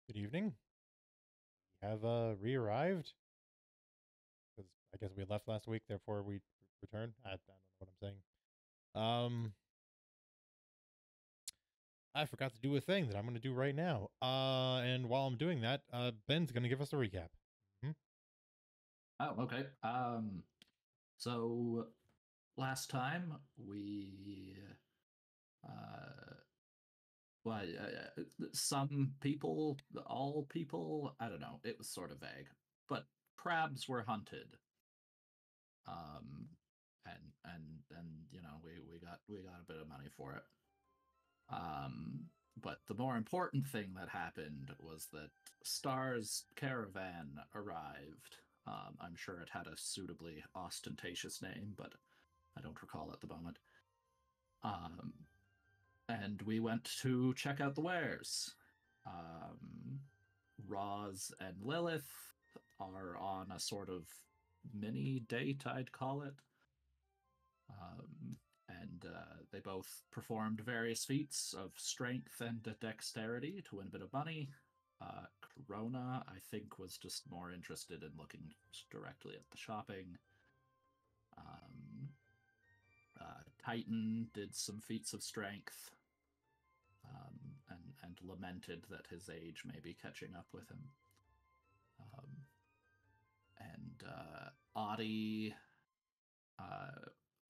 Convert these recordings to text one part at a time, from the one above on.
Good evening. We have re-arrived because I guess we left last week, therefore we returned. I don't know what I'm saying. I forgot to do a thing that I'm going to do right now. And while I'm doing that, Ben's going to give us a recap. Mm-hmm. Oh, okay. So last time uh, well, some people, all people, I don't know. It was sort of vague, but crabs were hunted. Um, and we got a bit of money for it. But the more important thing that happened was that Star's caravan arrived. I'm sure it had a suitably ostentatious name, but I don't recall at the moment. Um, and we went to check out the wares. Um, Roz and Lilith are on a sort of mini date, I'd call it. And they both performed various feats of strength and dexterity to win a bit of money. Corona, I think, was just more interested in looking directly at the shopping. Um, Titan did some feats of strength, and lamented that his age may be catching up with him. And Audie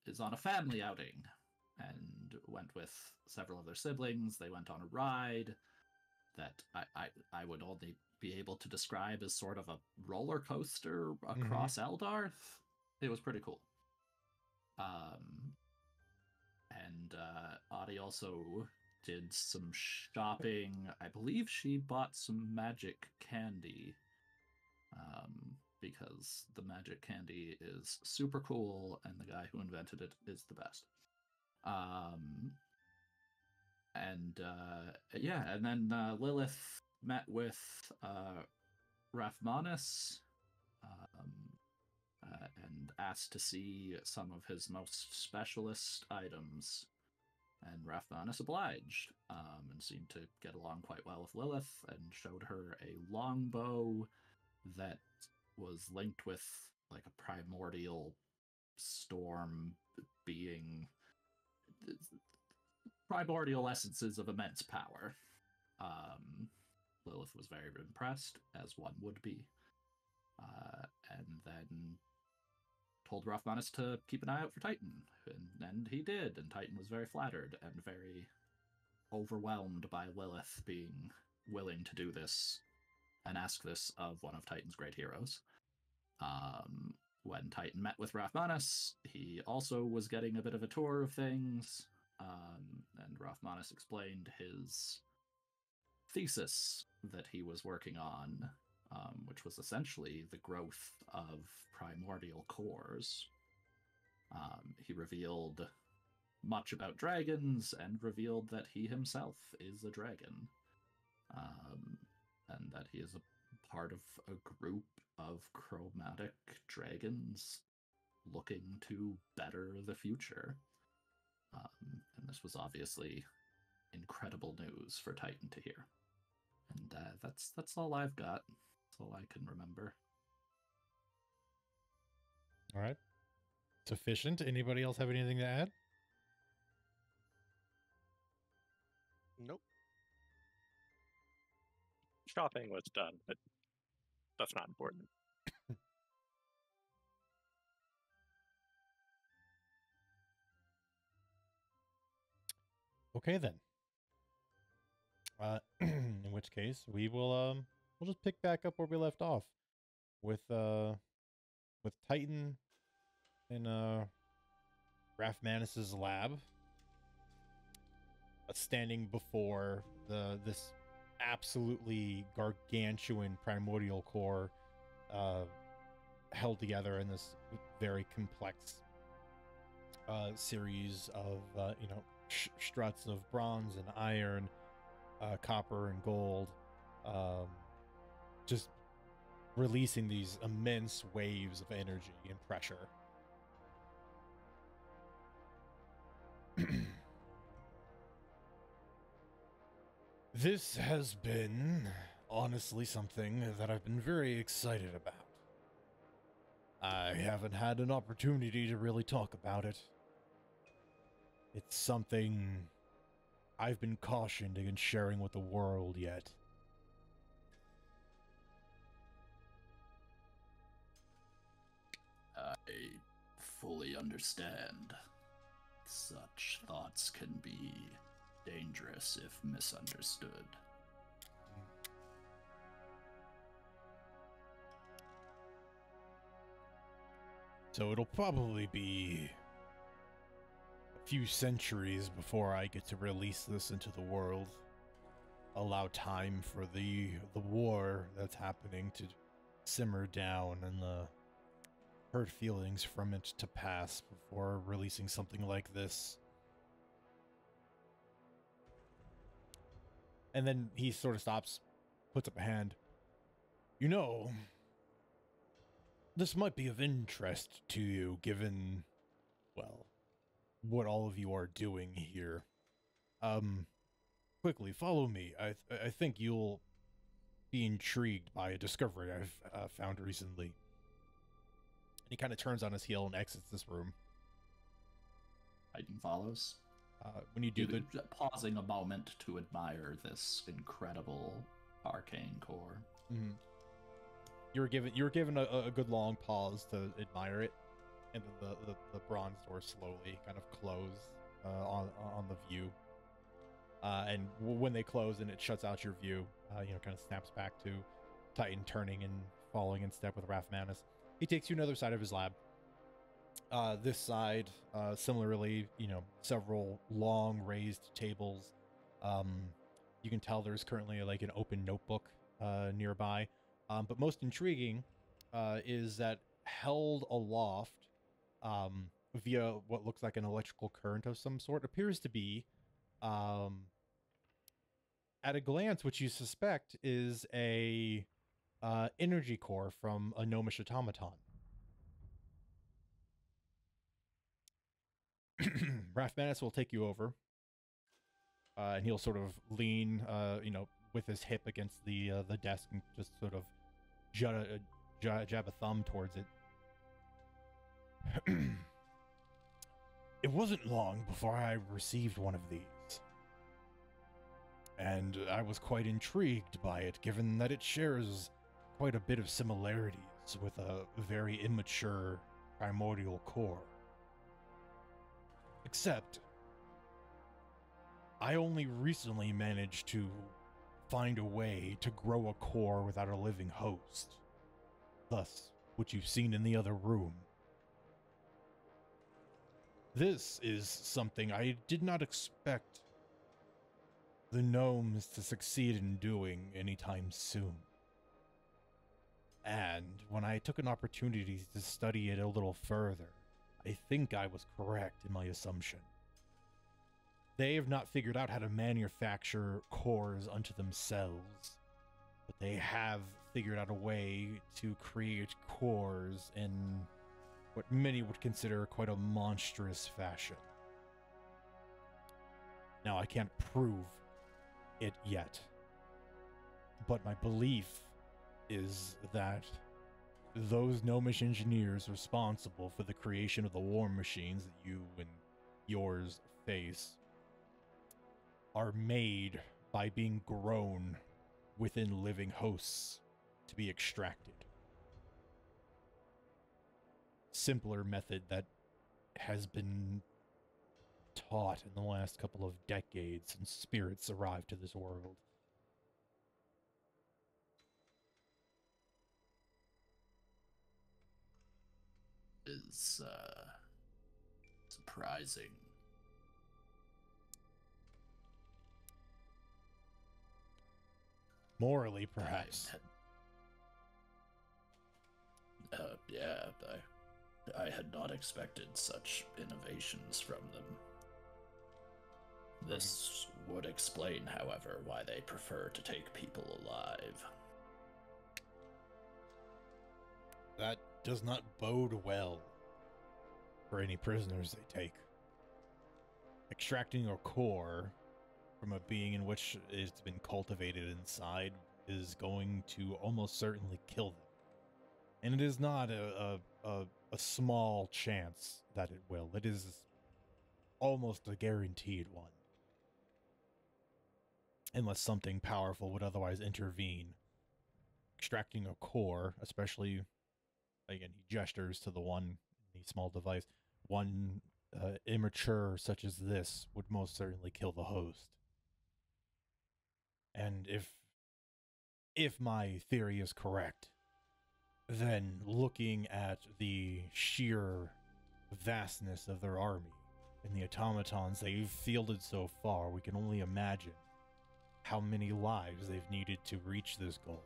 is on a family outing and went with several of their siblings. They went on a ride that I would only be able to describe as sort of a roller coaster across Eldarth. It was pretty cool. And Audie also did some shopping. I believe she bought some magic candy, because the magic candy is super cool and the guy who invented it is the best. And then Lilith met with Rathmanis, and asked to see some of his most specialist items. And Rathmanis obliged, and seemed to get along quite well with Lilith, and showed her a longbow that was linked with like a primordial storm being, primordial essences of immense power. Lilith was very impressed, as one would be, and then told Rathmanis to keep an eye out for Titan, and he did, and Titan was very flattered and very overwhelmed by Lilith being willing to do this and ask this of one of Titan's great heroes. When Titan met with Rathmanis, he also was getting a bit of a tour of things, and Rathmanis explained his thesis that he was working on, which was essentially the growth of primordial cores. He revealed much about dragons and revealed that he himself is a dragon, and that he is a part of a group of chromatic dragons looking to better the future. And this was obviously incredible news for Titan to hear. And that's all I've got. That's all I can remember. All right. Sufficient. Anybody else have anything to add? Nope. Shopping was done, but that's not important. Okay then. In which case we will we'll just pick back up where we left off with Titan in Rathmanis's lab, standing before this absolutely gargantuan primordial core, held together in this very complex series of struts of bronze and iron, copper and gold, just releasing these immense waves of energy and pressure. This has been honestly something that I've been very excited about. I haven't had an opportunity to really talk about it. It's something I've been cautioned against sharing with the world yet. I fully understand. Such thoughts can be dangerous if misunderstood. So it'll probably be a few centuries before I get to release this into the world. Allow time for the war that's happening to simmer down and the hurt feelings from it to pass before releasing something like this. And then he sort of stops, puts up a hand. You know, this might be of interest to you given, well, what all of you are doing here. Quickly, follow me. I think you'll be intrigued by a discovery I've found recently. And he kind of turns on his heel and exits this room. Titan follows. When you do the... Pausing a moment to admire this incredible arcane core. Mm-hmm. You were given a good long pause to admire it, and then the bronze door slowly kind of close on the view. And when they close and it shuts out your view, kind of snaps back to Titan turning and following in step with Rathmanus. He takes you to another side of his lab. This side, similarly, several long raised tables. You can tell there's currently like an open notebook nearby. But most intriguing is that held aloft via what looks like an electrical current of some sort appears to be, at a glance, what you suspect is a energy core from a gnomish automaton. Rathmanus will take you over, and he'll sort of lean, with his hip against the desk and just sort of jab a thumb towards it. It wasn't long before I received one of these, and I was quite intrigued by it, given that it shares quite a bit of similarities with a very immature primordial core. Except, I only recently managed to find a way to grow a core without a living host. Thus, what you've seen in the other room. This is something I did not expect the gnomes to succeed in doing anytime soon. And when I took an opportunity to study it a little further, I think I was correct in my assumption. They have not figured out how to manufacture cores unto themselves, but they have figured out a way to create cores in what many would consider quite a monstrous fashion. Now, I can't prove it yet, but my belief is that those gnomish engineers responsible for the creation of the war machines that you and yours face are made by being grown within living hosts to be extracted. Simpler method that has been taught in the last couple of decades since spirits arrived to this world. Is surprising. Morally, perhaps. Yeah, I had not expected such innovations from them. This would explain, however, why they prefer to take people alive. That does not bode well for any prisoners they take. Extracting a core from a being in which it's been cultivated inside is going to almost certainly kill them. And it is not a small chance that it will. It is almost a guaranteed one. Unless something powerful would otherwise intervene. Extracting a core, especially, again, he gestures to the small device, one immature such as this would most certainly kill the host. And if my theory is correct, then looking at the sheer vastness of their army and the automatons they've fielded so far, we can only imagine how many lives they've needed to reach this goal.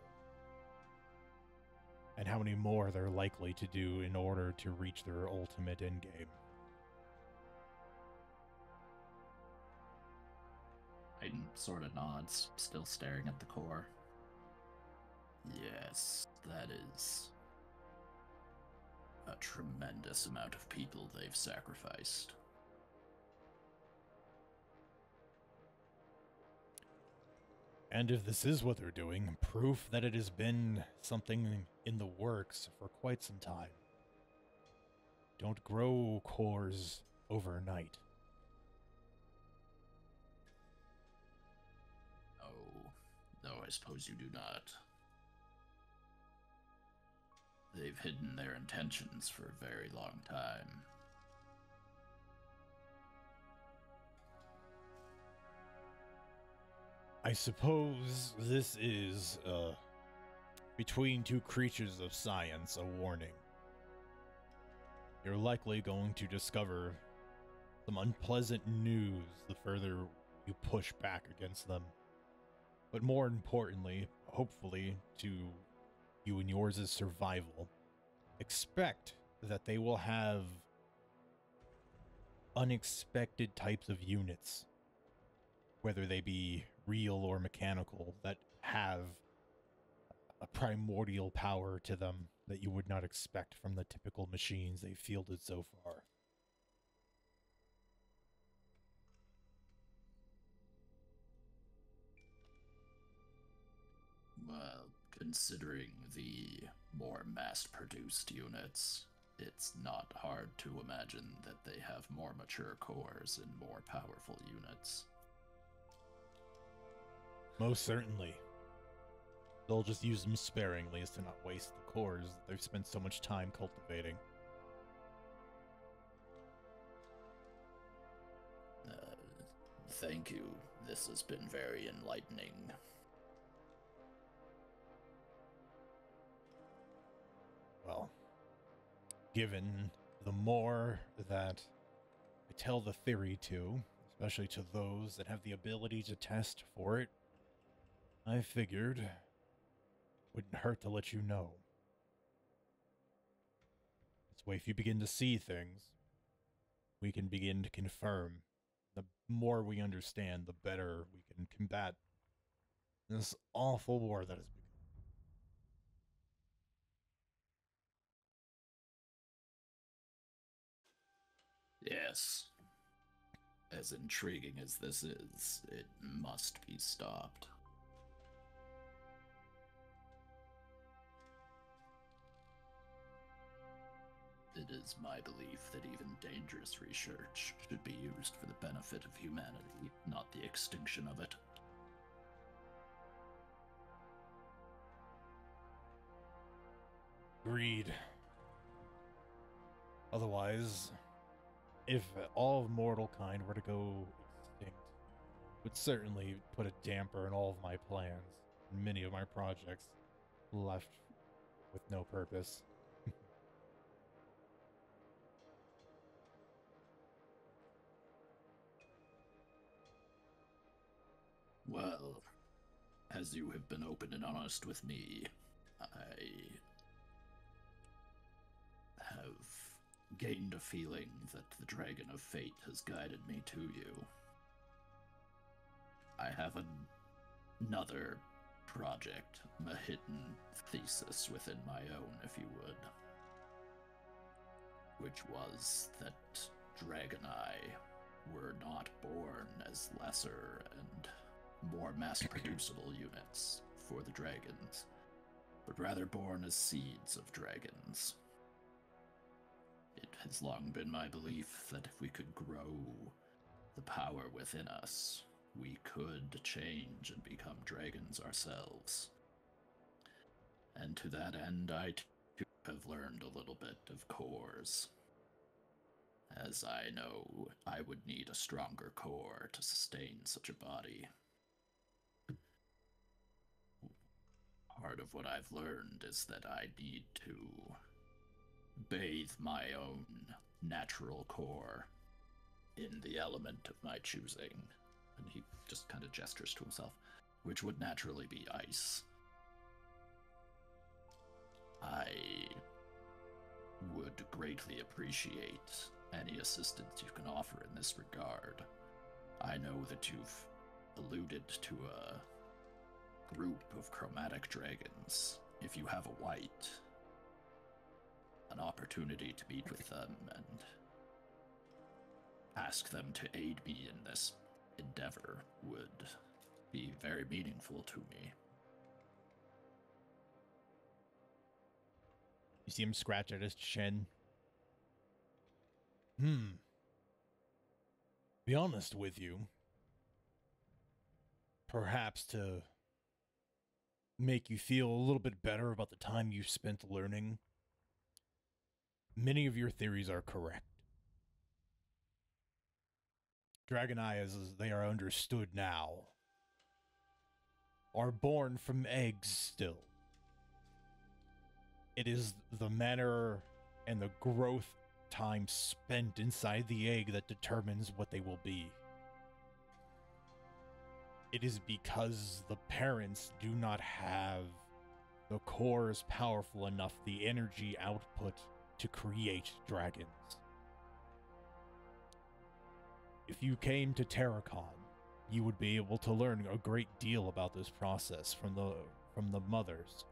And how many more they're likely to do in order to reach their ultimate endgame. Aiden sort of nods, still staring at the core. Yes, that is a tremendous amount of people they've sacrificed. And if this is what they're doing, proof that it has been something in the works for quite some time. Don't grow cores overnight. Oh, no, I suppose you do not. They've hidden their intentions for a very long time. I suppose this is, between two creatures of science, a warning. You're likely going to discover some unpleasant news the further you push back against them. But more importantly, hopefully, to you and yours' survival, expect that they will have unexpected types of units, whether they be real or mechanical, that have a primordial power to them that you would not expect from the typical machines they've fielded so far. Well, considering the more mass-produced units, it's not hard to imagine that they have more mature cores and more powerful units. Most certainly. They'll just use them sparingly as to not waste the cores that they've spent so much time cultivating. Thank you. This has been very enlightening. Well, given the more that I tell the theory to, especially to those that have the ability to test for it, I figured it wouldn't hurt to let you know. This way, if you begin to see things, we can begin to confirm. The more we understand, the better we can combat this awful war that has begun. Yes. As intriguing as this is, it must be stopped. It is my belief that even dangerous research should be used for the benefit of humanity, not the extinction of it. Agreed. Otherwise, if all of mortal kind were to go extinct, it would certainly put a damper in all of my plans, and many of my projects left with no purpose. Well, as you have been open and honest with me, I have gained a feeling that the Dragon of Fate has guided me to you. I have another project, a hidden thesis within my own, if you would, which was that Dragoneye were not born as lesser and more mass-producible units for the dragons, but rather born as seeds of dragons. It has long been my belief that if we could grow the power within us, we could change and become dragons ourselves. And to that end, I too have learned a little bit of cores, as I know I would need a stronger core to sustain such a body. Part of what I've learned is that I need to bathe my own natural core in the element of my choosing. And he just kind of gestures to himself, which would naturally be ice. I would greatly appreciate any assistance you can offer in this regard. I know that you've alluded to a group of chromatic dragons. If you have a white, an opportunity to meet with them and ask them to aid me in this endeavor would be very meaningful to me. You see him scratch at his chin. Be honest with you. Perhaps to make you feel a little bit better about the time you spent learning, many of your theories are correct. Dragon eyes, as they are understood now, are born from eggs still. It is the manner and the growth time spent inside the egg that determines what they will be. It is because the parents do not have the cores powerful enough, the energy output to create dragons. If you came to Terracon, you would be able to learn a great deal about this process from the mothers.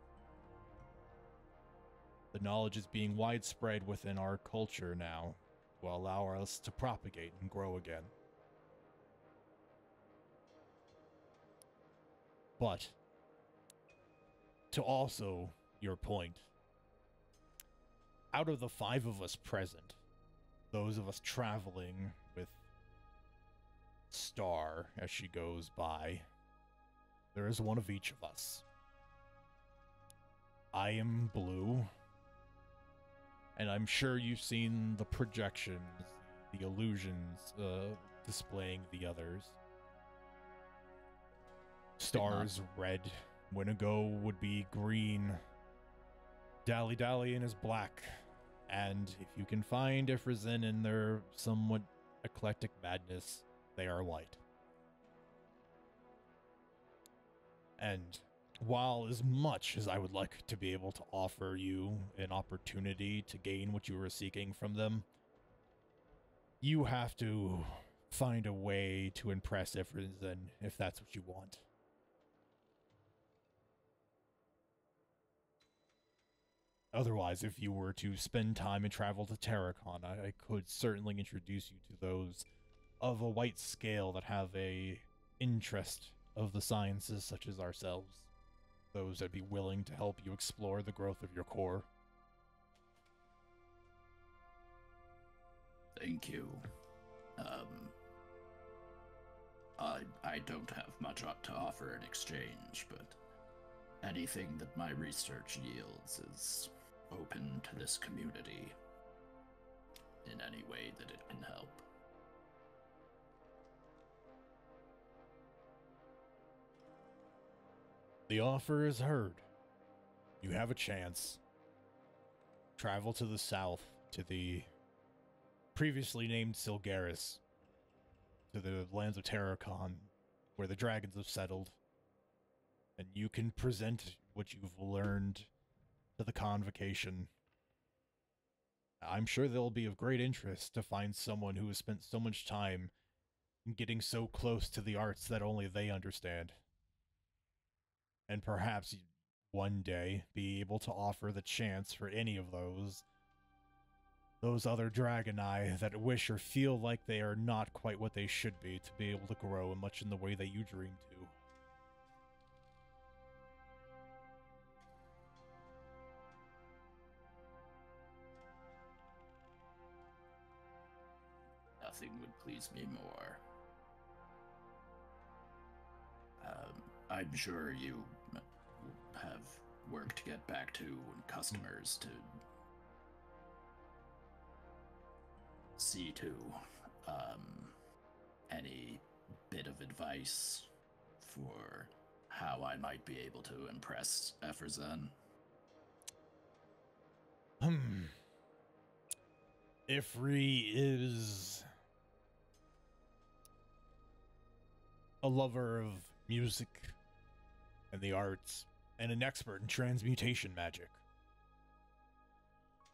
The knowledge is being widespread within our culture now, will allow us to propagate and grow again. But, to also your point, out of the 5 of us present, those of us traveling with Star as she goes by, there is one of each of us. I am blue, and I'm sure you've seen the projections, the illusions displaying the others. Star's red, Winnego would be green, Dally Dally is black, and if you can find Ifrazin in their somewhat eclectic madness, they are white. And while as much as I would like to be able to offer you an opportunity to gain what you were seeking from them, you have to find a way to impress Ifrazin if that's what you want. Otherwise, if you were to spend time and travel to Terracon, I could certainly introduce you to those of a white scale that have a interest of the sciences such as ourselves. Those that be willing to help you explore the growth of your core. Thank you. I don't have much to offer in exchange, but anything that my research yields is open to this community in any way that it can help. The offer is heard. You have a chance. Travel to the south, to the previously named Sircus, to the lands of Terracon, where the dragons have settled, and you can present what you've learned to the convocation. I'm sure they'll be of great interest to find someone who has spent so much time getting so close to the arts that only they understand. And perhaps one day be able to offer the chance for any of those other Dragonai that wish or feel like they are not quite what they should be to be able to grow much in the way that you dream to. nothing would please me more. I'm sure you have work to get back to and customers to see to. Any bit of advice for how I might be able to impress Efferzen? Ifri is a lover of music and the arts, and an expert in transmutation magic.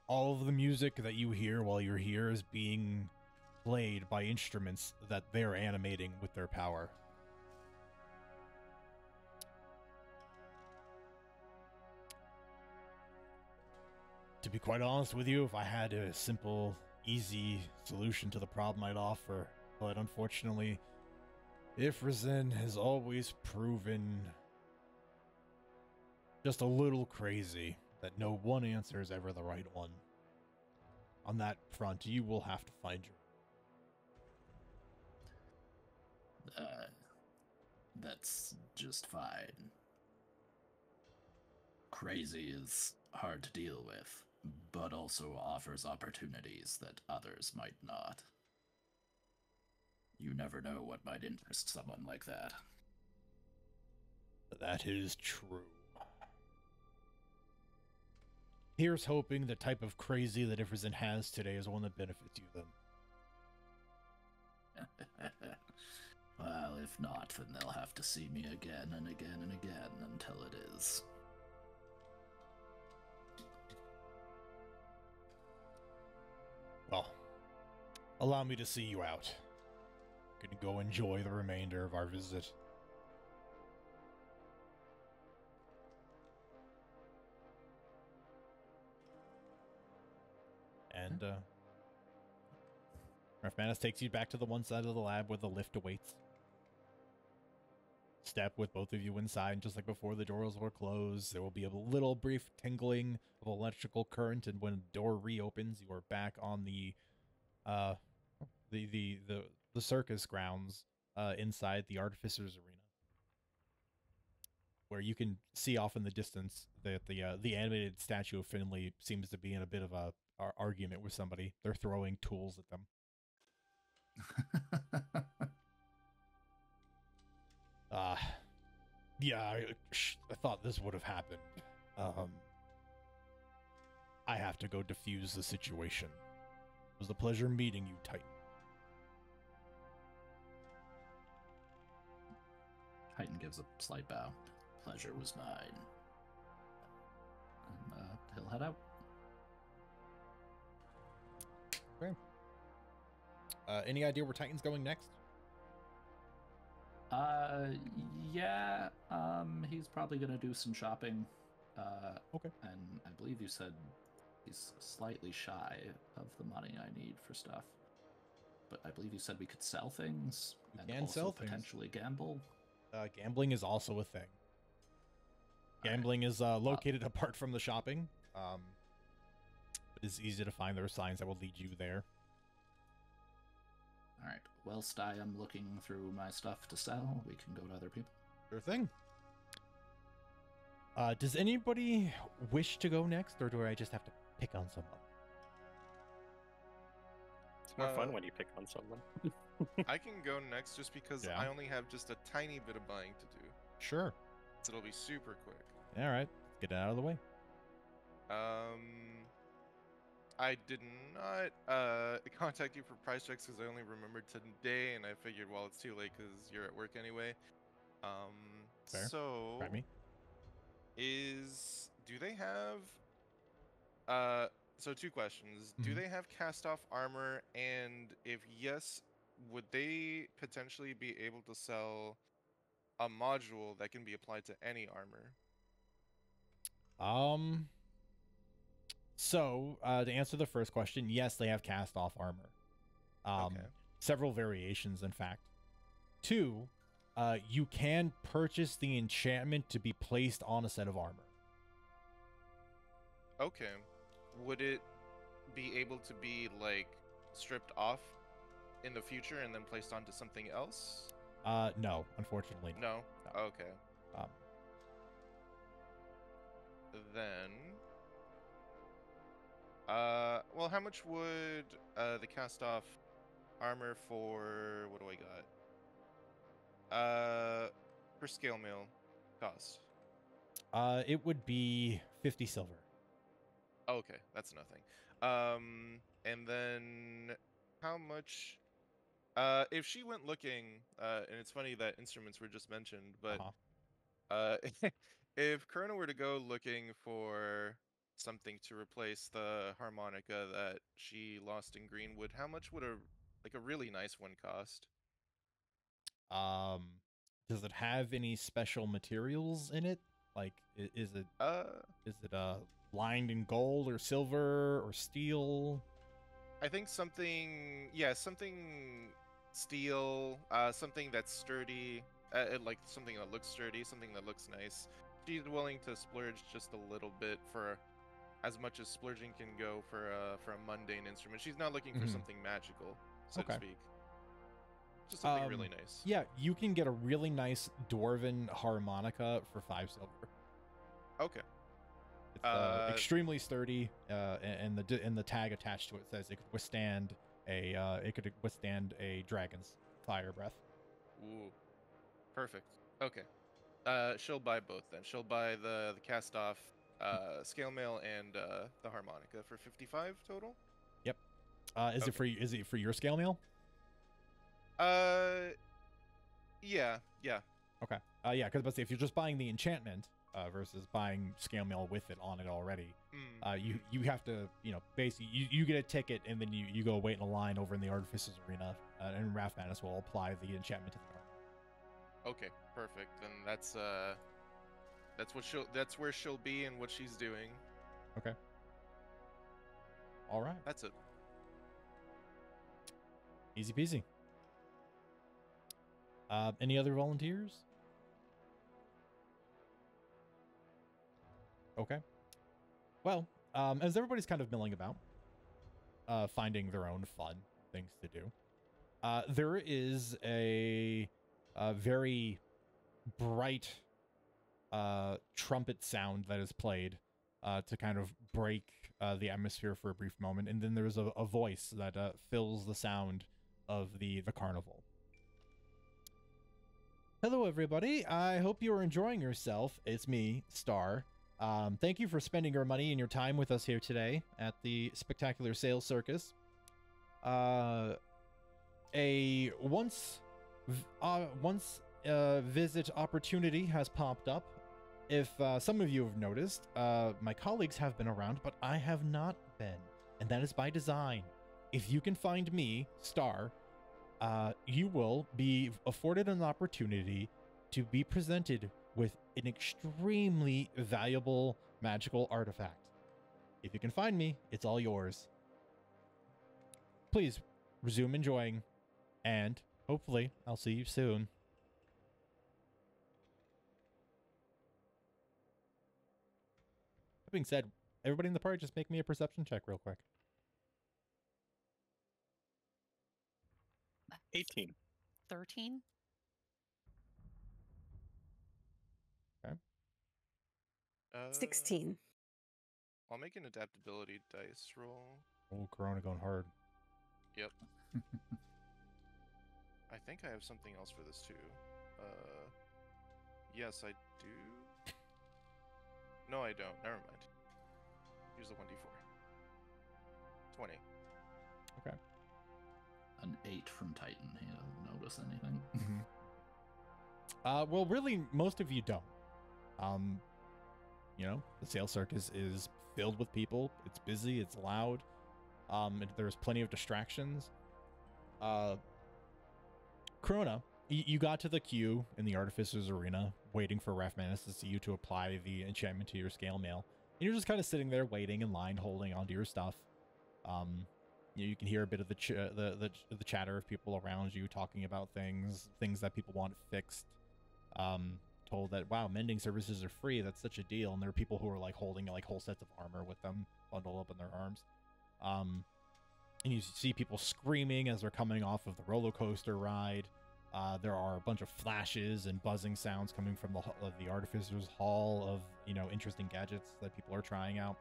All of the music that you hear while you're here is being played by instruments that they're animating with their power. To be quite honest with you, if I had a simple, easy solution to the problem, I'd offer, but unfortunately, Ifrizen has always proven just a little crazy, that no one answer is ever the right one. On that front, you will have to find your... That's just fine. Crazy is hard to deal with, but also offers opportunities that others might not. You never know what might interest someone like that. That is true. Here's hoping the type of crazy that Ifrizen has today is one that benefits you then. Well, if not, then they'll have to see me again and again and again until it is. Well, allow me to see you out. You can go enjoy the remainder of our visit. And, Rafmanis takes you back to the one side of the lab where the lift awaits. Step with both of you inside, and just like before the doors were closed, there will be a little brief tingling of electrical current, and when the door reopens, you are back on the circus grounds inside the Artificers Arena, where you can see off in the distance that the animated statue of Finley seems to be in a bit of a argument with somebody. They're throwing tools at them. Yeah, I thought this would have happened. I have to go defuse the situation. It was a pleasure meeting you, Titan. Titan gives a slight bow. Pleasure was mine. And he'll head out. Okay. Any idea where Titan's going next? Yeah, he's probably gonna do some shopping. Okay. And I believe you said he's slightly shy of the money I need for stuff. But I believe you said we could sell things You and can also sell things. potentially gamble. Gambling is also a thing. Gambling is located apart from the shopping. It's easy to find. There are signs that will lead you there. Alright, whilst I am looking through my stuff to sell, we can go to other people. Sure thing. Does anybody wish to go next, or do I just have to pick on someone? It's more fun when you pick on someone. I can go next just because Yeah. I only have just a tiny bit of buying to do. Sure. So it'll be super quick. All right. Let's get it out of the way. I did not contact you for price checks because I only remembered today, and I figured, well, it's too late because you're at work anyway. Fair. So Try me. do they have so two questions. Do Mhm. they have cast off armor, and if yes, would they potentially be able to sell a module that can be applied to any armor? So, to answer the first question, yes, they have cast off armor. Okay. Several variations, in fact. 2, you can purchase the enchantment to be placed on a set of armor. Okay. Would it be able to be like stripped off in the future and then placed onto something else? No, unfortunately. No. No. Okay. Um, Then, well, how much would the cast-off armor for what do I got? For scale mail cost? it would be 50 silver. Okay, that's nothing. And then how much? If she went looking, and it's funny that instruments were just mentioned, but if Corona were to go looking for something to replace the harmonica that she lost in Greenwood, how much would a really nice one cost? Does it have any special materials in it? Like, is it lined in gold or silver or steel? I think something, yeah, something steel, something that's sturdy, like something that looks sturdy, something that looks nice. She's willing to splurge just a little bit for as much as splurging can go for a mundane instrument. She's not looking for something magical, so to speak. Just something really nice. Yeah, you can get a really nice dwarven harmonica for 5 silver. Okay. It's extremely sturdy, and the tag attached to it says it could withstand a dragon's fire breath. Ooh, perfect. Okay. She'll buy both then. She'll buy the cast off scale mail and the harmonica for 55 total. Yep. Is it for your scale mail? Yeah. Okay. Yeah, because if you're just buying the enchantment versus buying scale mail with it on it already, you have to, basically you get a ticket and then you go wait in a line over in the Artificers Arena, and Rathmanus will apply the enchantment to the armor. Okay, perfect. Then that's where she'll be and what she's doing. Okay. All right. That's it. Easy peasy. Any other volunteers? Okay. Well, as everybody's kind of milling about, finding their own fun things to do, there is a very bright trumpet sound that is played to kind of break the atmosphere for a brief moment, and then there's a voice that fills the sound of the carnival. Hello, everybody. I hope you are enjoying yourself. It's me, Star. Thank you for spending your money and your time with us here today at the Spectacular Sales Circus. A once visit opportunity has popped up. If some of you have noticed, my colleagues have been around, but I have not been, and that is by design. If you can find me, Star, you will be afforded an opportunity to be presented with an extremely valuable magical artifact. If you can find me, it's all yours. Please resume enjoying, and hopefully I'll see you soon. That being said, everybody in the party just make me a perception check real quick. 18. 13. Okay. 16. I'll make an adaptability dice roll. Oh, Corona going hard. Yep. I think I have something else for this too. Yes, I do. No, I don't. Never mind. Use the 1d4. 20. Okay. An 8 from Titan. He doesn't notice anything. Well, really, most of you don't. The sales circus is filled with people. It's busy. It's loud. There's plenty of distractions. Corona, you got to the queue in the Artificers Arena, waiting for Rathmanus to see you to apply the enchantment to your scale mail. And you're just kind of sitting there waiting in line, holding onto your stuff. You can hear a bit of the chatter of people around you talking about things that people want fixed. Told that, wow, mending services are free. That's such a deal. And there are people who are like holding like whole sets of armor with them bundled up in their arms. and you see people screaming as they're coming off of the roller coaster ride. There are a bunch of flashes and buzzing sounds coming from the Artificer's Hall of, interesting gadgets that people are trying out.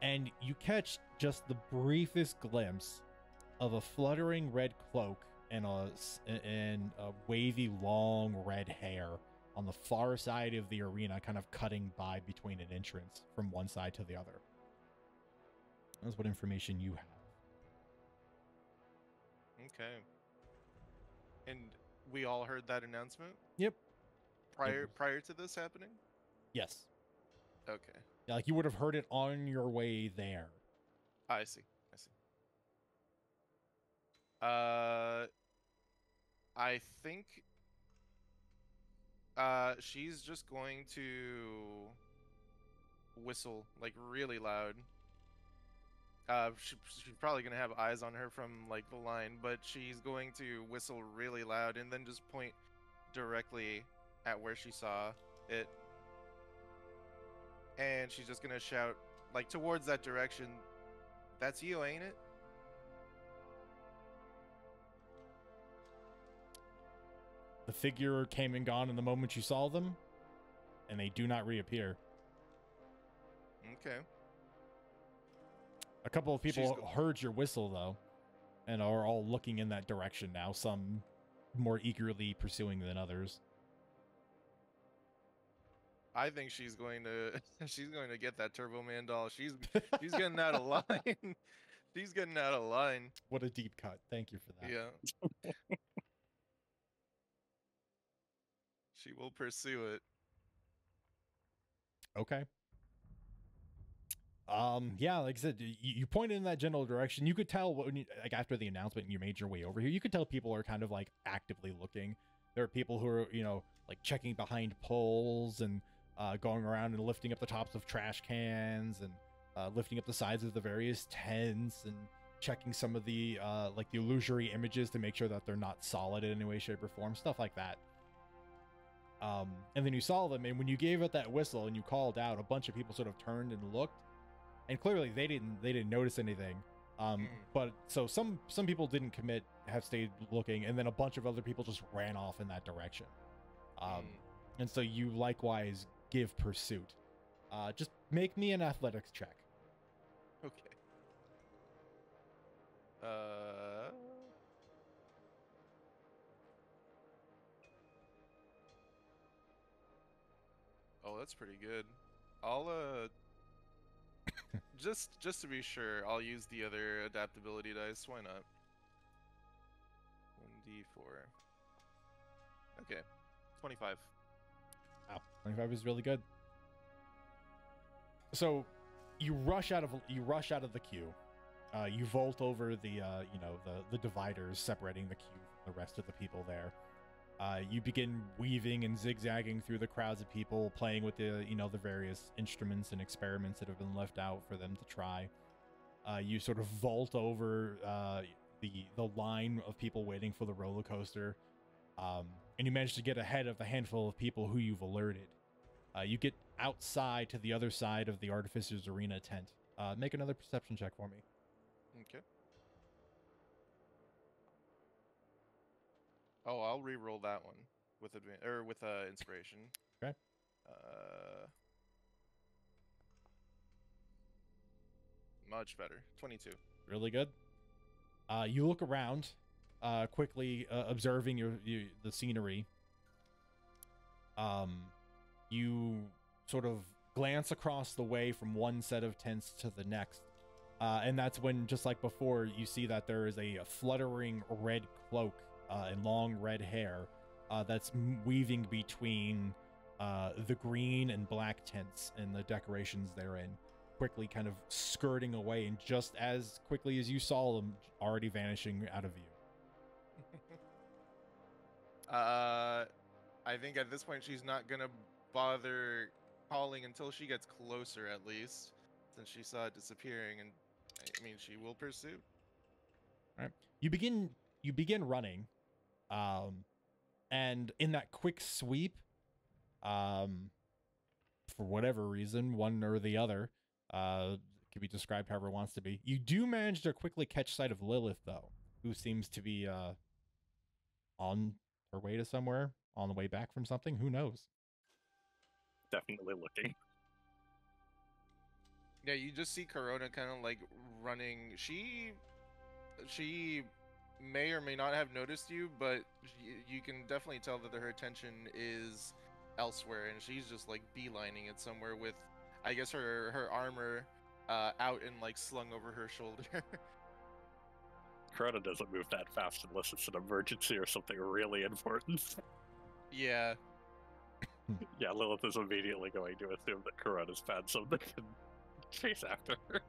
And you catch just the briefest glimpse of a fluttering red cloak and a wavy long red hair on the far side of the arena, kind of cutting by between an entrance from one side to the other. That's what information you have. Okay. And we all heard that announcement Yep. prior to this happening? Yes. Okay. Yeah, like you would have heard it on your way there. I see. I think she's just going to whistle like really loud. She's probably gonna have eyes on her from like the line, but she's going to whistle really loud and then just point directly at where she saw it. And she's just gonna shout like towards that direction, "That's you, ain't it?" The figure came and gone in the moment you saw them, and they do not reappear. Okay. A couple of people heard your whistle, though, and are all looking in that direction now, some more eagerly pursuing than others. I think she's going to get that Turbo Man doll. She's getting out of line. She's getting out of line. What a deep cut. Thank you for that. Yeah. She will pursue it. Okay. Yeah, like I said, you pointed in that general direction. You could tell like after the announcement and you made your way over here, you could tell people are kind of like actively looking. There are people who are, like checking behind poles and going around and lifting up the tops of trash cans and lifting up the sides of the various tents and checking some of the like the illusory images to make sure that they're not solid in any way, shape, or form, stuff like that. And then you saw them, and when you gave it that whistle and you called out, a bunch of people sort of turned and looked, and clearly they didn't notice anything. But so some people didn't commit, have stayed looking, and then a bunch of other people just ran off in that direction. And so you likewise give pursuit. Just make me an athletics check. Okay. Oh, that's pretty good. I'll just to be sure, I'll use the other adaptability dice. Why not? 1d4. Okay. 25. Wow, 25 is really good. So you rush out of the queue. You vault over the dividers separating the queue from the rest of the people there. You begin weaving and zigzagging through the crowds of people, playing with the various instruments and experiments that have been left out for them to try. You sort of vault over the line of people waiting for the roller coaster, and you manage to get ahead of a handful of people who you've alerted. You get outside to the other side of the Artificer's Arena tent. Make another perception check for me. Okay. Oh, I'll re-roll that one with inspiration. Okay. Much better. 22. Really good. You look around, quickly observing the scenery. You sort of glance across the way from one set of tents to the next, and that's when, just like before, you see that there is a fluttering red cloak and long red hair that's weaving between the green and black tents and the decorations therein, quickly kind of skirting away, and just as quickly as you saw them, already vanishing out of view. I think at this point she's not gonna bother calling until she gets closer, at least, since she saw it disappearing, and I mean she will pursue. All right, you begin running, and in that quick sweep, for whatever reason, one or the other can be described however it wants to be. You do manage to quickly catch sight of Lilith, though, who seems to be on her way to somewhere, on the way back from something. Who knows? Definitely looking. Yeah, you just see Corona kind of like running. She may or may not have noticed you, but you can definitely tell that her attention is elsewhere, and she's just like beelining it somewhere with, I guess, her armor out and like slung over her shoulder. Corona doesn't move that fast unless it's an emergency or something really important. Yeah. Yeah, Lilith is immediately going to assume that Corona's found something and chase after her.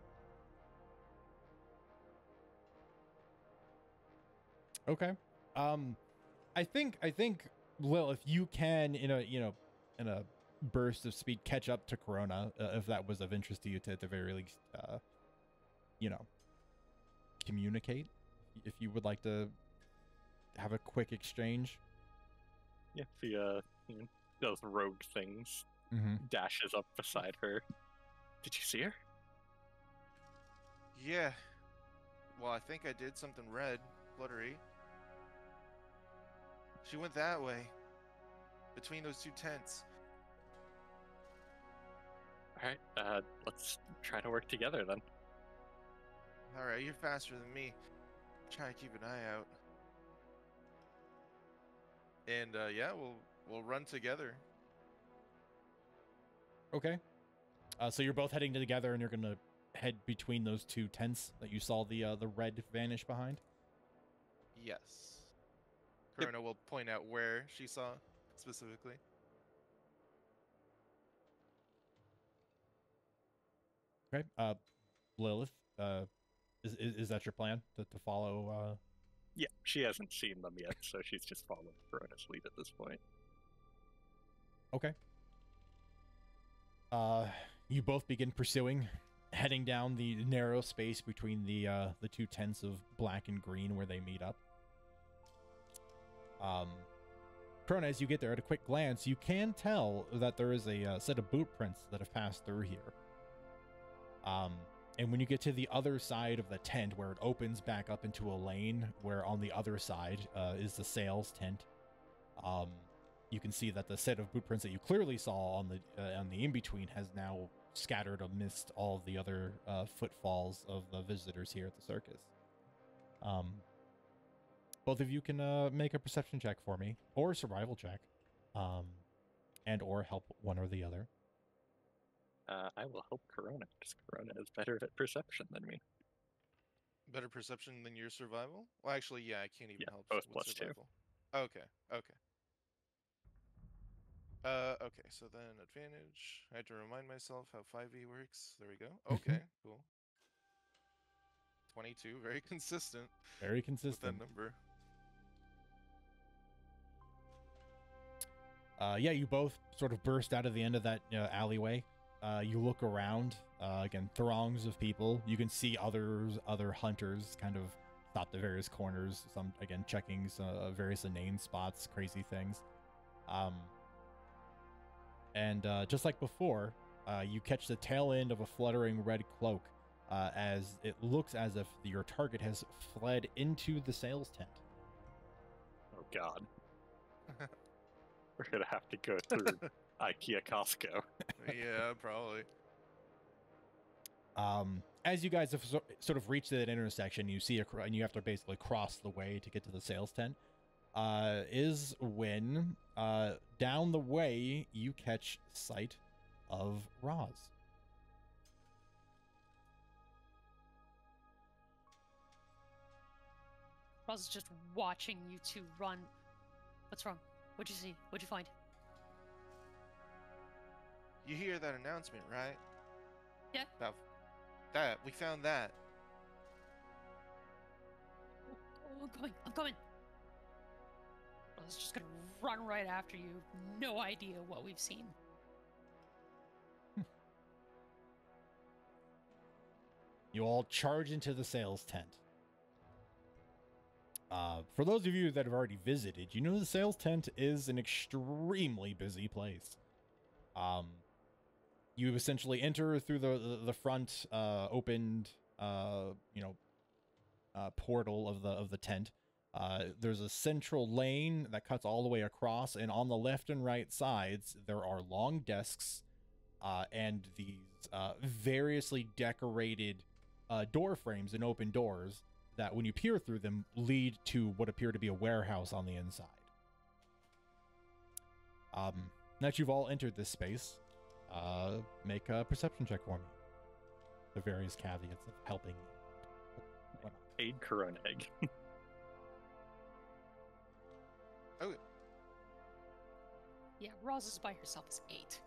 Okay. I think Lilith, you can in a burst of speed catch up to Corona if that was of interest to you to at the very least communicate if you would like to have a quick exchange. Yeah, the those rogue things dashes up beside her. Did you see her? Yeah. Well, I think I did something red, fluttery. She went that way, between those two tents. Alright, let's try to work together then. Alright, you're faster than me. Try to keep an eye out. And yeah, we'll run together. Okay. So you're both heading together, and you're gonna head between those two tents that you saw the red vanish behind. Yes. Corona will point out where she saw specifically. Okay. Lilith, is that your plan to follow? Yeah, she hasn't seen them yet, so she's just following Corona's lead at this point. Okay. You both begin pursuing, heading down the narrow space between the two tents of black and green where they meet up. Corona, as you get there at a quick glance, you can tell that there is a set of boot prints that have passed through here. And when you get to the other side of the tent, where it opens back up into a lane, where on the other side is the sales tent, you can see that the set of boot prints that you clearly saw on the in-between has now scattered amidst all of the other footfalls of the visitors here at the circus. Both of you can make a perception check for me, or a survival check, and or help one or the other. I will help Corona, because Corona is better at perception than me. Better perception than your survival? Well, actually, yeah, I can't even help both with +2. survival. Okay. Okay, so then advantage. I had to remind myself how 5e works. There we go. Okay, cool. 22, very consistent. Very consistent. With that number. Yeah, you both sort of burst out of the end of that alleyway. You look around, again, throngs of people. You can see other hunters kind of stopped at various corners. Some, again, checking various inane spots, crazy things. And just like before, you catch the tail end of a fluttering red cloak as it looks as if your target has fled into the sales tent. Oh god. We're gonna have to go through IKEA Costco. Yeah, probably. As you guys have sort of reached that intersection, you see and you have to basically cross the way to get to the sales tent. Is when down the way you catch sight of Roz. Roz is just watching you two run. What's wrong? What'd you see? What'd you find? You hear that announcement, right? Yeah. About that. We found that. Oh, I'm coming. Roz is just gonna run right after you. No idea what we've seen. You all charge into the sales tent. For those of you that have already visited, you know the sales tent is an extremely busy place. You essentially enter through the front opened portal of the tent. There's a central lane that cuts all the way across, and on the left and right sides there are long desks and these variously decorated door frames and open doors that, when you peer through them, lead to what appear to be a warehouse on the inside. Now that you've all entered this space, make a perception check for me. The various caveats of helping. Paid Corona egg. Oh, Yeah, Roz by herself is 8.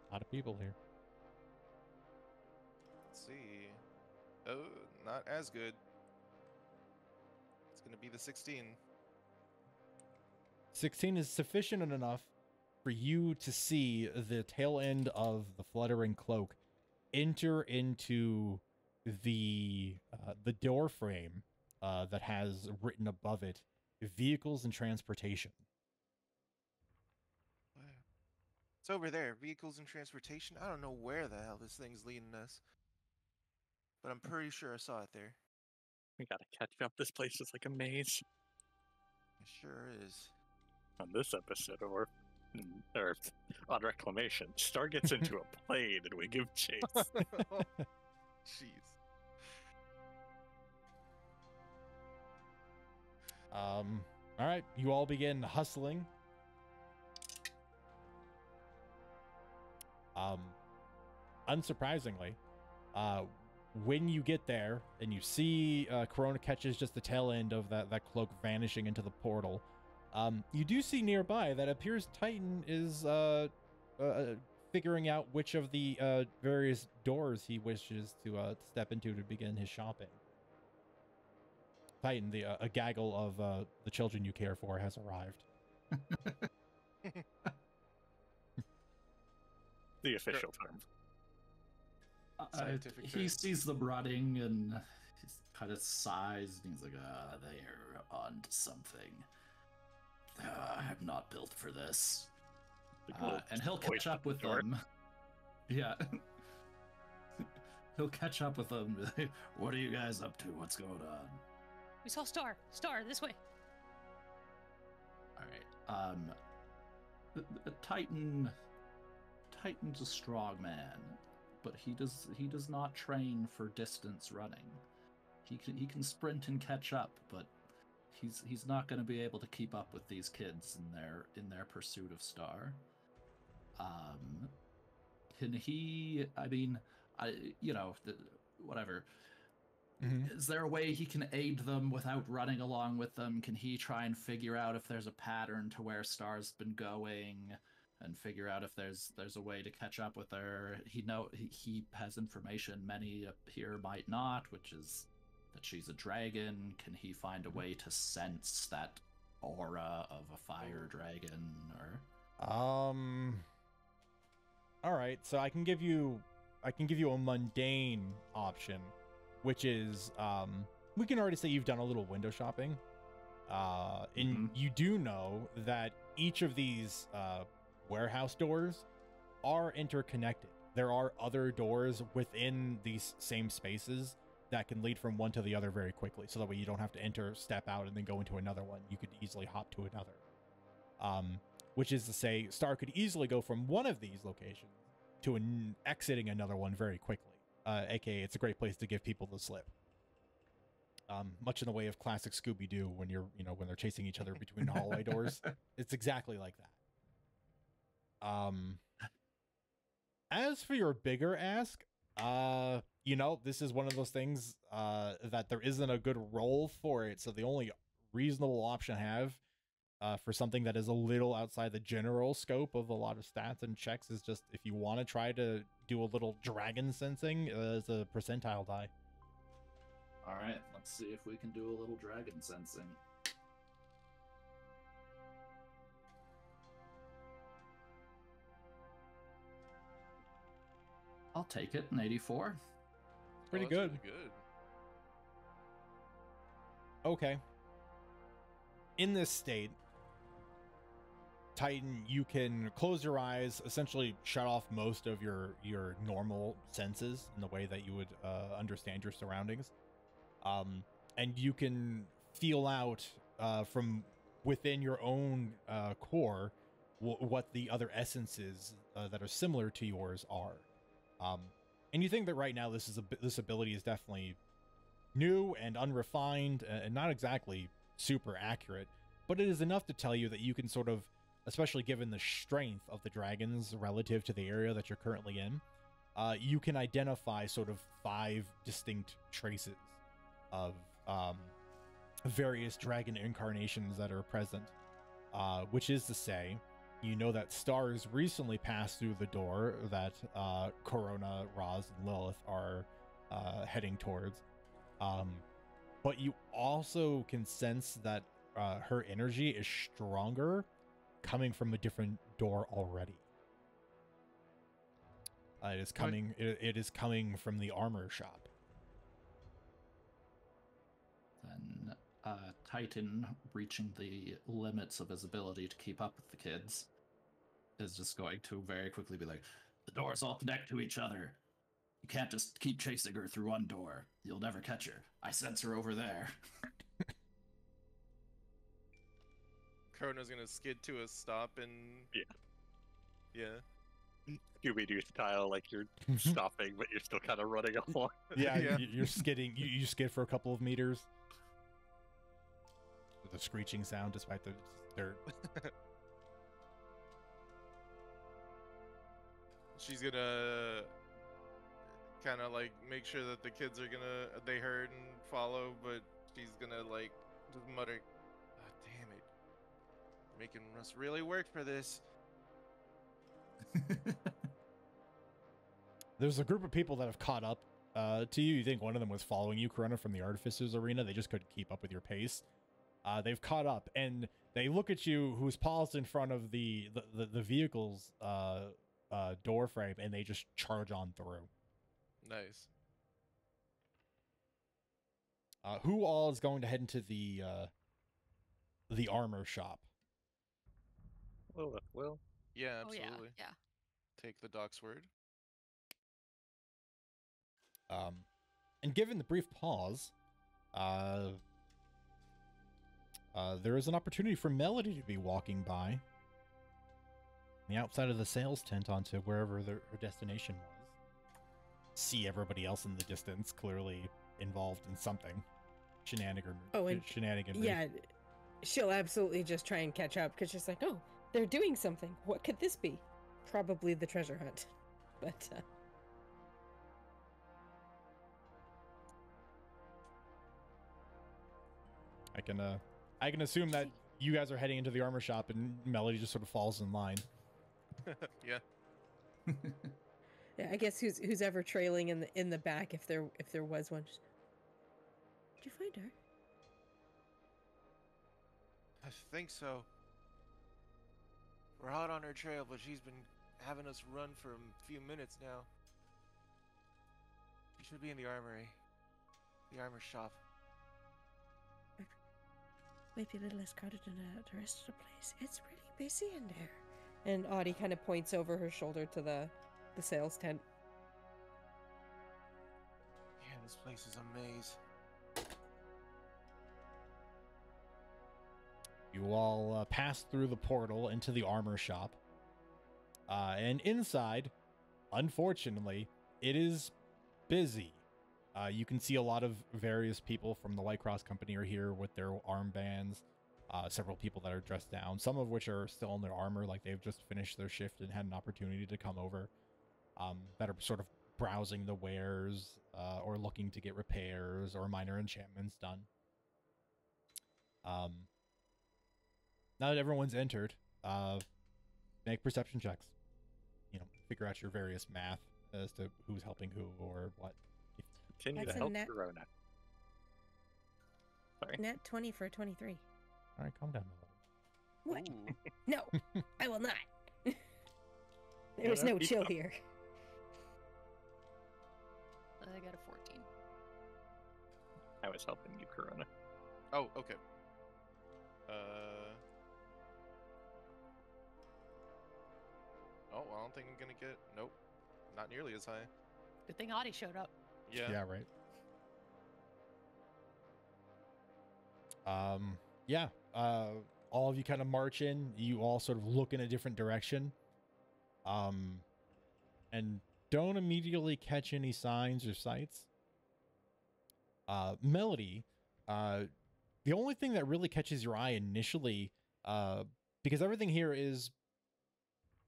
A lot of people here. let's see. Oh, not as good. It's gonna be the 16. 16 is sufficient enough for you to see the tail end of the fluttering cloak enter into the door frame that has written above it, vehicles and transportation. Wow. It's over there. Vehicles and transportation. I don't know where the hell this thing's leading us, but I'm pretty sure I saw it there. We gotta catch up. This place is like a maze. It sure is. On this episode, or on Reclamation, Star gets into a plane and we give chase. Jeez. All right, you all begin hustling. Unsurprisingly, when you get there and you see Corona catches just the tail end of that cloak vanishing into the portal, you do see nearby that appears Titan is figuring out which of the various doors he wishes to step into to begin his shopping. Titan, a gaggle of the children you care for, has arrived. The official term. Scientific He term. sees them running and he kind of sighs and he's like, they're on to something. I'm not built for this. And he'll catch up with them. Yeah. He'll catch up with them. What are you guys up to? What's going on? We saw Star. Star, this way. All right. Titan's a strong man, but he does not train for distance running. He can sprint and catch up, but he's not going to be able to keep up with these kids in their pursuit of Star. Can he? I mean, whatever. Mm-hmm. Is there a way he can aid them without running along with them? Can he try and figure out if there's a pattern to where Star's been going, and figure out if there's a way to catch up with her? He has information many up here might not, which is that she's a dragon. Can he find a way to sense that aura of a fire dragon? Or all right, so I can give you a mundane option, which is we can already say you've done a little window shopping, and you do know that each of these warehouse doors are interconnected. There are other doors within these same spaces that can lead from one to the other very quickly, so that way you don't have to enter, step out, and then go into another one. You could easily hop to another. Which is to say, Star could easily go from one of these locations to exiting another one very quickly. AKA, it's a great place to give people the slip. Much in the way of classic Scooby-Doo when when they're chasing each other between the hallway doors. It's exactly like that. As for your bigger ask, this is one of those things that there isn't a good role for it, so the only reasonable option I have for something that is a little outside the general scope of a lot of stats and checks is just, if you want to try to do a little dragon sensing, as a percentile die. all right, let's see if we can do a little dragon sensing. I'll take it, an 84. Pretty that's good. Really good. Okay. In this state, Titan, you can close your eyes, essentially shut off most of your normal senses in the way that you would understand your surroundings, and you can feel out from within your own core what the other essences that are similar to yours are. And you think that right now this ability is definitely new and unrefined and not exactly super accurate, but it is enough to tell you that you can sort of, especially given the strength of the dragons relative to the area that you're currently in, you can identify sort of 5 distinct traces of various dragon incarnations that are present, which is to say, you know that stars recently passed through the door that Corona, Raz, and Lilith are heading towards. But you also can sense that her energy is stronger coming from a different door already. It is coming. It is coming from the armor shop. Then Titan, reaching the limits of his ability to keep up with the kids, is just going to very quickly be like, "The doors all connect to each other. You can't just keep chasing her through one door. You'll never catch her. I sense her over there." Corona's gonna skid to a stop and yeah. Scooby-Doo style, like you're stopping, but you're still kind of running along. Yeah, Yeah. You're skidding. You skid for a couple of meters with a screeching sound, despite the dirt. She's gonna kind of like make sure that the kids are they heard and follow, but she's gonna like just mutter, "Oh, damn it, making us really work for this." There's a group of people that have caught up to you. You think one of them was following you, Corona, from the Artificers Arena. They just couldn't keep up with your pace. They've caught up, and they look at you, who's paused in front of the vehicle's door frame, and they just charge on through. Nice. Who all is going to head into the armor shop? Well. Yeah, Oh absolutely. yeah. Take the doc's word. And given the brief pause, there is an opportunity for Melody to be walking by the outside of the sales tent onto wherever her destination was. See everybody else in the distance, clearly involved in something. Shenanigan. Yeah, she'll absolutely just try and catch up because she's like, oh, they're doing something. What could this be? Probably the treasure hunt. But, I can assume that you guys are heading into the armor shop and Melody just sort of falls in line. Yeah. yeah, I guess who's ever trailing in the back if there was one. Did you find her? I think so. We're hot on her trail, but she's been having us run for a few minutes now. She should be in the armory. The armor shop. Might be a little less crowded than the rest of the place. It's really busy in there. And Audie kind of points over her shoulder to the sales tent. Yeah, this place is a maze. You all pass through the portal into the armor shop. And inside, unfortunately, it is busy. You can see a lot of various people from the White Cross Company are here with their armbands. Several people that are dressed down, some of which are still in their armor, like they've just finished their shift and had an opportunity to come over, that are sort of browsing the wares or looking to get repairs or minor enchantments done. Now that everyone's entered, make perception checks. You know, figure out your various math as to who's helping who or what. Continue to help Corona. Sorry. Nat 20 for 23. All right, calm down, Melody. What? No, I will not. There's no chill here. I got a 14. I was helping you, Corona. Oh, okay. I don't think I'm gonna get. Nope, not nearly as high. Good thing Audie showed up. Yeah. Yeah, right. Yeah. All of you kind of march in. You all sort of look in a different direction. And don't immediately catch any signs or sights. Melody, the only thing that really catches your eye initially, because everything here is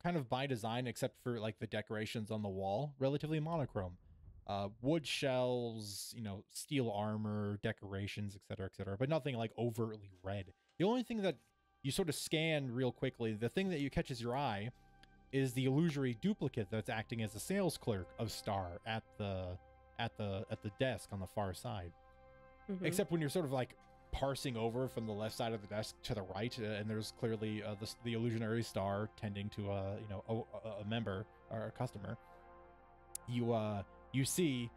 kind of by design, except for like the decorations on the wall, relatively monochrome. Wood shells, you know, steel armor, decorations, etc., but nothing like overtly red. The only thing that you sort of scan real quickly, the thing that you catches your eye, is the illusory duplicate that's acting as a sales clerk of Star at the desk on the far side. Mm-hmm. Except when you're sort of like parsing over from the left side of the desk to the right, and there's clearly the illusionary Star tending to a member or a customer. You see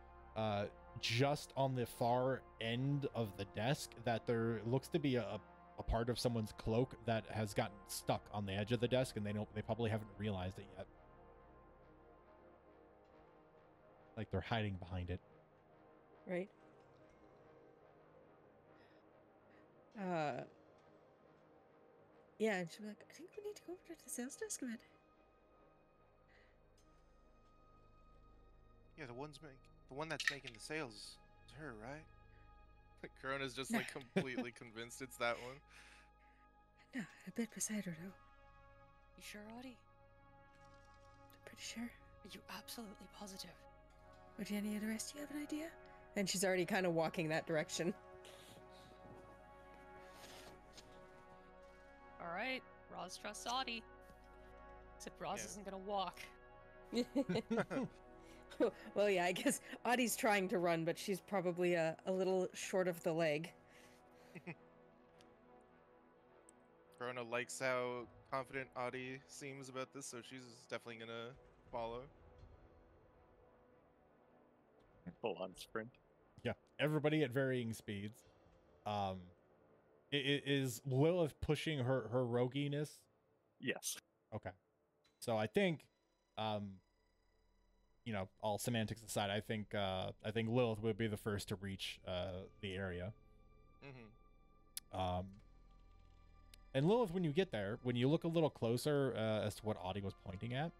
just on the far end of the desk that there looks to be a part of someone's cloak that has gotten stuck on the edge of the desk, and they probably haven't realized it yet. Like they're hiding behind it. Right. Yeah, and she'll be like, I think we need to go over to the sales desk a bit. Yeah, the one that's making the sales is her, right? Corona's just like completely convinced it's that one. No, a bit beside her though. You sure, Audie? I'm pretty sure. Are you absolutely positive? Would any of the rest of you have an idea? And she's already kind of walking that direction. All right, Roz trusts Audie. Except Roz isn't gonna walk. Well, yeah, I guess Audie's trying to run, but she's probably a little short of the leg. Corona likes how confident Audie seems about this, so she's definitely gonna follow. Full on sprint. Yeah, everybody at varying speeds. Is Lilith pushing her roguiness? Yes. Okay. So I think, you know, all semantics aside, I think Lilith would be the first to reach the area. Mm-hmm. And Lilith, when you get there, when you look a little closer as to what Audie was pointing at,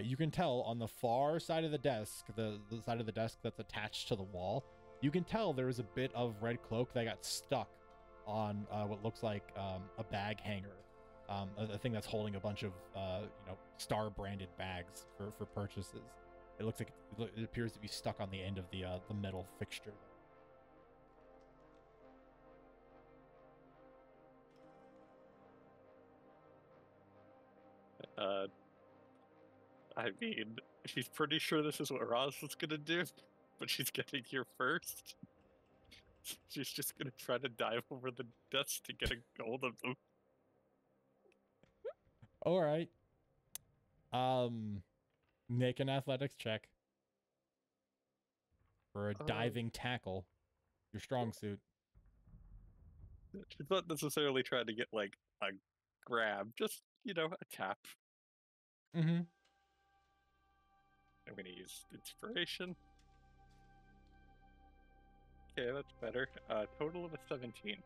you can tell on the far side of the desk, the side of the desk that's attached to the wall, you can tell there is a bit of red cloak that got stuck on what looks like a bag hanger. A thing that's holding a bunch of, Star branded bags for purchases. It looks like it appears to be stuck on the end of the metal fixture. I mean, she's pretty sure this is what Roz was gonna do, but she's getting here first. She's just gonna try to dive over the desk to get a hold of them. All right. Make an athletics check for a diving tackle. Your strong suit. She's not necessarily trying to get like a grab, just a tap. Mm-hmm. I'm gonna use inspiration. Okay, that's better. Total of a 17.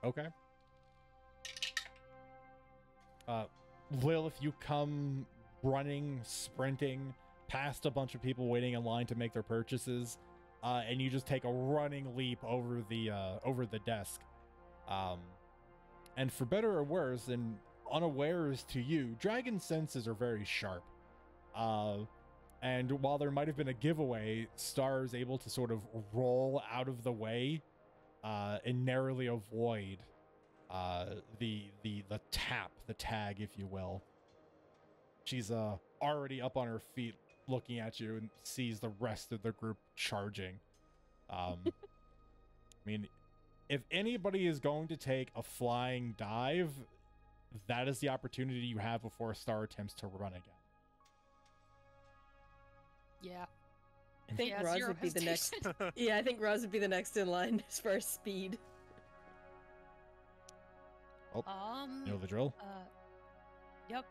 Okay. Lilith, you come running, sprinting past a bunch of people waiting in line to make their purchases, and you just take a running leap over the desk. And for better or worse, and unawares to you, dragon senses are very sharp. And while there might have been a giveaway, Star is able to sort of roll out of the way and narrowly avoid the tag, if you will. She's already up on her feet looking at you and sees the rest of the group charging. I mean, if anybody is going to take a flying dive, that is the opportunity you have before Star attempts to run again. Yeah. I think Roz zero would be the next. hesitation. Yeah, I think Roz would be the next in line as far as speed. You know the drill? Yep.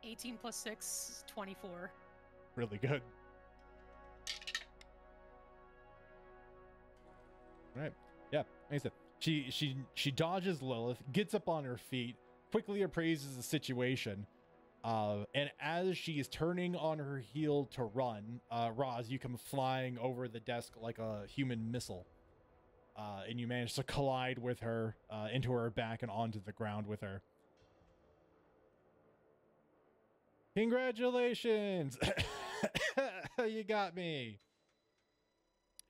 18 plus 6, 24. Really good. Right. Yeah. Like I said, she dodges Lilith, gets up on her feet, quickly appraises the situation, and as she is turning on her heel to run, Roz, you come flying over the desk like a human missile, and you manage to collide with her into her back and onto the ground with her. Congratulations! You got me.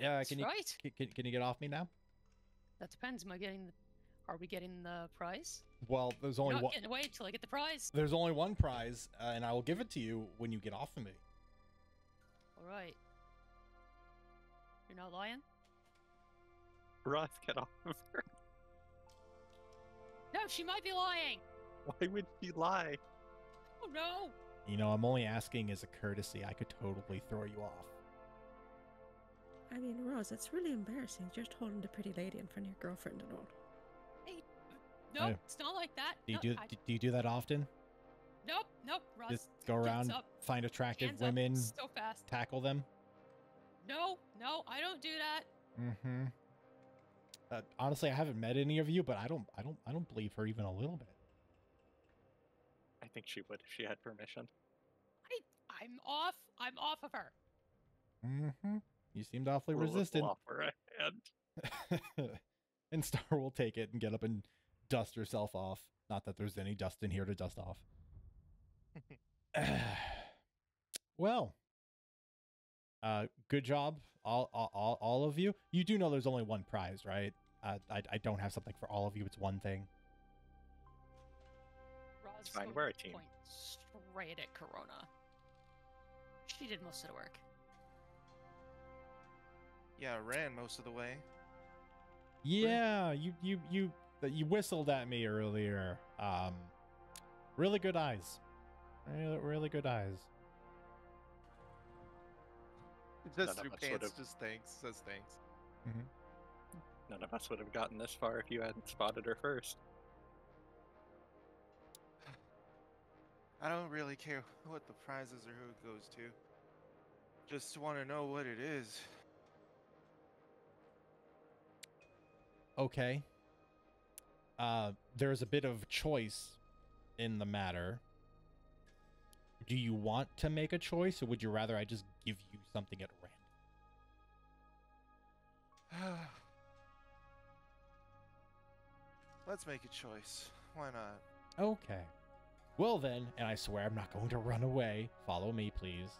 Yeah, That's right. Can you get off me now? That depends. Are we getting the prize? Well, there's only Not one. getting away till I get the prize. There's only one prize, and I will give it to you when you get off of me. All right. You're not lying? Ross, get off of her. No, she might be lying. Why would she lie? Oh no. You know, I'm only asking as a courtesy. I could totally throw you off. I mean, Rose, it's really embarrassing just holding the pretty lady in front of your girlfriend and all. Hey, nope, it's not like that. Do you No, do you do that often? Nope, Roz. Just go around, find attractive hands women, up so fast. tackle them? No, I don't do that. Mm-hmm. Honestly, I haven't met any of you, but I don't believe her even a little bit. I think she would if she had permission. I'm off of her. Mm-hmm. You seemed awfully Lilith will resistant. offer a hand. And Star will take it and get up and dust herself off. Not that there's any dust in here to dust off. Well, good job, all of you. You do know there's only one prize, right? I don't have something for all of you. It's one thing. Roz It's fine, is we're a going to team. point straight at Corona. She did most of the work. Yeah, ran most of the way. Yeah, you whistled at me earlier. Really good eyes. Really good eyes. Just None through of us pants, would've- just thanks, says thanks. None of us would have gotten this far if you hadn't spotted her first. I don't really care what the prize is or who it goes to. Just want to know what it is. Okay. There's a bit of choice in the matter. Do you want to make a choice, or would you rather I just give you something at random? Let's make a choice. Why not? Okay. Well then, and I swear I'm not going to run away. Follow me, please.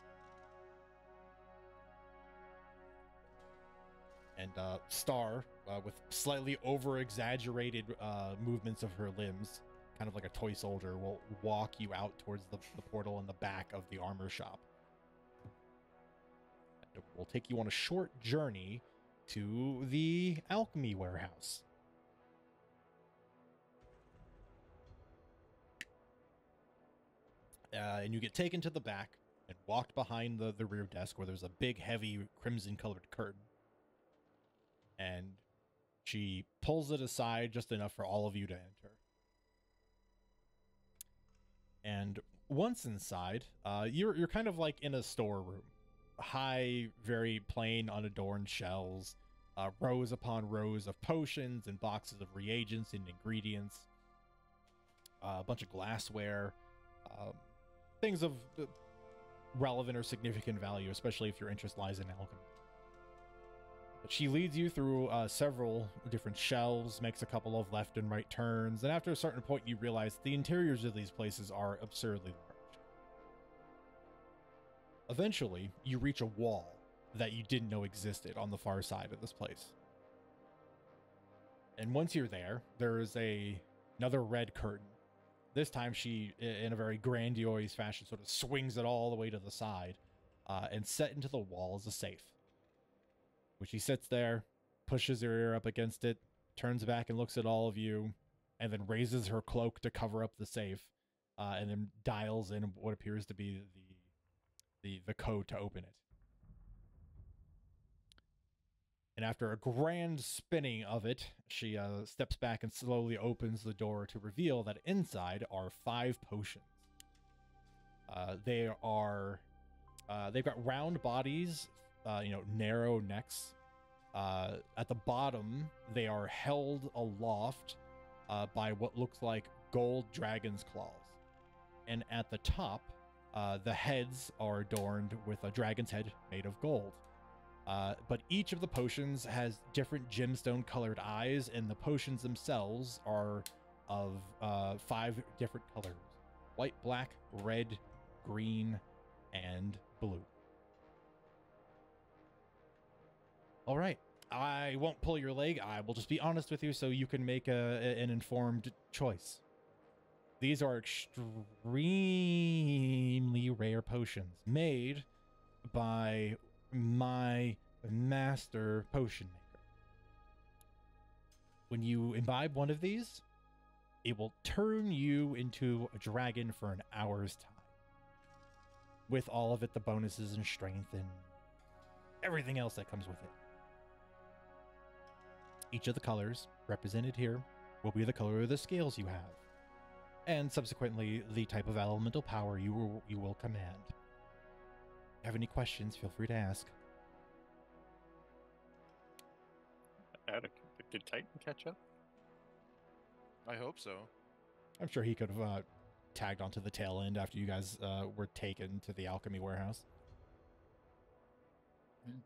And Star, with slightly over-exaggerated movements of her limbs, kind of like a toy soldier, will walk you out towards the portal in the back of the armor shop. And it will take you on a short journey to the alchemy warehouse. And you get taken to the back and walked behind the rear desk where there's a big, heavy, crimson-colored curtain. And she pulls it aside just enough for all of you to enter. And once inside, you're kind of like in a storeroom. High, very plain, unadorned shelves, rows upon rows of potions and boxes of reagents and ingredients, a bunch of glassware, things of relevant or significant value, especially if your interest lies in alchemy. But she leads you through several different shelves, makes a couple of left and right turns, and after a certain point you realize the interiors of these places are absurdly large. Eventually, you reach a wall that you didn't know existed on the far side of this place. And once you're there, there is another red curtain. This time she, in a very grandiose fashion, sort of swings it all the way to the side, and set into the wall is a safe. Which she sits there, pushes her ear up against it, turns back and looks at all of you, and then raises her cloak to cover up the safe, and then dials in what appears to be the code to open it. And after a grand spinning of it, she steps back and slowly opens the door to reveal that inside are 5 potions. They are they've got round bodies, narrow necks. At the bottom, they are held aloft by what looks like gold dragon's claws. And at the top, the heads are adorned with a dragon's head made of gold. But each of the potions has different gemstone colored eyes, and the potions themselves are of 5 different colors: white, black, red, green, and blue. All right. I won't pull your leg. I will just be honest with you so you can make an informed choice. These are extremely rare potions made by my master potion maker. When you imbibe one of these, it will turn you into a dragon for an hour's time. With all of it, the bonuses and strength and everything else that comes with it. Each of the colors represented here will be the color of the scales you have, and subsequently the type of elemental power you will command. If you have any questions, feel free to ask. Did Titan catch up? I hope so. I'm sure he could have tagged onto the tail end after you guys were taken to the alchemy warehouse.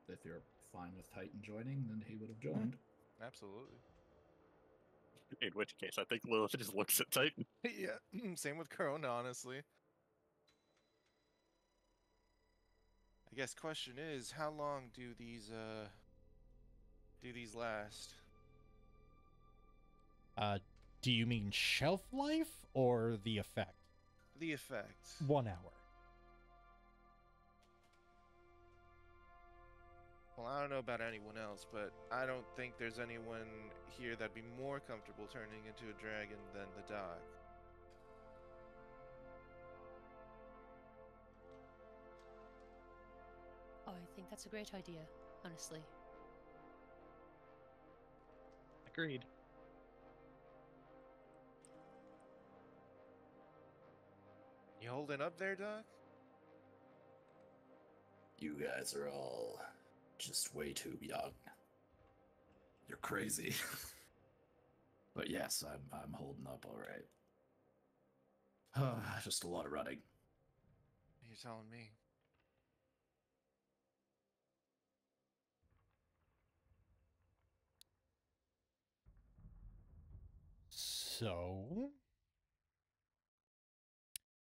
If you're fine with Titan joining, then he would have joined. Absolutely. In which case, I think Lilith just looks at Titan. Yeah, same with Corona, honestly. I guess question is, how long do these last? Do you mean shelf life or the effect? The effect. 1 hour. Well, I don't know about anyone else, but I don't think there's anyone here that'd be more comfortable turning into a dragon than the dog. Oh, I think that's a great idea, honestly. Agreed. You holding up there, Doc? You guys are all just way too young. You're crazy. But yes, I'm holding up all right. Just a lot of running. You're telling me. So,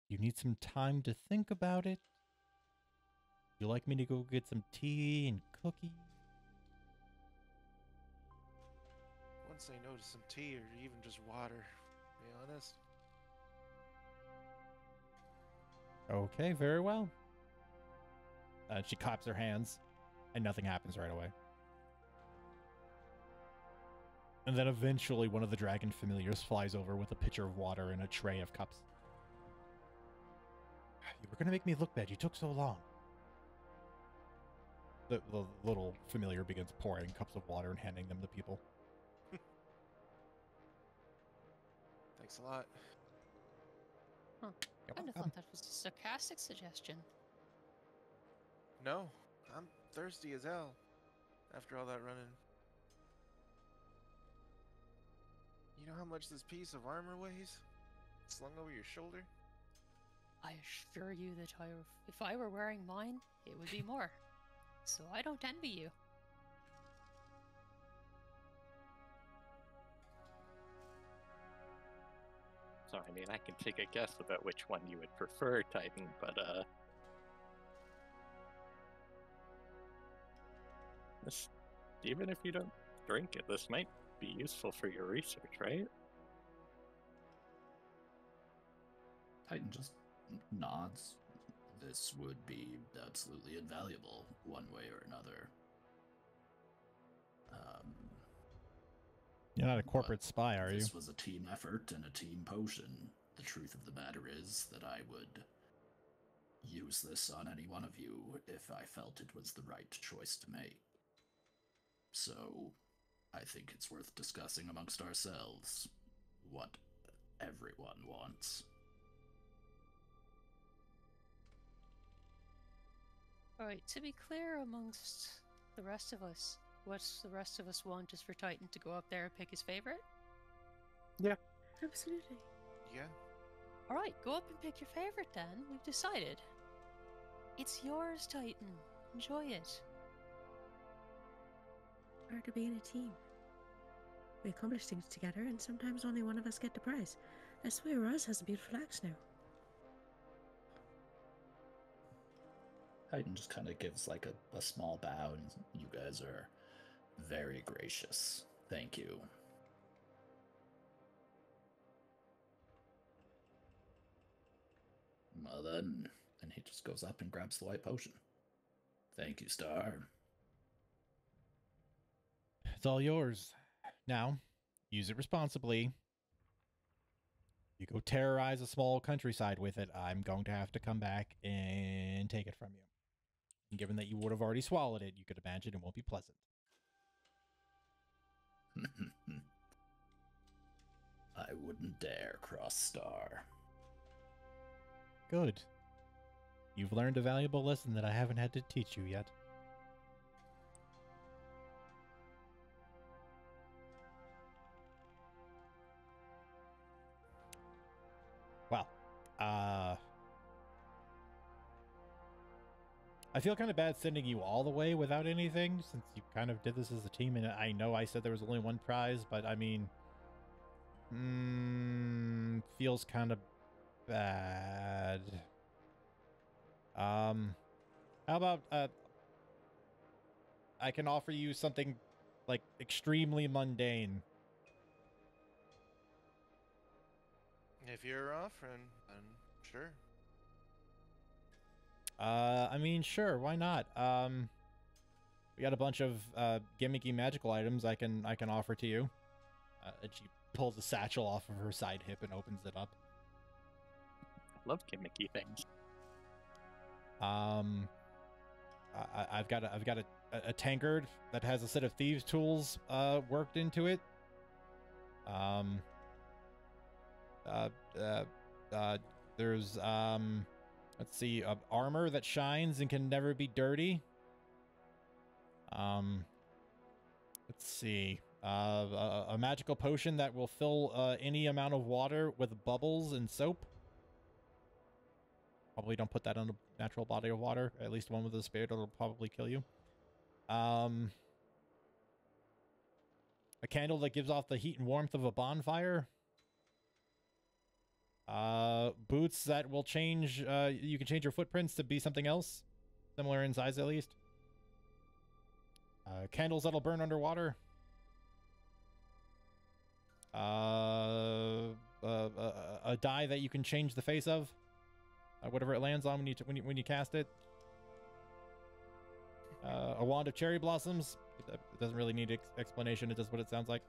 you need some time to think about it? You like me to go get some tea and cookies? Wouldn't say no to some tea or even just water, to be honest. Okay, very well. She claps her hands, and nothing happens right away. And then eventually one of the dragon familiars flies over with a pitcher of water and a tray of cups. You were going to make me look bad. You took so long. The little familiar begins pouring cups of water and handing them to people. Thanks a lot. Huh. You're I'd have welcome. thought that was a sarcastic suggestion. No, I'm thirsty as hell after all that running. You know how much this piece of armor weighs? Slung over your shoulder? I assure you that if I were wearing mine, it would be more. So I don't envy you. So, I mean, I can take a guess about which one you would prefer, Titan, but, this, even if you don't drink it, this might be useful for your research, right? Titan just nods. This would be absolutely invaluable, one way or another. You're not a corporate spy, are you? This was a team effort and a team potion. The truth of the matter is that I would use this on any one of you if I felt it was the right choice to make. So, I think it's worth discussing amongst ourselves what everyone wants. Right, to be clear amongst the rest of us, what the rest of us want is for Titan to go up there and pick his favorite. Absolutely. Yeah. Alright, go up and pick your favorite then. We've decided. It's yours, Titan. Enjoy it. Part of being a team. We accomplish things together, and sometimes only one of us get the prize. That's why Roz has a beautiful axe now. Titan just kind of gives like a small bow, and you guys are very gracious. Thank you. Well then, and he just goes up and grabs the white potion. Thank you, Star. It's all yours. Now, use it responsibly. You go terrorize a small countryside with it, I'm going to have to come back and take it from you. And given that you would have already swallowed it, you could imagine it won't be pleasant. I wouldn't dare cross Star. Good. You've learned a valuable lesson that I haven't had to teach you yet. Well, I feel kind of bad sending you all the way without anything, since you kind of did this as a team, and I know I said there was only one prize, but I mean, feels kind of bad. How about, I can offer you something, like, extremely mundane. If you're offering, then sure. I mean, sure, why not? We got a bunch of gimmicky magical items I can offer to you. And she pulls a satchel off of her side hip and opens it up. I love gimmicky things. I've got a tankard that has a set of thieves' tools worked into it. There's let's see, armor that shines and can never be dirty. Let's see, a magical potion that will fill any amount of water with bubbles and soap. Probably don't put that on a natural body of water. At least one with a spirit, it'll probably kill you. A candle that gives off the heat and warmth of a bonfire. Boots that will change, you can change your footprints to be something else. Similar in size, at least. Candles that'll burn underwater. A die that you can change the face of. Whatever it lands on when you cast it. A wand of cherry blossoms. It doesn't really need explanation. It does what it sounds like.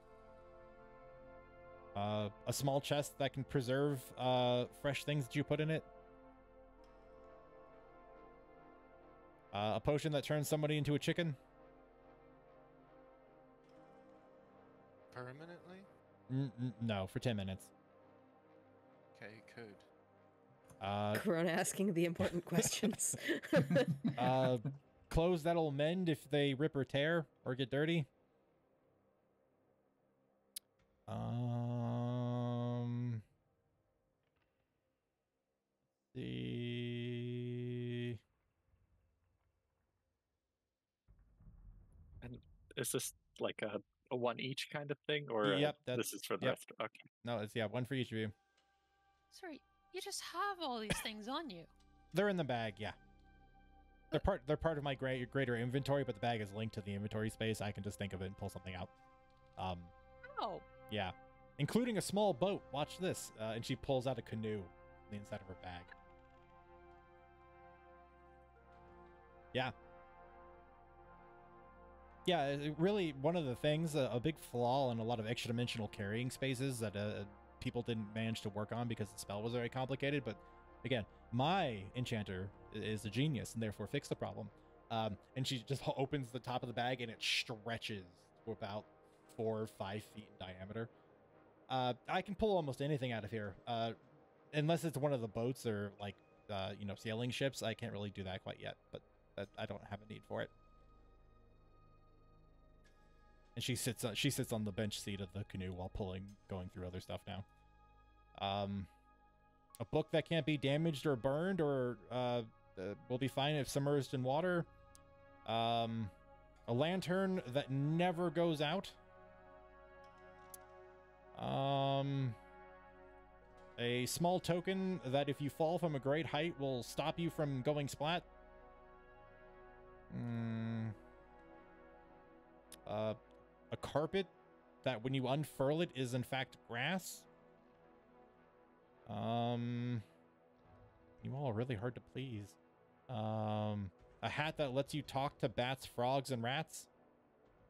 A small chest that can preserve fresh things that you put in it. A potion that turns somebody into a chicken. Permanently? No, for 10 minutes. Okay, could. Corona asking the important questions. Clothes that'll mend if they rip or tear or get dirty. See. And is this like a one each kind of thing, or Yep, this is for the yep. rest? Okay. No, it's one for each of you. Sorry, you just have all these things on you. They're in the bag, yeah. They're part of my greater inventory, but the bag is linked to the inventory space. I can just think of it and pull something out. Oh. Yeah. Including a small boat. Watch this. And she pulls out a canoe on the inside of her bag. Yeah. Yeah, really, one of the things, a big flaw in a lot of extra-dimensional carrying spaces that people didn't manage to work on because the spell was very complicated, but again, my enchanter is a genius and therefore fixed the problem. And she just opens the top of the bag and it stretches to about 4 or 5 feet in diameter. I can pull almost anything out of here, unless it's one of the boats or like, sailing ships. I can't really do that quite yet, but I don't have a need for it. And she sits on the bench seat of the canoe while going through other stuff now. A book that can't be damaged or burned or will be fine if submerged in water. A lantern that never goes out. A small token that if you fall from a great height will stop you from going splat. A carpet that when you unfurl it is in fact grass. You all are really hard to please. A hat that lets you talk to bats, frogs, and rats.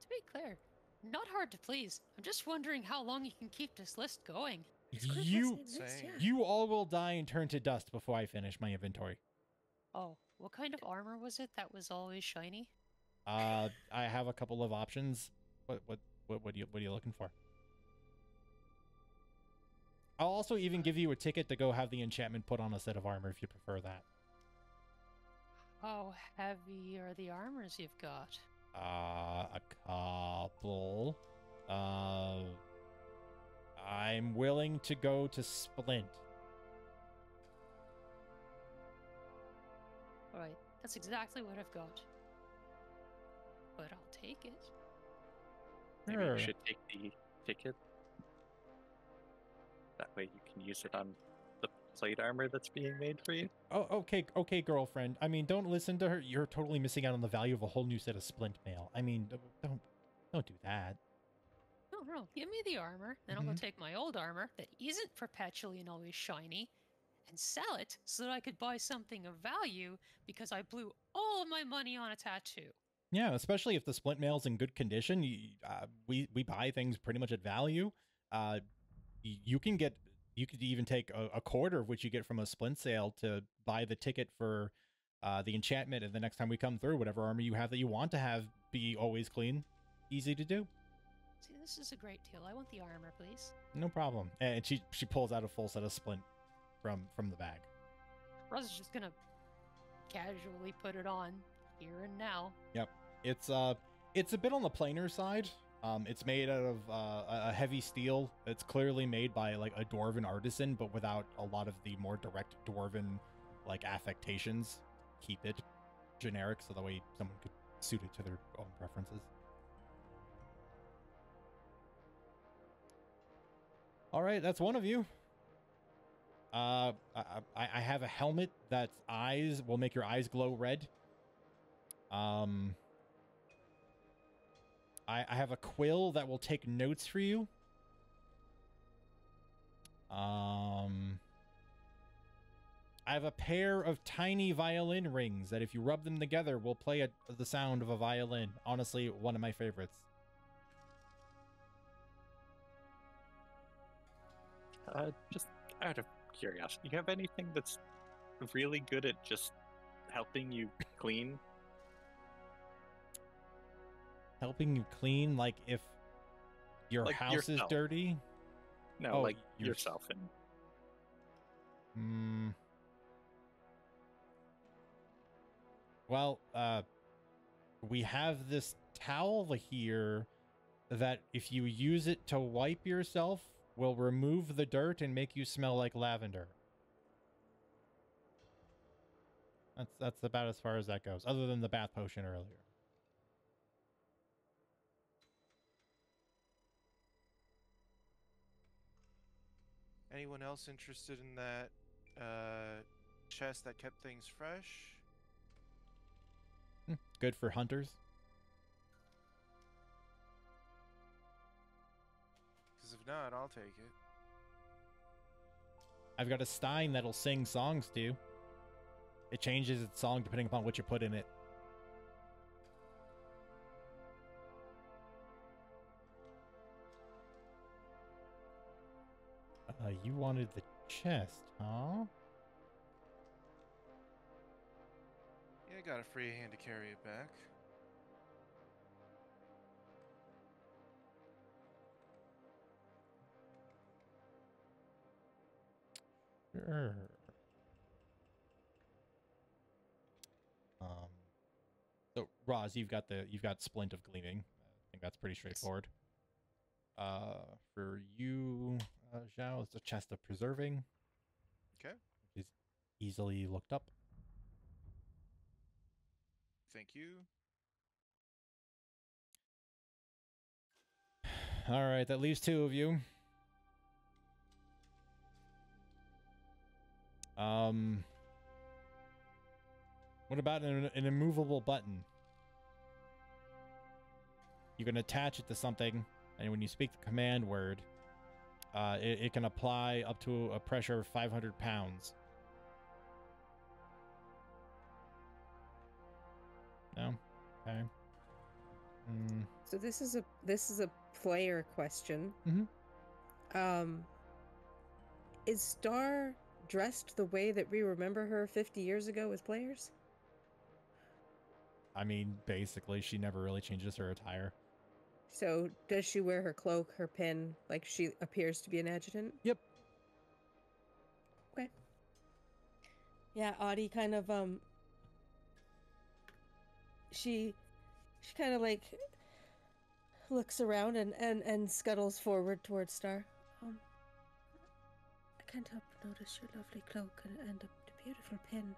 To be clear, not hard to please. I'm just wondering how long you can keep this list going. You all will die and turn to dust before I finish my inventory. Oh, what kind of armor was it that was always shiny? I have a couple of options. What are you looking for? I'll also even give you a ticket to go have the enchantment put on a set of armor if you prefer that. How heavy are the armors you've got? A couple. I'm willing to go to Splint. Alright, that's exactly what I've got. But I'll take it. Maybe you should take the ticket. That way you can use it on the plate armor that's being made for you. Oh, okay, girlfriend. I mean, don't listen to her. You're totally missing out on the value of a whole new set of Splint mail. I mean, don't do that. No, give me the armor, then I'll go take my old armor that isn't perpetually and always shiny, and sell it so that I could buy something of value because I blew all of my money on a tattoo. Yeah, especially if the Splint mail's in good condition. We buy things pretty much at value. You could even take a quarter of which you get from a Splint sale to buy the ticket for the enchantment, and the next time we come through, whatever armor you have that you want to have be always clean, easy to do. See, this is a great deal. I want the armor, please. No problem. And she pulls out a full set of Splint from the bag. Roz is just gonna casually put it on here and now. Yep. It's a bit on the plainer side. It's made out of a heavy steel. It's clearly made by like a dwarven artisan, but without a lot of the more direct dwarven like affectations. Keep it generic so that way someone could suit it to their own preferences. All right, that's one of you. I have a helmet that's eyes will make your eyes glow red. I have a quill that will take notes for you. I have a pair of tiny violin rings that if you rub them together will play the sound of a violin. Honestly, one of my favorites. Just out of curiosity, you have anything that's really good at just helping you clean? Helping you clean, like if your Like house is yourself. dirty? No, Oh, like your- yourself. And Well, we have this towel here that if you use it to wipe yourself will remove the dirt and make you smell like lavender. That's about as far as that goes, other than the bath potion earlier. Anyone else interested in that chest that kept things fresh? Good for hunters. Because if not, I'll take it. I've got a stein that'll sing songs to you. It changes its song depending upon what you put in it. You wanted the chest, huh? Yeah, I got a free hand to carry it back. Sure. So Roz, you've got Splint of Gleaming. I think that's pretty straightforward. For you, Zhao, it's a Chest of Preserving. Okay. Which is easily looked up. Thank you. All right, that leaves 2 of you. What about an immovable button? You can attach it to something, and when you speak the command word, it can apply up to a pressure of 500 pounds. No? Okay. So this is a player question. Mm-hmm. Is Star dressed the way that we remember her 50 years ago as players? I mean, basically, she never really changes her attire. So does she wear her cloak, her pin, like she appears to be an adjutant? Yep. Okay. Yeah, Audie kind of she kind of like looks around and scuttles forward towards Star. I can't help but notice your lovely cloak and the beautiful pin.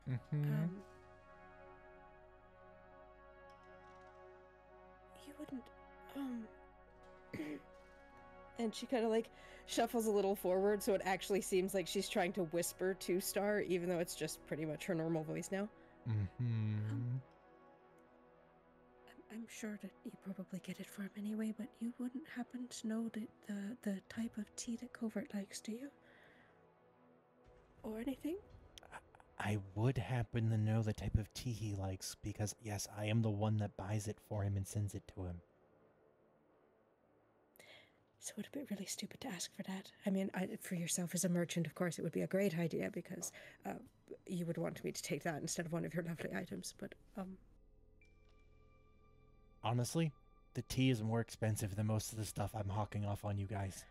Mm-hmm. You wouldn't and she kind of like shuffles a little forward so it actually seems like she's trying to whisper to Star, even though it's just pretty much her normal voice now. Mm-hmm. I'm sure that you probably get it for him anyway, but you wouldn't happen to know the type of tea that Covert likes, do you? Or anything? I would happen to know the type of tea he likes because, yes, I am the one that buys it for him and sends it to him. So it would be really stupid to ask for that. I mean, for yourself as a merchant, of course, it would be a great idea because you would want me to take that instead of one of your lovely items, but, Honestly, the tea is more expensive than most of the stuff I'm hawking off on you guys.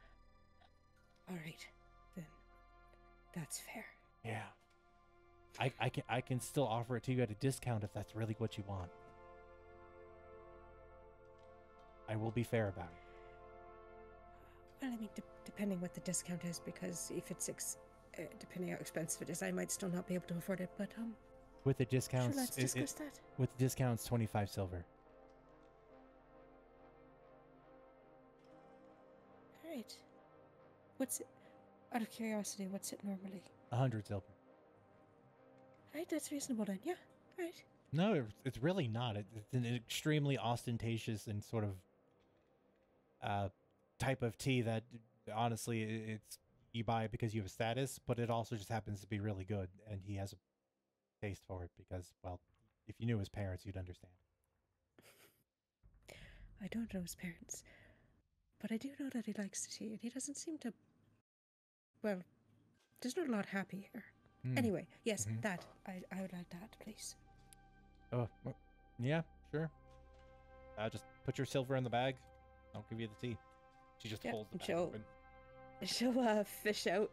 All right, then that's fair. Yeah. I can still offer it to you at a discount if that's really what you want. I will be fair about it. Well, I mean, depending what the discount is, because if it's depending how expensive it is, I might still not be able to afford it. But with the discounts, sure, let's discuss that. With the discounts, 25 silver. All right. What's it? Out of curiosity, what's it normally? 100 silver. All right, that's reasonable then. Yeah. All right. No, it's really not. It's an extremely ostentatious and sort of type of tea that honestly it's you buy it because you have a status, but it also just happens to be really good, and he has a taste for it because, well, if you knew his parents, you'd understand. I don't know his parents, but I do know that he likes tea, and he doesn't seem to. Well, there's not a lot happy here. Anyway, yes, that I would like that, please. Oh, yeah, sure. Just put your silver in the bag. I'll give you the tea. She just holds the bag open. She'll fish out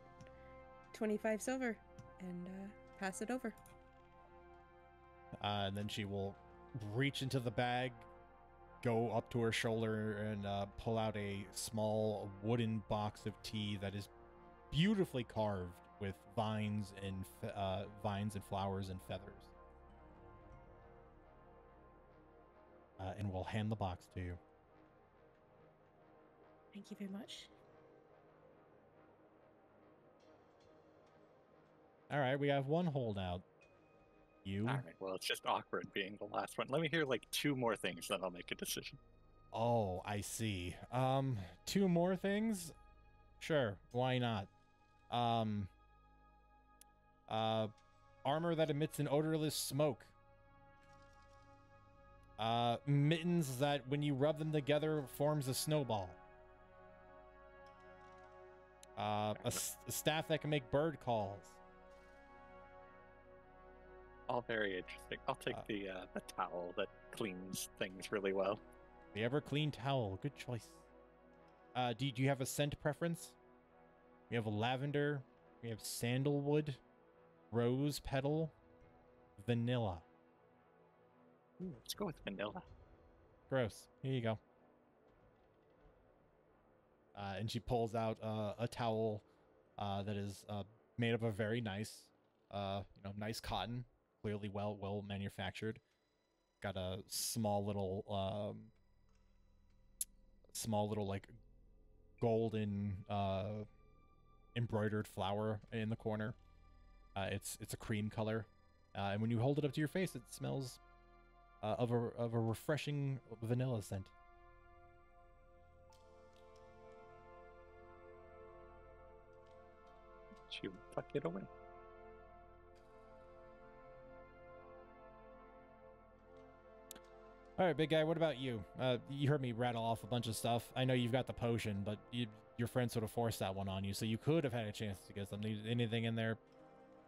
25 silver and pass it over. And then she will reach into the bag, go up to her shoulder, and pull out a small wooden box of tea that is beautifully carved with vines and flowers and feathers. And we'll hand the box to you. Thank you very much. All right, we have one holdout. You. All right, well, it's just awkward being the last one. Let me hear like 2 more things, then I'll make a decision. Oh, I see. 2 more things? Sure, why not? Armor that emits an odorless smoke. Mittens that, when you rub them together, forms a snowball. A staff that can make bird calls. All very interesting. I'll take the towel that cleans things really well. The ever-clean towel. Good choice. Do you have a scent preference? We have lavender. We have sandalwood. Rose petal. Vanilla. Let's go with vanilla. Gross. Here you go. And she pulls out a towel that is made of a very nice, nice cotton, clearly well manufactured. Got a small little like golden embroidered flower in the corner. It's a cream color, and when you hold it up to your face, it smells of a refreshing vanilla scent. She would tuck it away. All right, big guy, what about you? You heard me rattle off a bunch of stuff. I know you've got the potion, but your friend sort of forced that one on you, so you could have had a chance to get something. Anything in there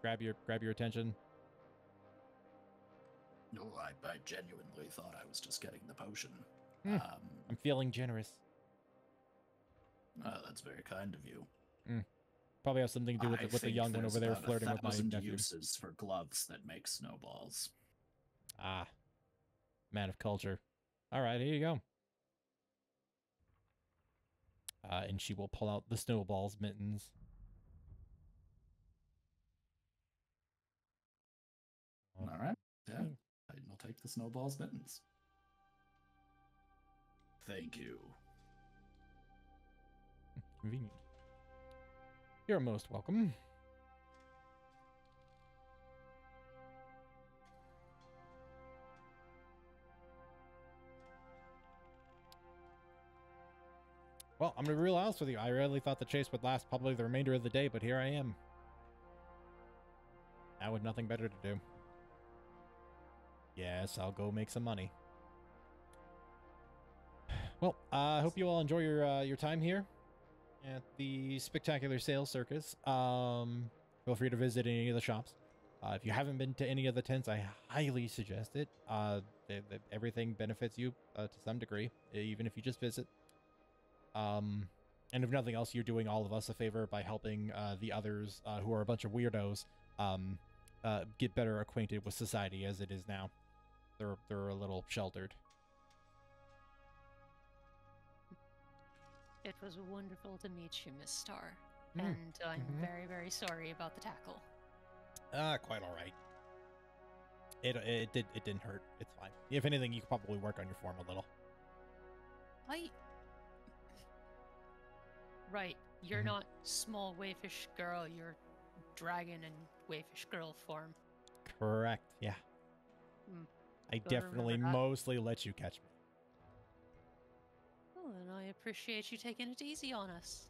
grab your attention? No, I genuinely thought I was just getting the potion. I'm feeling generous. That's very kind of you. Probably has something to do with the young one over there flirting with my nephew. Uses for gloves that make snowballs. Ah, man of culture. All right, here you go. And she will pull out the snowballs mittens. All right. Yeah, I'll take the snowballs mittens. Thank you. Convenient. You're most welcome. Well, I'm going to be real honest with you. I really thought the chase would last probably the remainder of the day, but here I am. Now with nothing better to do. Yes, I'll go make some money. Well, I hope you all enjoy your time here at the spectacular sales circus. Feel free to visit any of the shops. If you haven't been to any of the tents, I highly suggest it. Everything benefits you to some degree, even if you just visit. And if nothing else, you're doing all of us a favor by helping the others who are a bunch of weirdos get better acquainted with society as it is now. They're a little sheltered. It was wonderful to meet you, Miss Star. And I'm very, very sorry about the tackle. Quite all right. It didn't hurt. It's fine. If anything, you could probably work on your form a little. Right. You're not small wayfish girl. You're dragon and wayfish girl form. Correct. Yeah. I definitely mostly let you catch me. Well, and I appreciate you taking it easy on us.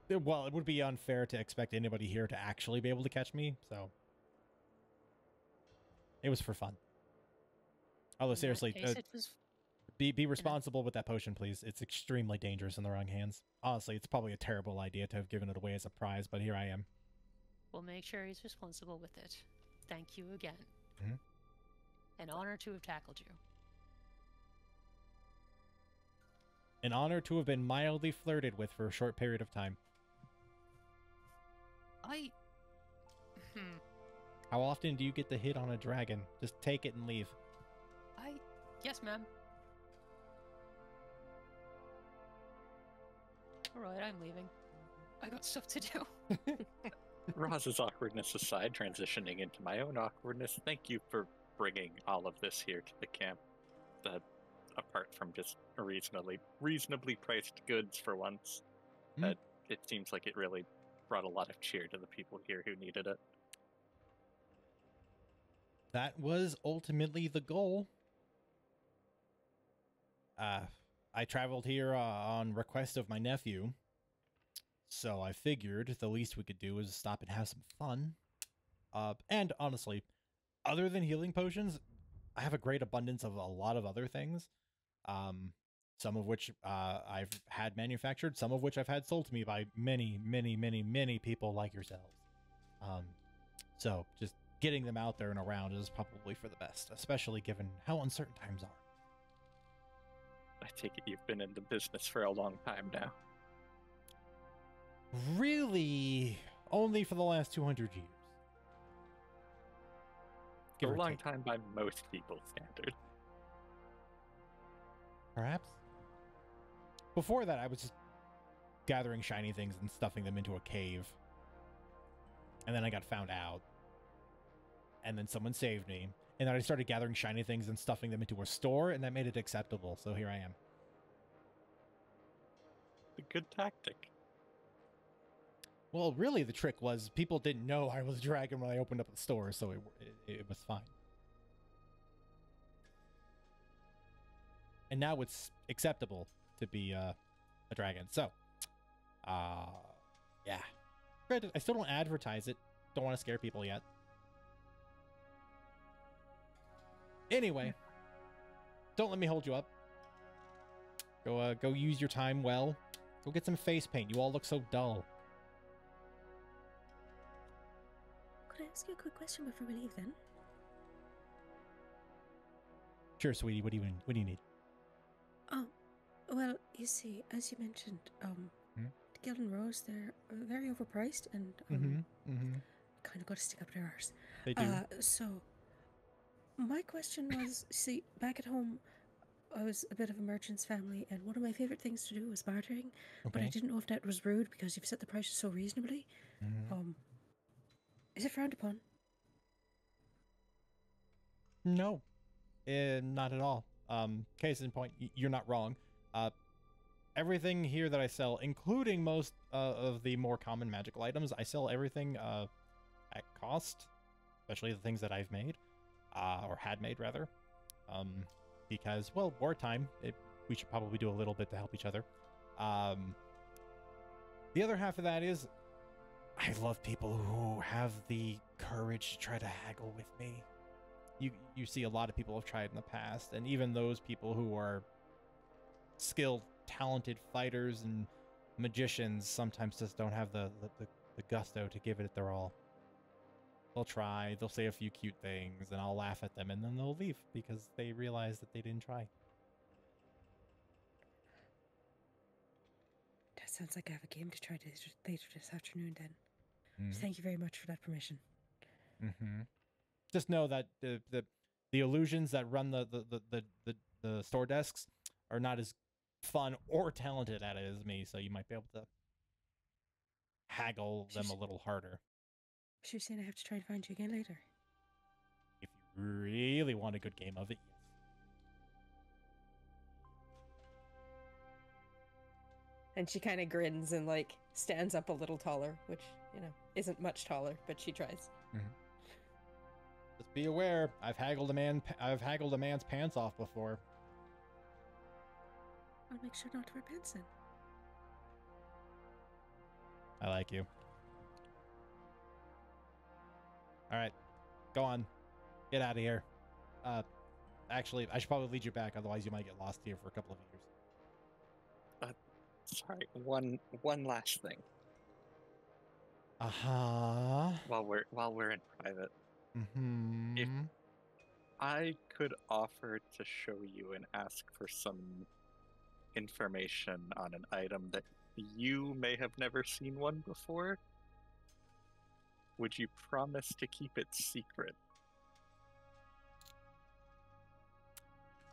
Well, it would be unfair to expect anybody here to actually be able to catch me, so it was for fun. Although seriously, be responsible with that potion, please. It's extremely dangerous in the wrong hands. Honestly, it's probably a terrible idea to have given it away as a prize, but here I am. We'll make sure he's responsible with it. Thank you again. An honor to have tackled you. An honor to have been mildly flirted with for a short period of time. How often do you get the hit on a dragon? Just take it and leave. Yes, ma'am. Alright, I'm leaving. I got stuff to do. Roz's awkwardness aside, transitioning into my own awkwardness, thank you for bringing all of this here to the camp. Apart from just reasonably priced goods for once, it seems like it really brought a lot of cheer to the people here who needed it. That was ultimately the goal. I traveled here on request of my nephew, so I figured the least we could do is stop and have some fun. And honestly, other than healing potions, I have a great abundance of a lot of other things. Some of which I've had manufactured, some of which I've had sold to me by many, many, many, many people like yourselves. So just getting them out there and around is probably for the best, especially given how uncertain times are. I take it you've been in the business for a long time now. Really, only for the last 200 years. A long time by most people's standards. perhaps. Before that, I was just gathering shiny things and stuffing them into a cave. And then I got found out. And then someone saved me. And then I started gathering shiny things and stuffing them into a store, and that made it acceptable. So here I am. A good tactic. Well, really, the trick was people didn't know I was a dragon when I opened up the store, so it was fine. And now it's acceptable to be a dragon. So, yeah. Granted, I still don't advertise it. Don't want to scare people yet. Anyway, don't let me hold you up. Go use your time well. Go get some face paint. You all look so dull. Could I ask you a quick question before we leave then? Sure, sweetie. What do you need? Oh, well, you see, as you mentioned, the Gildan Rose, they're very overpriced and kind of got to stick up their arse. They do. So, my question was, see, back at home, I was a bit of a merchant's family, and one of my favorite things to do was bartering, but I didn't know if that was rude because you've set the prices so reasonably. Is it frowned upon? No, not at all. Case in point, you're not wrong. Everything here that I sell, including most of the more common magical items, I sell everything at cost, especially the things that I've made, or had made rather. Because, well, wartime, we should probably do a little bit to help each other. The other half of that is, I love people who have the courage to try to haggle with me. You see a lot of people have tried in the past, and even those people who are skilled, talented fighters and magicians sometimes just don't have the gusto to give it their all. They'll try, they'll say a few cute things, and I'll laugh at them, and then they'll leave because they realize that they didn't try. That sounds like I have a game to try later this afternoon then. Thank you very much for that permission. Just know that the illusions that run the store desks are not as fun or talented at it as me, so you might be able to haggle them a little harder. She was saying I have to try and find you again later. If you really want a good game of it, yes. And she kind of grins and, like, stands up a little taller, which, you know, isn't much taller, but she tries. Just be aware, I've haggled a man's pants off before. I'll make sure not to wear pants then. I like you. All right, go on. Get out of here. Actually, I should probably lead you back, otherwise you might get lost here for a couple of years. Sorry, one last thing. While we're in private. If I could offer to show you and ask for some information on an item that you may have never seen one before, would you promise to keep it secret?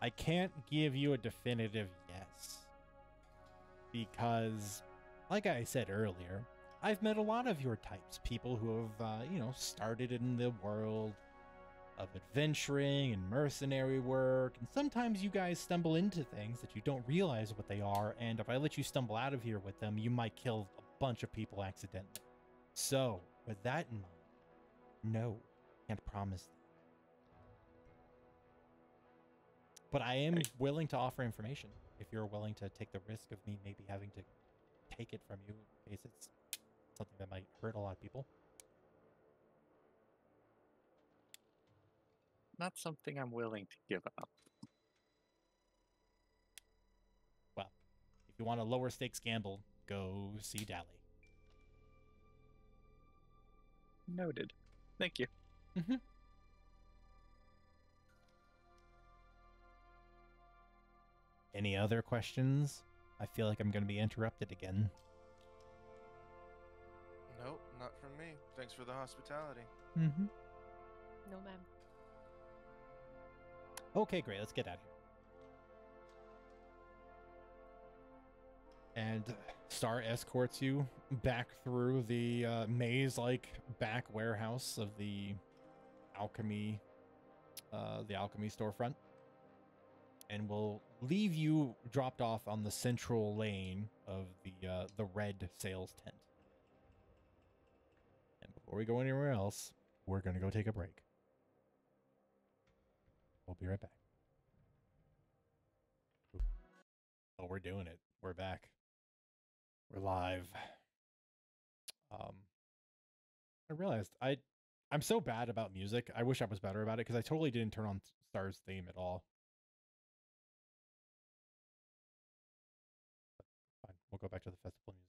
I can't give you a definitive yes. Because, like I said earlier, I've met a lot of your types. People who have, started in the world of adventuring and mercenary work. And sometimes you guys stumble into things that you don't realize what they are. And if I let you stumble out of here with them, you might kill a bunch of people accidentally. So, with that in mind, no, can't promise that. But I am willing to offer information if you're willing to take the risk of me maybe having to take it from you in case it's something that might hurt a lot of people. Not something I'm willing to give up. Well, if you want a lower stakes gamble, go see Dally. Noted. Thank you. Any other questions? I feel like I'm going to be interrupted again. Nope, not from me. Thanks for the hospitality. No, ma'am. Okay, great. Let's get out of here. And Star escorts you back through the maze-like back warehouse of the alchemy storefront, and will leave you dropped off on the central lane of the red sales tent. And before we go anywhere else, we're gonna go take a break. We'll be right back. Oh, we're doing it. We're back. We're live. I realized I'm so bad about music. I wish I was better about it because I totally didn't turn on Star's theme at all. Fine, we'll go back to the festival music.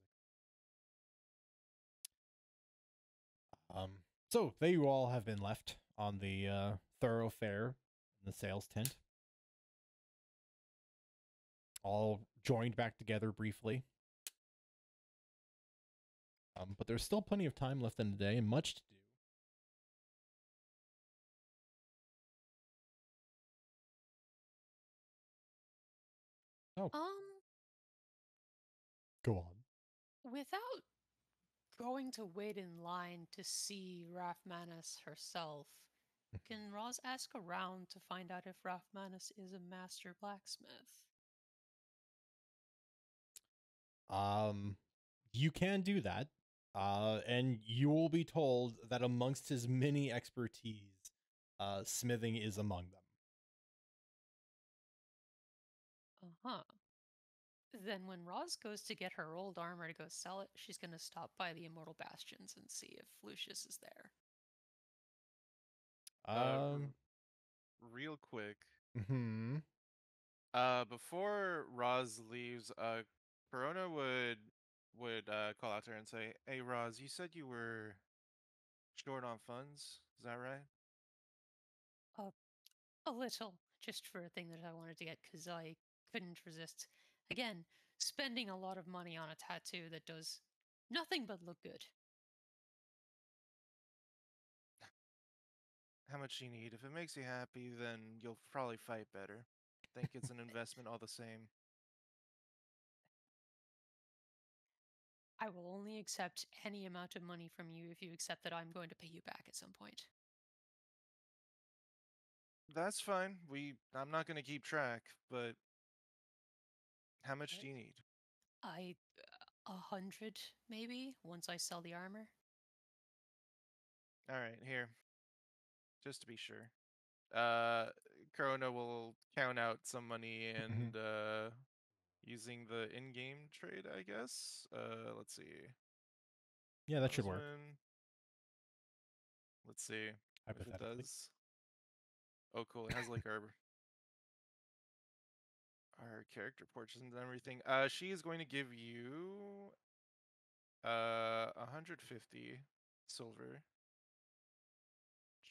So they you all have been left on the thoroughfare in the sales tent, all joined back together briefly. But there's still plenty of time left in the day and much to do. Oh, go on. Without going to wait in line to see Rathmanus herself, can Roz ask around to find out if Rathmanus is a master blacksmith? You can do that. And you will be told that amongst his many expertise, smithing is among them. Uh-huh. Then when Roz goes to get her old armor to go sell it, she's going to stop by the Immortal Bastions and see if Lucius is there. Real quick. Hmm. Before Roz leaves, Corona would call out to her and say, "Hey, Roz, you said you were short on funds. Is that right?" A little, just for a thing that I wanted to get because I couldn't resist. Again, spending a lot of money on a tattoo that does nothing but look good. How much do you need? If it makes you happy, then you'll probably fight better. Think it's an investment all the same. I will only accept any amount of money from you if you accept that I'm going to pay you back at some point. That's fine. I'm not going to keep track, but how much do you need? 100 maybe, once I sell the armor. All right, here. Just to be sure. Corona will count out some money and using the in-game trade, I guess. Let's see. Yeah, that should work. Let's see if it Hypothetically. does. Oh, cool. It has like our character portraits and everything. She is going to give you 150 silver.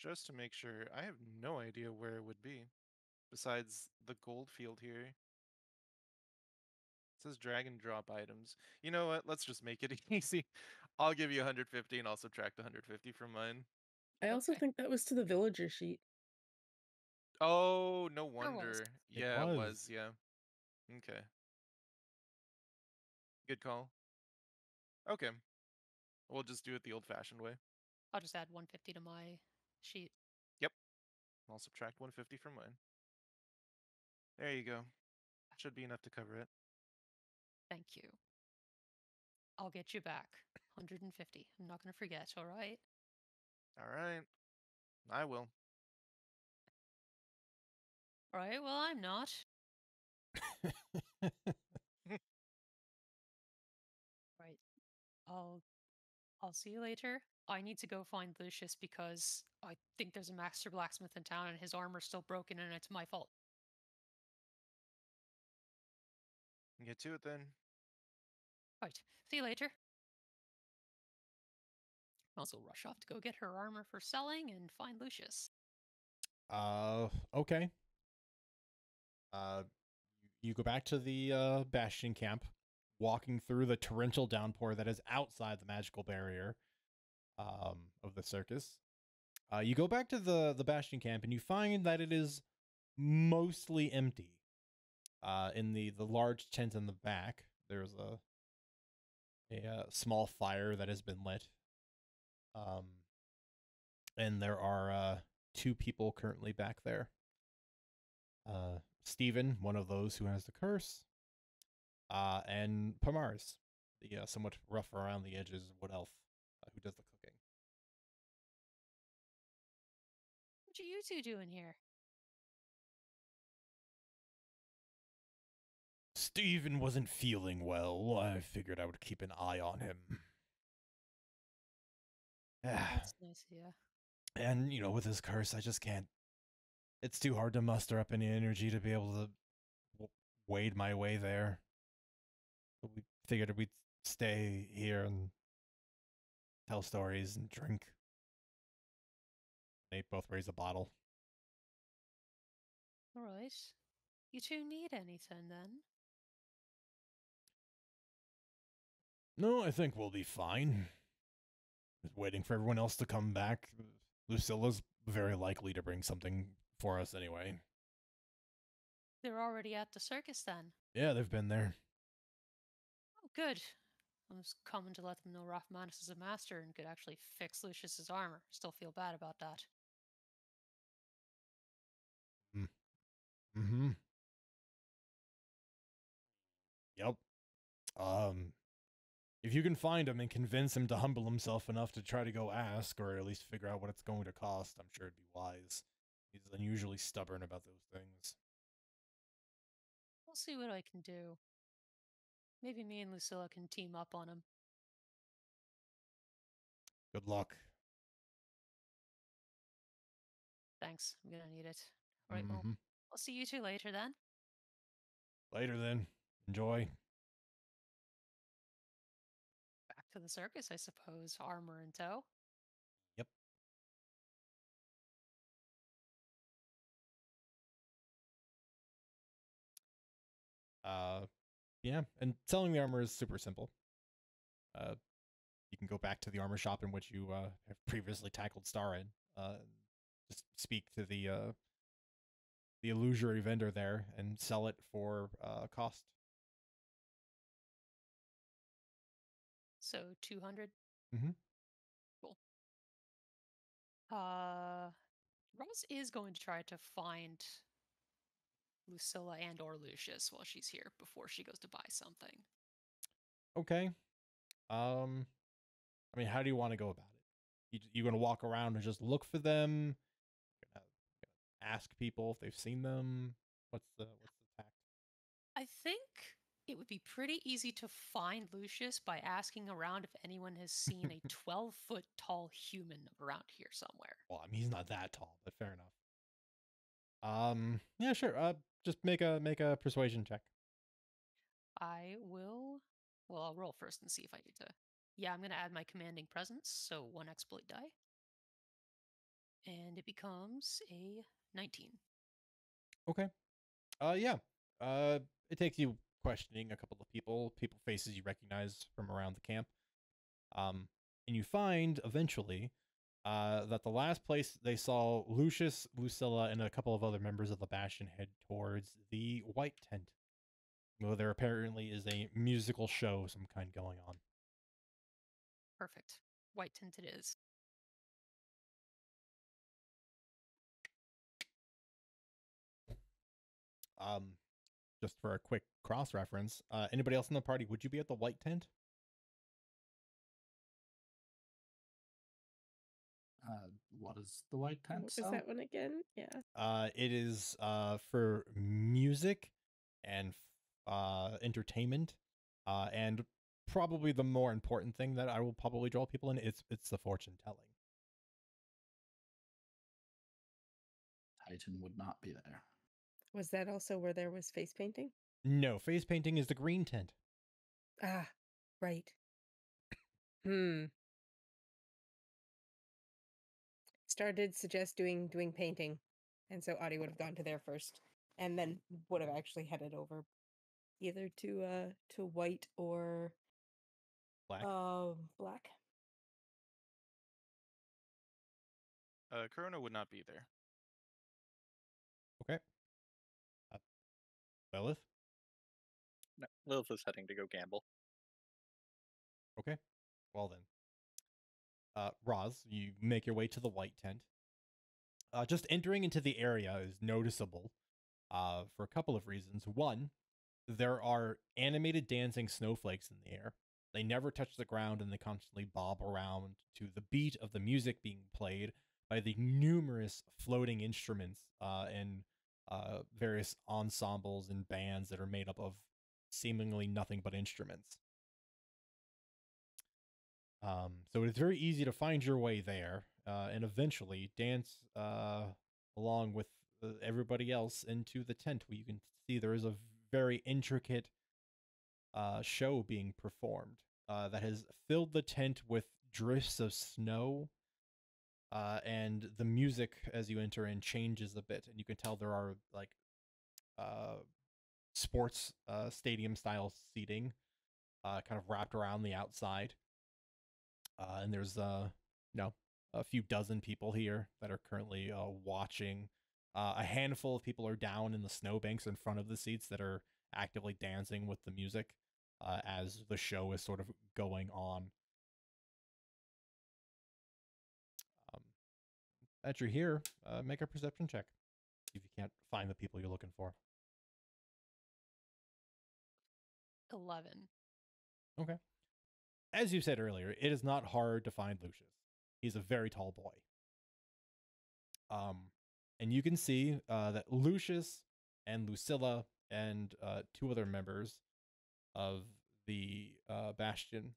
Just to make sure. I have no idea where it would be. Besides the gold field here. It says drag and drop items. You know what? Let's just make it easy. I'll give you 150 and I'll subtract 150 from mine. I also Okay. think that was to the villager sheet. Oh, no was. wonder. It Yeah, it was. was. Yeah. Okay. Good call. Okay. We'll just do it the old-fashioned way. I'll just add 150 to my sheet. Yep. I'll subtract 150 from mine. There you go. Should be enough to cover it. Thank you. I'll get you back 150. I'm not going to forget, all right? All right. I will. All right, well, I'm not. Right. I'll see you later. I need to go find Lucius because I think there's a master blacksmith in town and his armor's still broken and it's my fault. Get to it then. Right. See you later. I'll also rush off to go get her armor for selling and find Lucius. Okay. You go back to the Bastion camp, walking through the torrential downpour that is outside the magical barrier of the circus. You go back to the Bastion camp and you find that it is mostly empty. In the large tent in the back, there's a small fire that has been lit. And there are 2 people currently back there. Stephen, one of those who has the curse, and Pamars, the somewhat rough around the edges wood elf who does the cooking. What are you two doing here? Stephen wasn't feeling well. I figured I would keep an eye on him. That's nice of you. And, with his curse, I just can't. It's too hard to muster up any energy to be able to wade my way there. But we figured we'd stay here and tell stories and drink. They both raise a bottle. All right. You two need anything then? No, I think we'll be fine. Just waiting for everyone else to come back. Lucilla's very likely to bring something for us anyway. They're already at the circus then. Yeah, they've been there. Oh, good. I was coming to let them know Rothmanus is a master and could actually fix Lucius's armor. Still feel bad about that. Mm-hmm. Yep. If you can find him and convince him to humble himself enough to try to go ask, or at least figure out what it's going to cost, I'm sure it'd be wise. He's unusually stubborn about those things. I'll see what I can do. Maybe me and Lucilla can team up on him. Good luck. Thanks. I'm gonna need it. All right, well, I'll see you two later then. Later then. Enjoy. Back to the circus, I suppose. Armor in tow. Yep. Yeah, and selling the armor is super simple. You can go back to the armor shop in which you have previously tackled Star in. Just speak to the illusory vendor there and sell it for cost. So 200. Mm-hmm. Cool. Ross is going to try to find Lucilla and or Lucius while she's here before she goes to buy something. Okay. I mean, how do you want to go about it? You gonna walk around and just look for them? Gonna ask people if they've seen them? What's the tact? I think it would be pretty easy to find Lucius by asking around if anyone has seen a 12-foot tall human around here somewhere. Well, I mean, he's not that tall, but fair enough. Yeah, sure. Just make a persuasion check. I will. Well, I'll roll first and see if I need to. Yeah, I'm going to add my commanding presence, so 1 exploit die. And it becomes a 19. Okay. Yeah. It takes you questioning a couple of people faces you recognize from around the camp. And you find eventually that the last place they saw Lucius, Lucilla, and a couple of other members of the Bastion head towards the White Tent. Well, there apparently is a musical show of some kind going on. Perfect. White Tent it is. Just for a quick cross-reference, anybody else in the party, would you be at the White Tent? What is the white tent? What was that one again? Yeah. It is for music and entertainment, and probably the more important thing that I will probably draw people in, it's the fortune telling. Titan would not be there. Was that also where there was face painting? No, face painting is the green tent. Ah, right. Star did suggest doing painting, and so Audie would have gone to there first, and then would have actually headed over, either to white or Black. Black. Corona would not be there. Okay. Lilith? No, Lilith is heading to go gamble. Okay. Well then. Roz, you make your way to the white tent. Just entering into the area is noticeable for a couple of reasons. One, there are animated dancing snowflakes in the air. They never touch the ground and they constantly bob around to the beat of the music being played by the numerous floating instruments and various ensembles and bands that are made up of seemingly nothing but instruments. So it's very easy to find your way there and eventually dance along with everybody else into the tent where you can see there is a very intricate show being performed that has filled the tent with drifts of snow. And the music as you enter in changes a bit, and you can tell there are like sports stadium style seating kind of wrapped around the outside. And there's a few dozen people here that are currently watching. A handful of people are down in the snowbanks in front of the seats that are actively dancing with the music as the show is sort of going on. As you're here, make a perception check. See if you can't find the people you're looking for. 11. Okay. As you said earlier, it is not hard to find Lucius. He's a very tall boy. And you can see that Lucius and Lucilla and two other members of the Bastion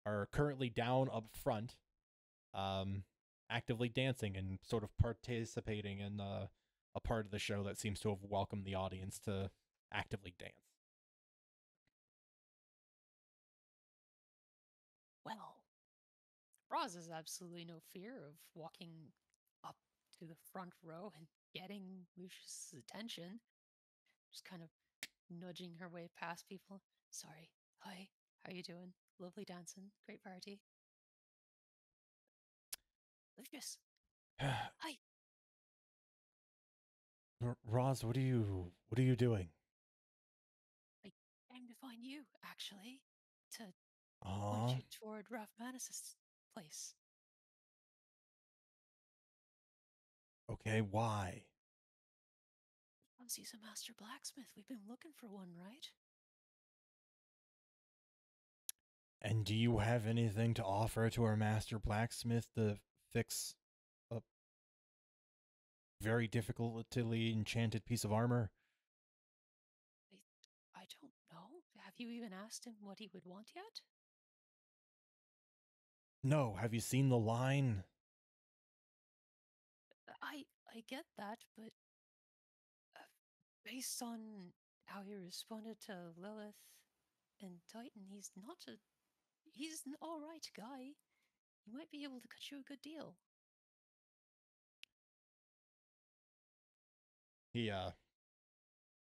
are currently down up front, actively dancing and sort of participating in a part of the show that seems to have welcomed the audience to actively dance. Well, Roz has absolutely no fear of walking up to the front row and getting Lucius's attention. Just kind of nudging her way past people. Sorry. Hi. How you doing? Lovely dancing. Great party. Lucius. Hi. Roz, what are you doing? I came to find you, actually, to point you toward Ralph Manus's place. Okay, why? Because he's a master blacksmith. We've been looking for one, right? And do you have anything to offer to our master blacksmith to fix a very difficultly enchanted piece of armor? I don't know. Have you even asked him what he would want yet? No, have you seen the line? I get that, but based on how he responded to Lilith and Titan, he's an all right guy. He might be able to cut you a good deal. He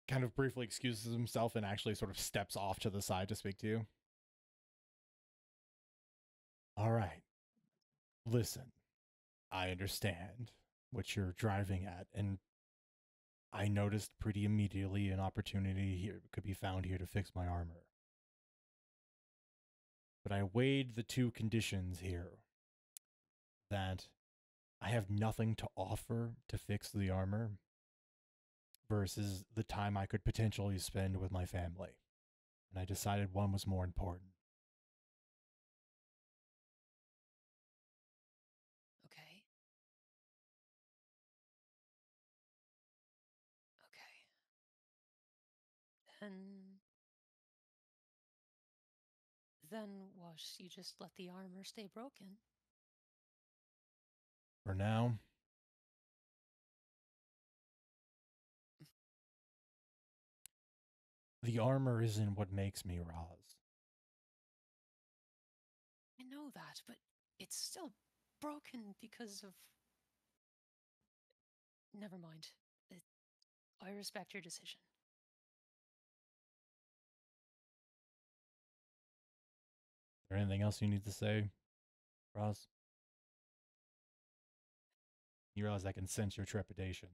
kind of briefly excuses himself and actually sort of steps off to the side to speak to you. All right. Listen, I understand what you're driving at, and I noticed pretty immediately an opportunity here could be found here to fix my armor. But I weighed the two conditions here, that I have nothing to offer to fix the armor versus the time I could potentially spend with my family. And I decided one was more important. Okay. Okay. Then what? You just let the armor stay broken? For now, the armor isn't what makes me Roz. I know that, but it's still broken because of... Never mind. I respect your decision. Is there anything else you need to say, Roz? You realize I can sense your trepidation.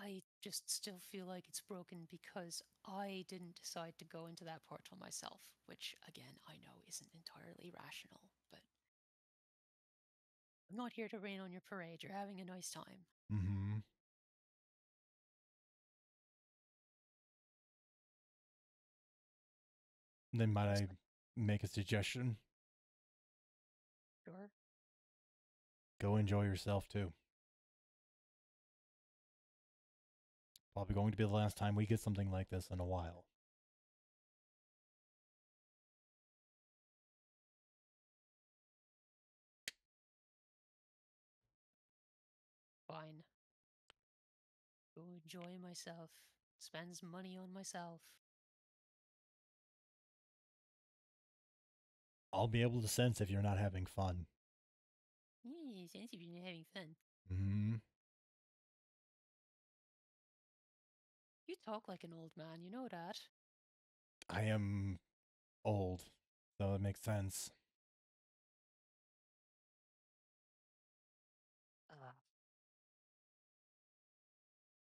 I just still feel like it's broken because I didn't decide to go into that portal myself, which, again, I know isn't entirely rational, but I'm not here to rain on your parade. You're having a nice time. Mm-hmm. Then might I make a suggestion? Sure. Go enjoy yourself too. Probably going to be the last time we get something like this in a while. Fine. Go enjoy myself. Spends money on myself. I'll be able to sense if you're not having fun. Yeah, sounds like you're having fun. Mm-hmm. You talk like an old man, you know that. I am old, so it makes sense.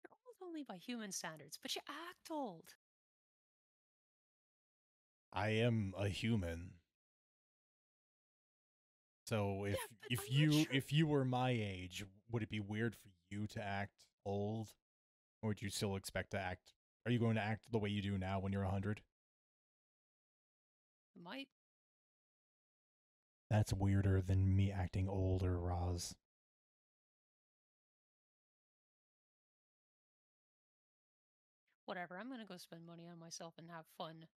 You're old only by human standards, but you act old. I am a human. So Yeah, but I'm not sure. if you were my age, would it be weird for you to act old? Or would you still expect to act? Are you going to act the way you do now when you're 100? Might. That's weirder than me acting older, Roz. Whatever, I'm gonna go spend money on myself and have fun.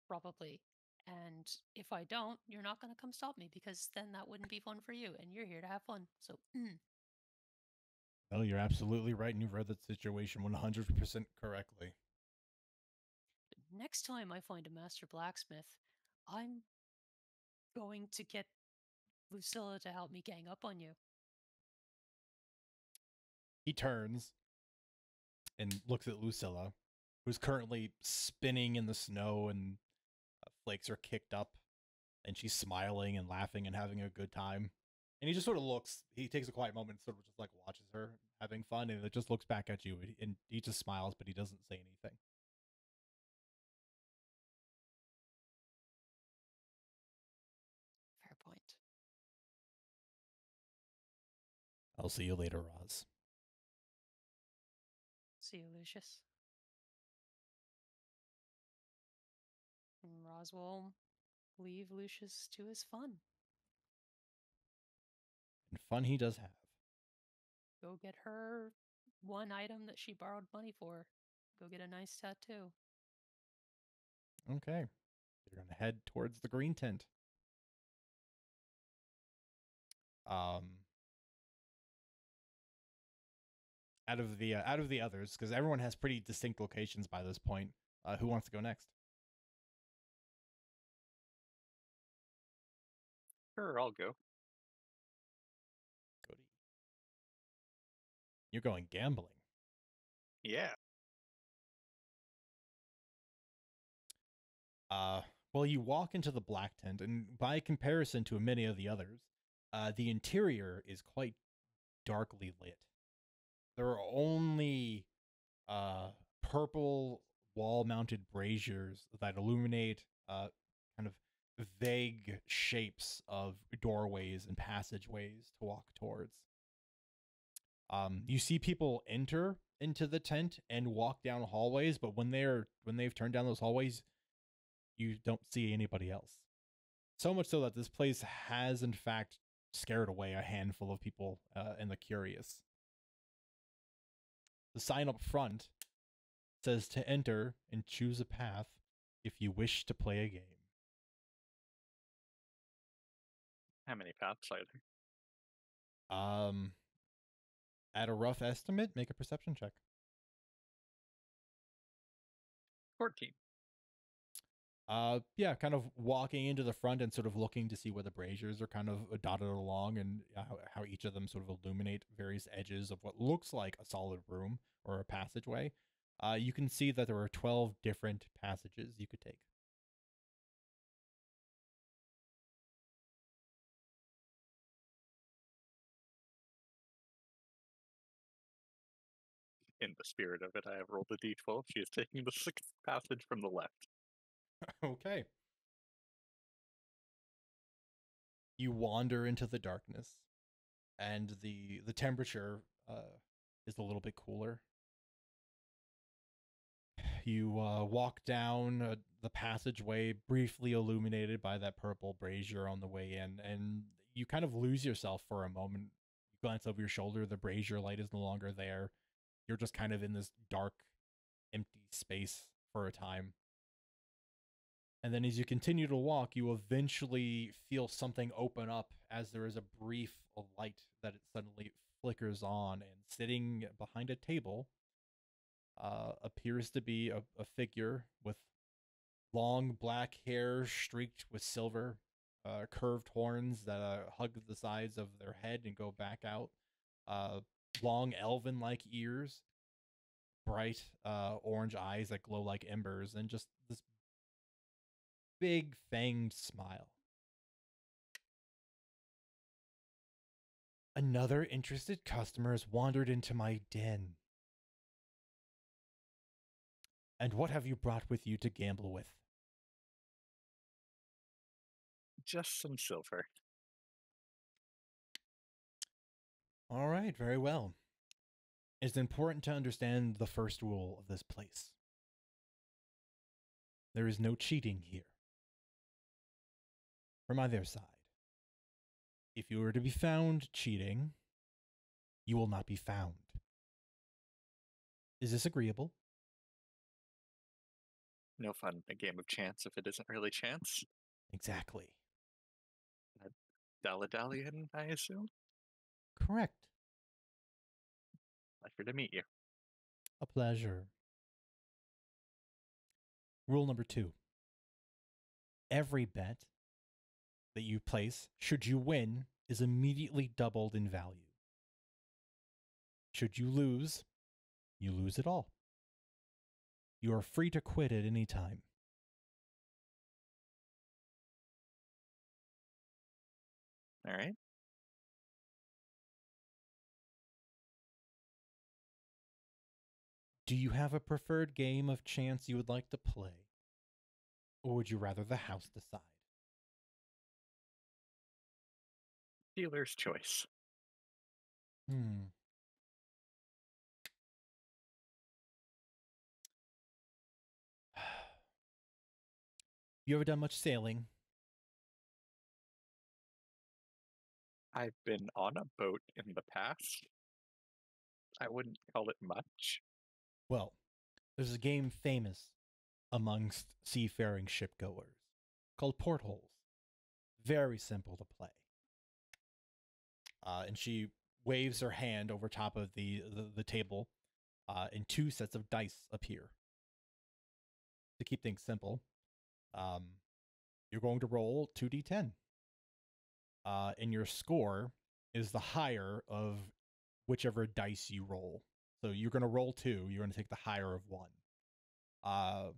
Probably. And if I don't, you're not gonna come stop me because then that wouldn't be fun for you, and you're here to have fun. So, No, you're absolutely right, and you've read the situation 100% correctly. next time I find a master blacksmith, I'm going to get Lucilla to help me gang up on you. He turns and looks at Lucilla, who's currently spinning in the snow, and flakes are kicked up, and she's smiling and laughing and having a good time. And he just sort of looks, he takes a quiet moment, sort of just like watches her having fun, and it just looks back at you, and he just smiles, but he doesn't say anything. Fair point. I'll see you later, Roz. See you, Lucius. And Roswell leave Lucius to his fun. And fun he does have. Go get her one item that she borrowed money for. Go get a nice tattoo. Okay. You're going to head towards the green tent. Out of the others, because everyone has pretty distinct locations by this point, who wants to go next? Sure, I'll go. Goody. You're going gambling. Yeah. Well, you walk into the black tent, and by comparison to many of the others, the interior is quite darkly lit. There are only purple wall-mounted braziers that illuminate kind of vague shapes of doorways and passageways to walk towards. You see people enter into the tent and walk down hallways, but when they've turned down those hallways, you don't see anybody else. So much so that this place has, in fact, scared away a handful of people and the curious. The sign up front says to enter and choose a path if you wish to play a game. How many paths are there? At a rough estimate, make a perception check. 14. Yeah, kind of walking into the front and sort of looking to see where the braziers are kind of dotted along, and how each of them sort of illuminate various edges of what looks like a solid room or a passageway. You can see that there are 12 different passages you could take. in the spirit of it, I have rolled a d12. She is taking the 6th passage from the left. Okay. You wander into the darkness, and the temperature is a little bit cooler. You walk down the passageway, briefly illuminated by that purple brazier on the way in, and you kind of lose yourself for a moment. You glance over your shoulder, the brazier light is no longer there. You're just kind of in this dark, empty space for a time. And then as you continue to walk, you eventually feel something open up as there is a brief light that it suddenly flickers on, and sitting behind a table appears to be a figure with long black hair streaked with silver, curved horns that hug the sides of their head and go back out, long elven-like ears, bright orange eyes that glow like embers, and just this big fanged smile. Another interested customer has wandered into my den. And what have you brought with you to gamble with? Just some silver. All right, very well. It's important to understand the first rule of this place. There is no cheating here. From either side. If you were to be found cheating, you will not be found. Is this agreeable? No fun in a game of chance if it isn't really chance. Exactly. Dalladallian, I assume? Correct. Pleasure to meet you. A pleasure. Rule number 2. Every bet that you place, should you win, is immediately doubled in value. Should you lose it all. You are free to quit at any time. All right. Do you have a preferred game of chance you would like to play? Or would you rather the house decide? Dealer's choice. You ever done much sailing? I've been on a boat in the past. I wouldn't call it much. Well, there's a game famous amongst seafaring shipgoers called Portholes. Very simple to play. And she waves her hand over top of the table, and 2 sets of dice appear. To keep things simple, you're going to roll 2d10. And your score is the higher of whichever dice you roll. So you're going to roll 2. You're going to take the higher of 1.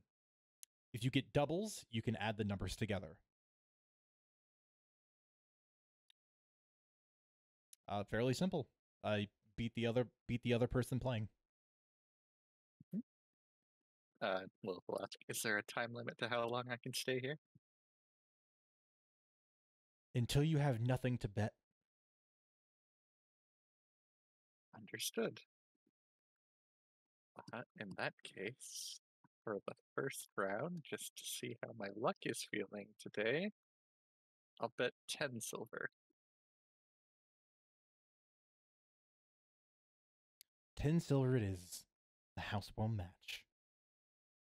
If you get doubles, you can add the numbers together. Fairly simple. Beat the other person playing. We'll ask, is there a time limit to how long I can stay here? Until you have nothing to bet. Understood. In that case, for the first round, just to see how my luck is feeling today, I'll bet 10 silver. 10 silver it is. The house will match.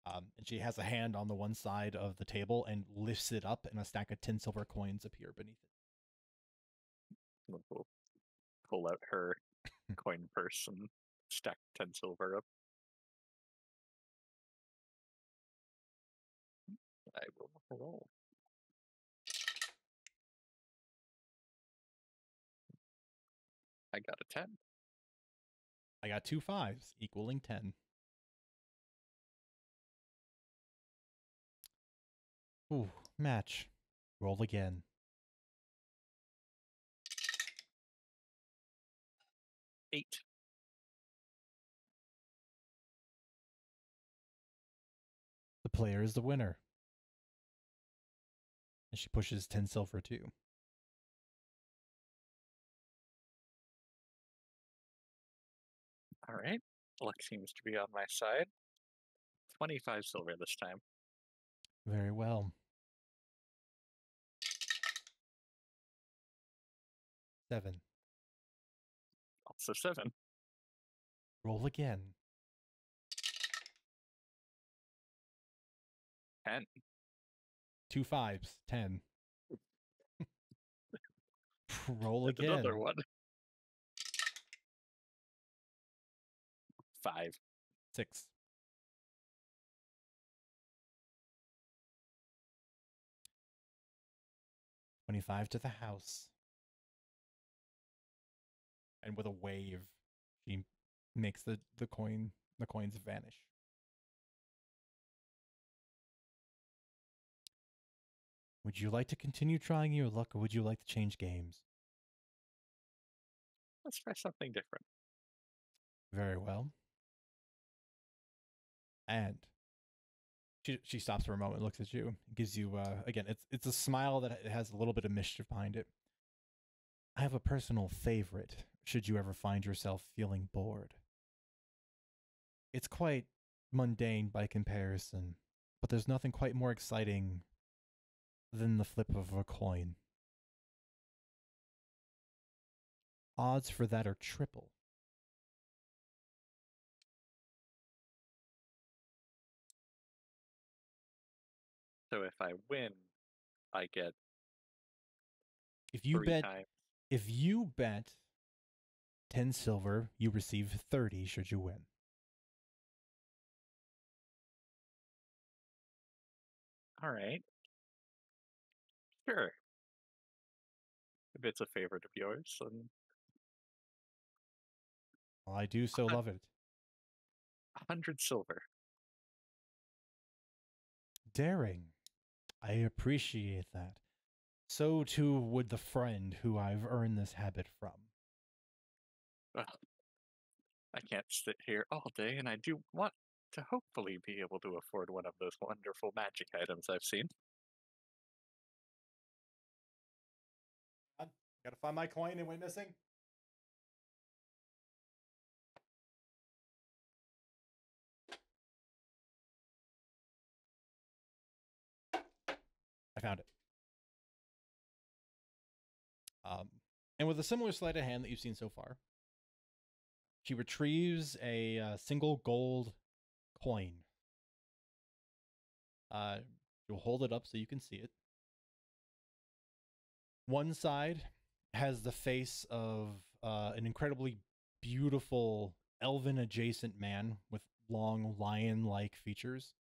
And she has a hand on the one side of the table and lifts it up, and a stack of 10 silver coins appear beneath it. We'll pull out her coin purse and stack 10 silver up. I will roll. I got a 10. I got 2 5s, equaling 10. Ooh, match. Roll again. 8. player is the winner. And she pushes 10 silver too. All right. Luck seems to be on my side. 25 silver this time. Very well. 7. Also 7. Roll again. 10. 2 5s. 10. Roll And again. another one. 5. 6. $25 to the house. And with a wave, she makes the coins vanish. Would you like to continue trying your luck, or would you like to change games? Let's try something different. Very well. And she stops for a moment, looks at you, gives you again. It's a smile that has a little bit of mischief behind it. I have a personal favorite. Should you ever find yourself feeling bored, it's quite mundane by comparison, but there's nothing quite more exciting than the flip of a coin. Odds for that are triple. So if I win, I get If you 3 bet times. If you bet 10 silver, you receive 30 should you win. All right. Sure. If it's a favorite of yours, then Well, I do so love it. 100 silver. Daring. I appreciate that. So too would the friend who I've earned this habit from. Well, I can't sit here all day, and I do want to hopefully be able to afford one of those wonderful magic items I've seen. Gotta find my coin and went missing. I found it. And with a similar sleight of hand that you've seen so far, she retrieves a single gold coin. You'll hold it up so you can see it. One side has the face of an incredibly beautiful elven adjacent man with long lion-like features.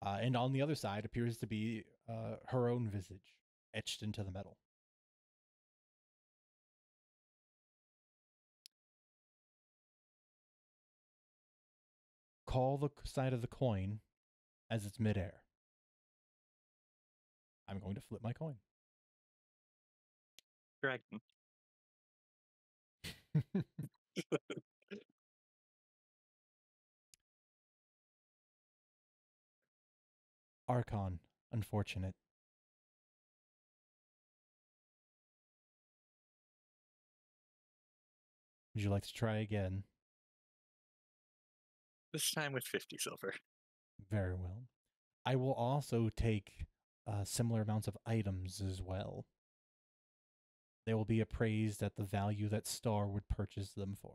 And on the other side appears to be her own visage etched into the metal. Call the side of the coin as it's midair. I'm going to flip my coin. Dragon. Archon, unfortunate. Would you like to try again? This time with 50 silver. Very well. I will also take similar amounts of items as well. They will be appraised at the value that Star would purchase them for.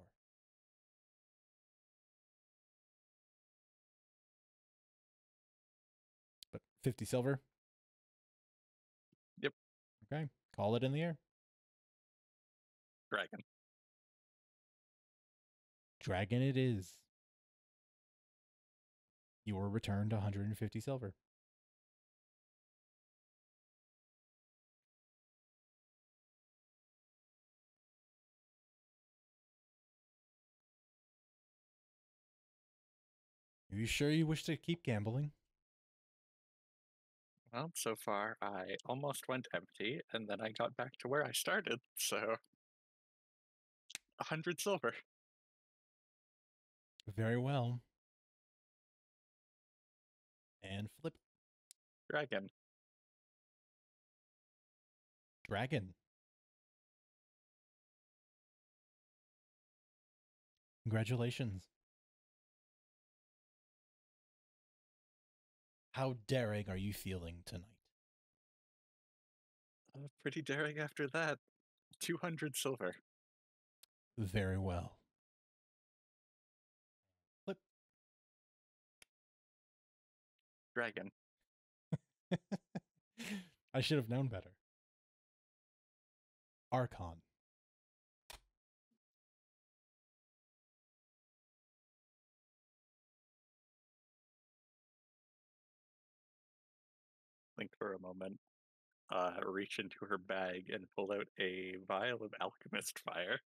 But 50 silver? Yep. Okay. Call it in the air. Dragon. Dragon it is. You are returned 150 silver. Are you sure you wish to keep gambling? Well, so far I almost went empty, and then I got back to where I started, so 100 silver. Very well. And flip. Dragon. Dragon. Congratulations. How daring are you feeling tonight? Pretty daring after that. 200 silver. Very well. Flip. Dragon. I should have known better. Archon. Think for a moment. Reach into her bag and pull out a vial of alchemist fire.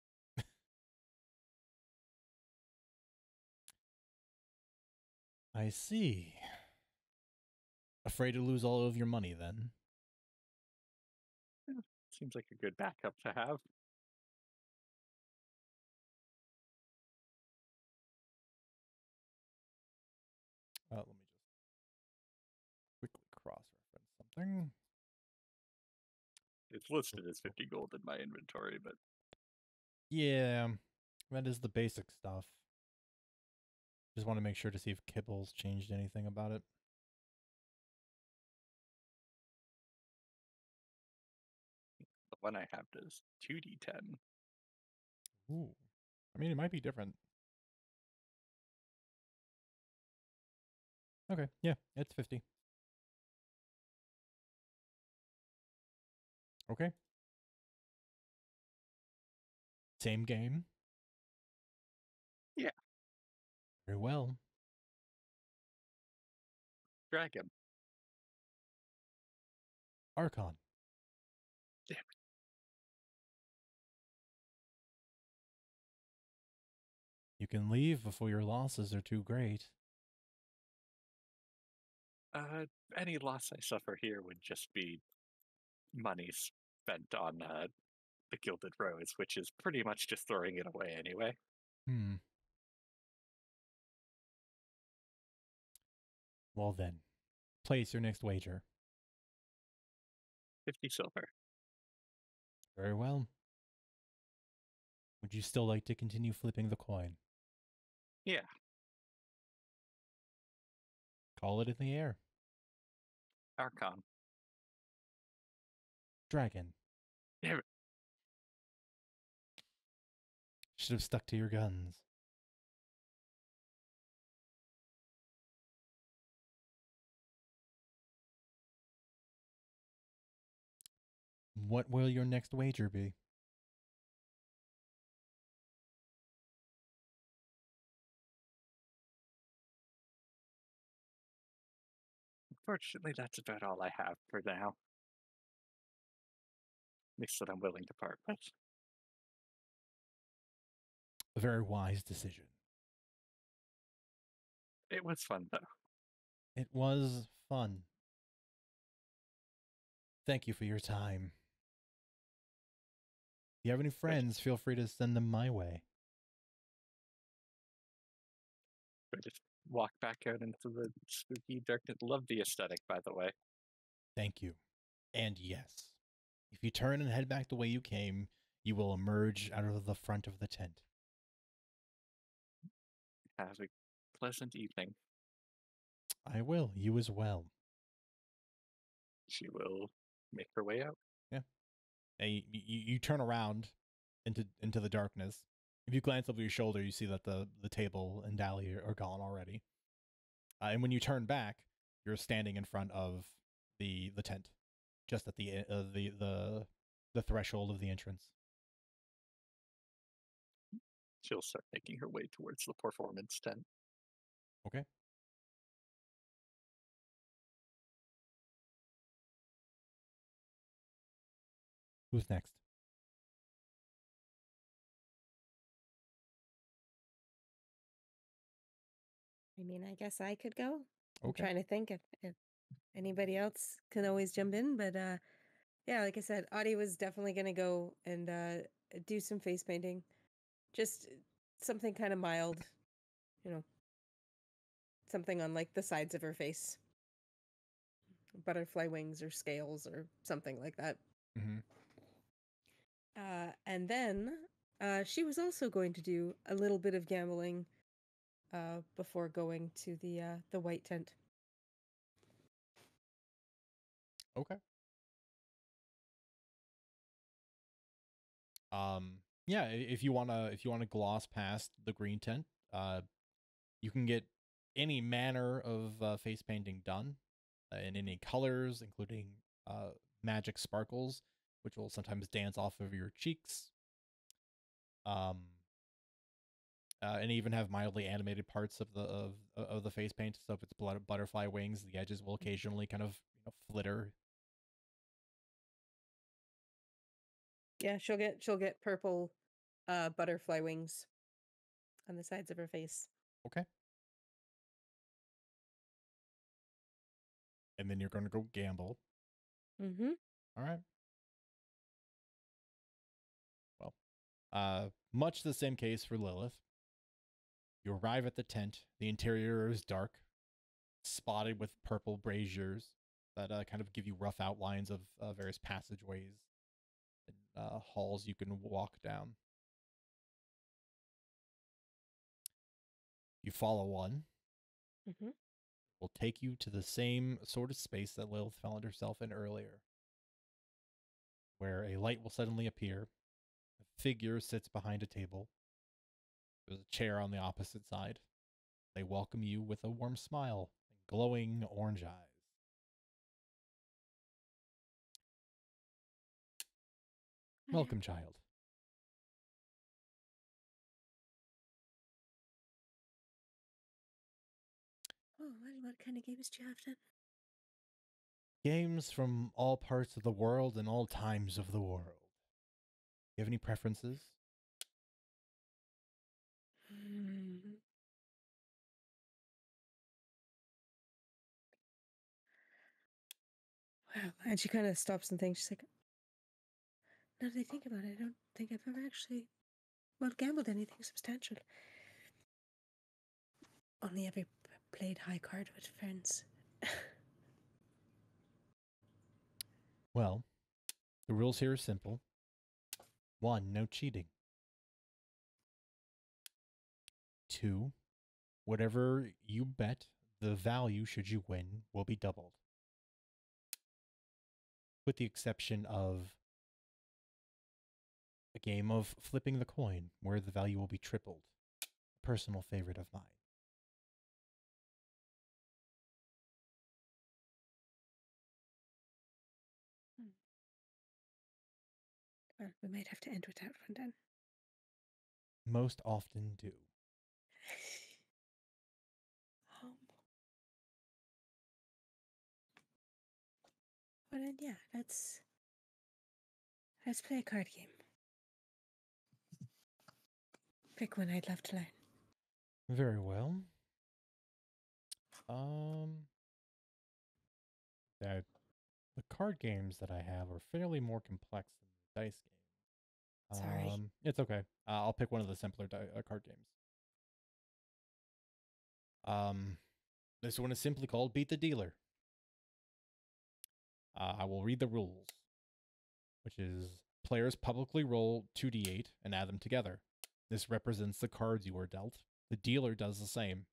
I see. Afraid to lose all of your money then? Seems like a good backup to have. Let me just quickly cross-reference something. It's listed as 50 gold in my inventory, but Yeah, that is the basic stuff. Just want to make sure to see if Kibble's changed anything about it. the one I have does 2d10. Ooh. I mean, it might be different. Okay, yeah, it's 50. Okay. Same game? Yeah. Very well. Dragon. Archon. Damn it. You can leave before your losses are too great. Any loss I suffer here would just be money spent on the Gilded Rose, which is pretty much just throwing it away anyway. Well then, place your next wager. 50 silver. Very well. Would you still like to continue flipping the coin? Yeah. Call it in the air. Archon. Dragon. Damn it. Should have stuck to your guns. What will your next wager be? Unfortunately, that's about all I have for now. At least that I'm willing to part with. A very wise decision. It was fun, though. It was fun. Thank you for your time. If you have any friends, feel free to send them my way. I just walk back out into the spooky darkness. Love the aesthetic, by the way. Thank you. And yes, if you turn and head back the way you came, you will emerge out of the front of the tent. Have a pleasant evening. I will. You as well. She will make her way out. Yeah. Hey, you turn around into the darkness. If you glance over your shoulder, you see that the table and Dally are gone already. And when you turn back, you're standing in front of the tent, just at the threshold of the entrance. She'll start making her way towards the performance tent. Okay. Who's next? I mean, I guess I could go. I'm Okay. trying to think if anybody else can always jump in, but yeah, like I said, Audie was definitely gonna go and do some face painting, just something kind of mild, you know, something on like the sides of her face. butterfly wings or scales or something like that. Mm-hmm. And then she was also going to do a little bit of gambling before going to the white tent. Okay. Yeah, if you wanna gloss past the green tent, you can get any manner of face painting done in any colors, including magic sparkles, which will sometimes dance off of your cheeks. Um, and even have mildly animated parts of the face paint. So if it's butterfly wings, the edges will occasionally kind of flitter. Yeah, she'll get purple butterfly wings on the sides of her face. Okay. And then you're going to go gamble. Mm-hmm. All right. Well, much the same case for Lilith. You arrive at the tent. The interior is dark, spotted with purple braziers that kind of give you rough outlines of various passageways and halls you can walk down. You follow one. Mm-hmm. Will take you to the same sort of space that Lilith found herself in earlier, where a light will suddenly appear. A figure sits behind a table. There's a chair on the opposite side. They welcome you with a warm smile and glowing orange eyes. Welcome, child. Oh, well, what kind of games do you have then? Games from all parts of the world and all times of the world. You have any preferences? Well, and she kind of stops and thinks. She's like, now that I think about it, I don't think I've ever actually, well, gambled anything substantial. Only ever played high card with friends. Well, the rules here are simple. 1, no cheating. 2, whatever you bet, the value, should you win, will be doubled. With the exception of a game of flipping the coin, where the value will be tripled. A personal favorite of mine. Well, we might have to end with that one then. Most often do. Um, well then, yeah, let's play a card game. Pick one I'd love to learn. Very well. That the card games that I have are fairly more complex than the dice game. Sorry. It's okay. I'll pick one of the simpler card games. This one is simply called Beat the Dealer. I will read the rules, which is players publicly roll 2d8 and add them together. This represents the cards you were dealt. The dealer does the same.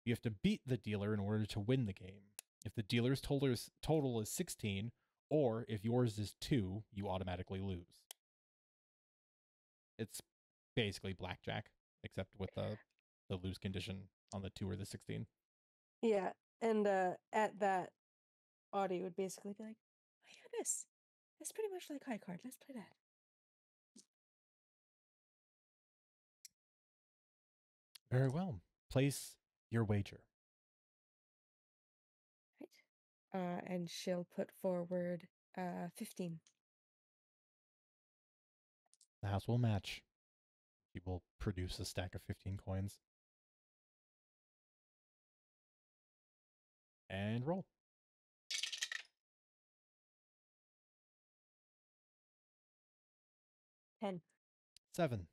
You have to beat the dealer in order to win the game. If the dealer's total is 16, or if yours is 2, you automatically lose. It's basically blackjack, except with the lose condition on the 2 or the 16. Yeah, and at that, Audie would basically be like, Oh, yeah, this. That's pretty much like high card. Let's play that. Very well. Place your wager. right. And she'll put forward 15. The house will match. She will produce a stack of 15 coins. And roll. 10. 7.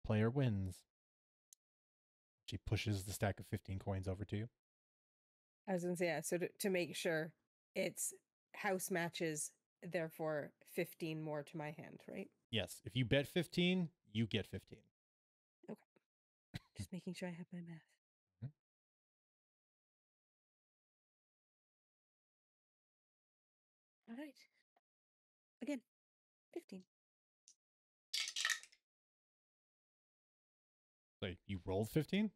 Player wins. She pushes the stack of 15 coins over to you. I was gonna say, yeah, so to make sure it's house matches, therefore 15 more to my hand, right? Yes. If you bet 15, you get 15. Okay. Just making sure I have my math. Mhm. All right. Again, 15. So you rolled 15?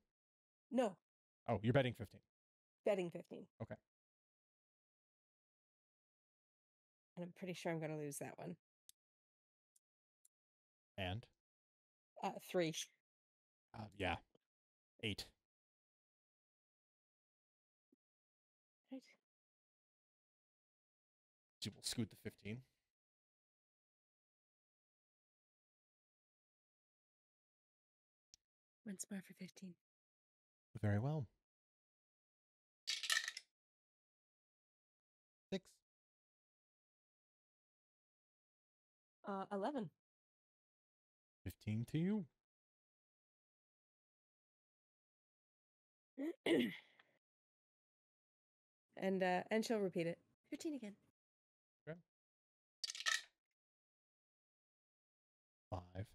No, Oh, you're betting 15. betting 15. Okay. And I'm pretty sure I'm going to lose that one. And? 3. Yeah. 8. Right. She will scoot the 15. Once more for 15. Very well. 6. 11. 15 to you. And she'll repeat it. 15 again. Okay. 5.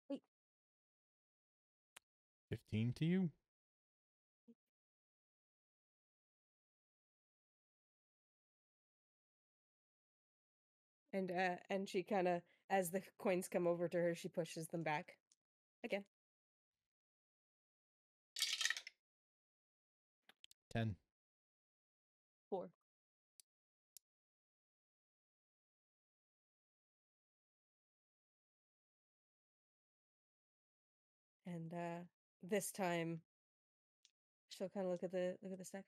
8. 15 to you. And she kind of, as the coins come over to her, she pushes them back again. 10. 4. And this time, she'll kind of look at the stack.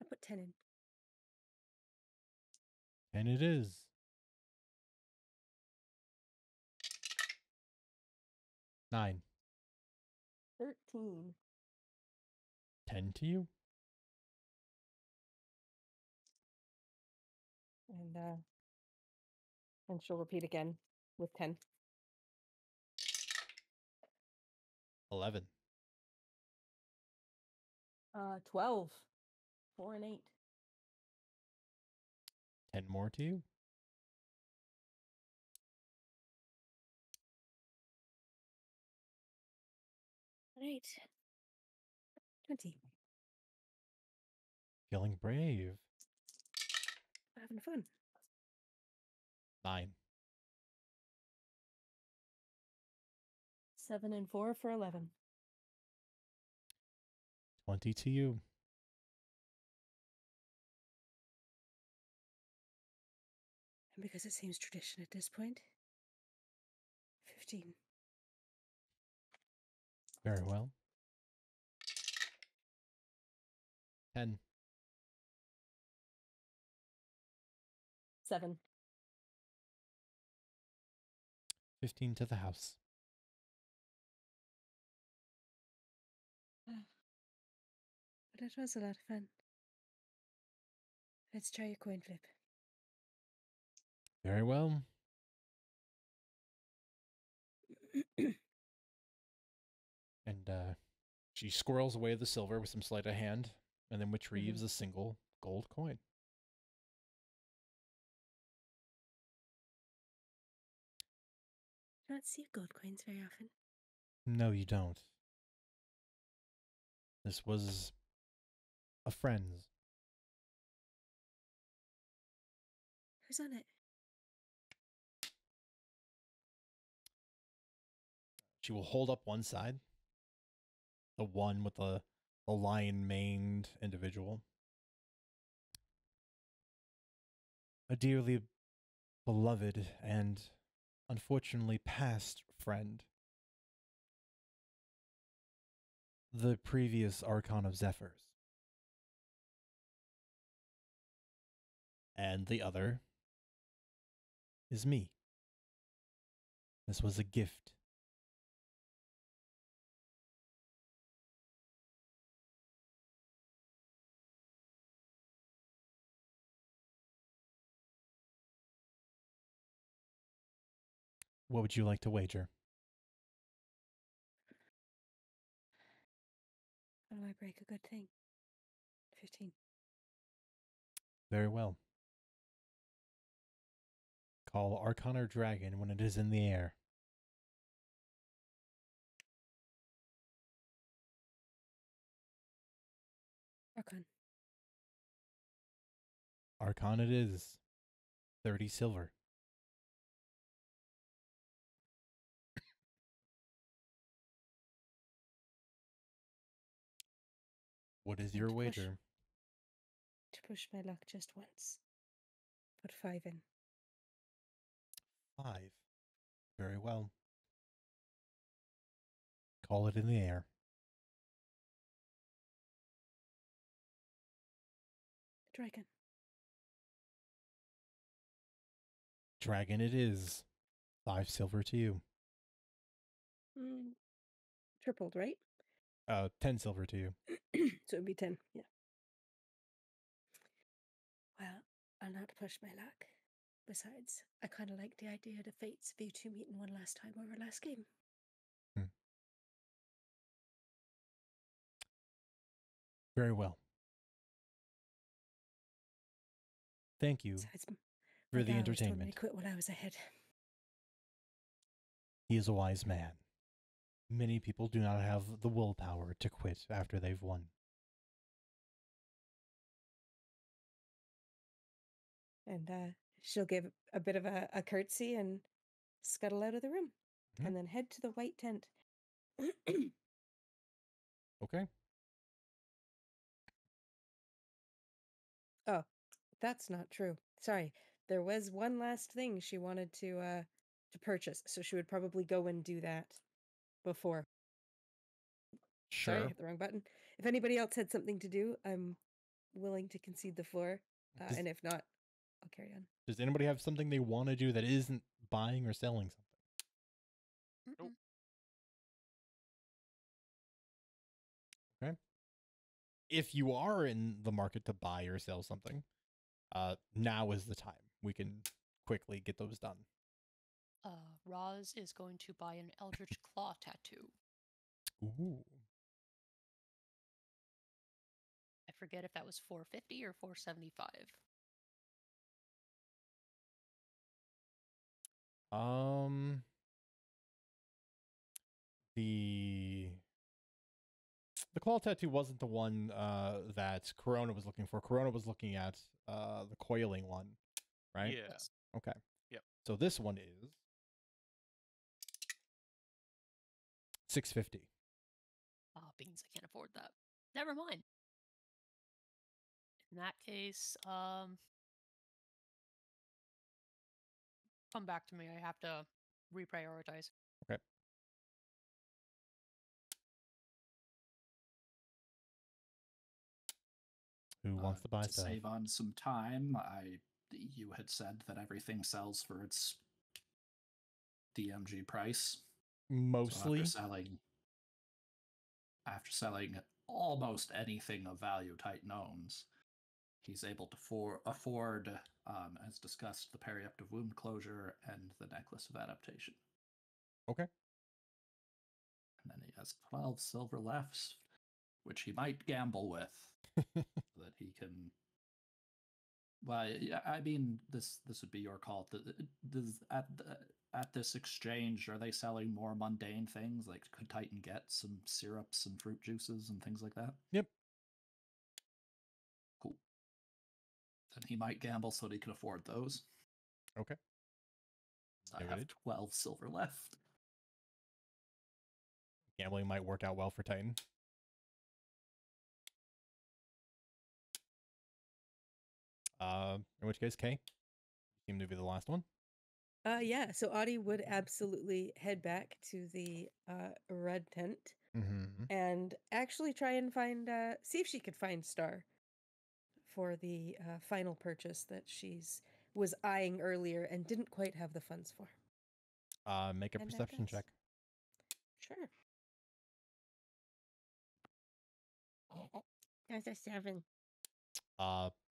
I put 10 in. 10 it is. 9. 13. 10 to you. And she'll repeat again with 10. 11. 12. 4 and 8. 10 more to you. All right. 20. Feeling brave. Having fun. 9. 7 and 4 for 11. 20 to you. And because it seems tradition at this point, 15. Very well. 10. 7. 15 to the house. But it was a lot of fun. Let's try a coin flip. Very well. And she squirrels away the silver with some sleight of hand and then retrieves a single gold coin. You don't see gold coins very often. No, you don't. This was a friend's. Who's on it? She will hold up one side, the one with the lion-maned individual. A dearly beloved and unfortunately past friend. The previous Archon of Zephyrs. And the other is me. This was a gift. What would you like to wager? Will I break a good thing? 15. Very well. Call Archon or Dragon when it is in the air. Archon. Archon it is. 30 silver. What is your wager? To push my luck just once. Put 5 in. 5. Very well. Call it in the air. Dragon. Dragon it is. 5 silver to you. Tripled, right? 10 silver to you. So it would be 10, yeah. Well, I'll not push my luck. Besides, I kind of like the idea of the fates of you two meeting one last time over last game. Very well. Thank you Besides, for the told me entertainment. to quit while I was ahead. He is a wise man. Many people do not have the willpower to quit after they've won. And she'll give a bit of a curtsy and scuttle out of the room. And then head to the white tent. Okay. Oh, that's not true. Sorry. There was one last thing she wanted to purchase, so she would probably go and do that before. Sure. Sorry, I hit the wrong button. If anybody else had something to do, I'm willing to concede the floor. And if not, I'll carry on. Does anybody have something they want to do that isn't buying or selling something? Nope. Okay. If you are in the market to buy or sell something, now is the time. We can quickly get those done. Roz is going to buy an Eldritch Claw tattoo. Ooh. I forget if that was 450 or 475. The claw tattoo wasn't the one that Corona was looking for. Corona was looking at the coiling one, right? Yeah. Yes. Okay. Yep. So this one is 650. Beans, I can't afford that. Never mind. In that case, come back to me. I have to reprioritize. Okay. Who wants to buy stuff? Save on some time, you had said that everything sells for its DMG price. Mostly. So after selling almost anything of value Titan owns, he's able to afford, as discussed, the periaptive wound closure and the necklace of adaptation. Okay. And then he has 12 silver left, which he might gamble with, so that he can. Well, yeah, I mean, this would be your call. At this exchange, are they selling more mundane things? Like, could Titan get some syrups and fruit juices and things like that? Yep. Cool. Then he might gamble so that he can afford those. Okay. I have 12 silver left. Gambling might work out well for Titan. In which case, Kay, seem to be the last one. Yeah, so Audie would absolutely head back to the red tent and actually try and find, see if she could find Star for the final purchase that was eyeing earlier and didn't quite have the funds for. Make a perception check. Sure. That's a 7.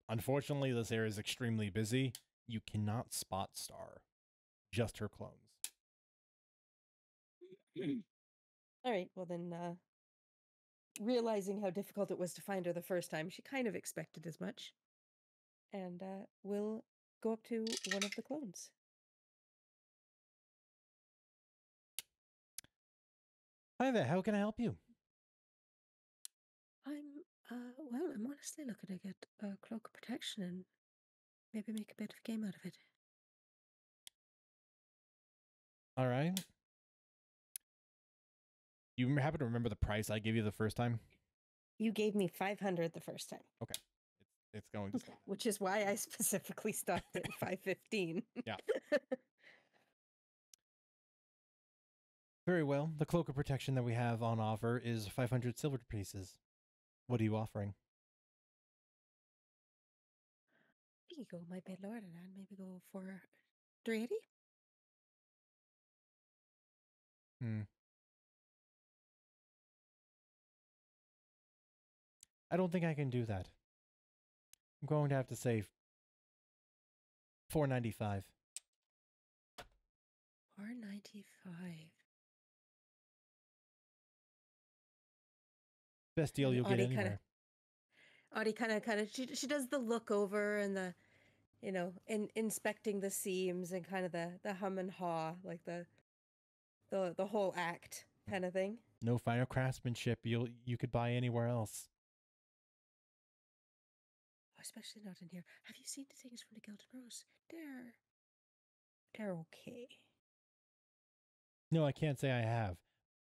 Unfortunately, this area is extremely busy. You cannot spot Star. Just her clones. All right, well then, realizing how difficult it was to find her the first time, she kind of expected as much. And will go up to one of the clones. Hi there, how can I help you? I'm honestly looking to get a cloak of protection and maybe make a bit of a game out of it. All right. You happen to remember the price I gave you the first time? You gave me 500 the first time. Okay. It's going to Which is why I specifically stopped at 515. Yeah. Very well. The cloak of protection that we have on offer is 500 silver pieces. What are you offering? You go my bit lower than that. Maybe go for 380. I don't think I can do that. I'm going to have to say 495. 495. Best deal And you'll get Audie anywhere. Audie kind of she does the look over and the, inspecting the seams and kind of the hum and haw, like the whole act kind of thing. No finer craftsmanship you could buy anywhere else. Especially not in here. Have you seen the things from the Gilded Rose? They're okay. No, I can't say I have,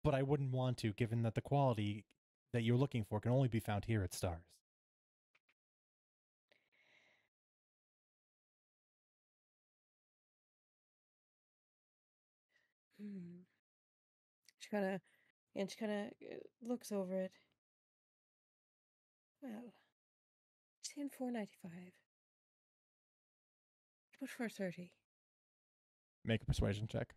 but I wouldn't want to, given that the quality that you're looking for can only be found here at Stars. She kind of looks over it. Well, saying 495. What about 430? Make a persuasion check.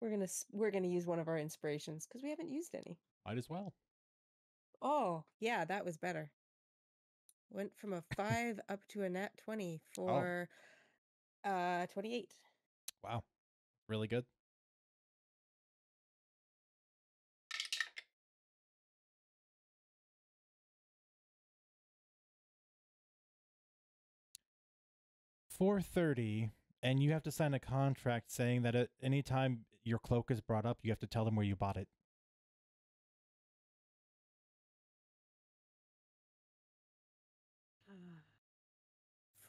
We're gonna use one of our inspirations because we haven't used any. Might as well. Oh yeah, that was better. Went from a 5 up to a nat 20 for 28. Wow. Really good. $430, and you have to sign a contract saying that at any time your cloak is brought up, you have to tell them where you bought it.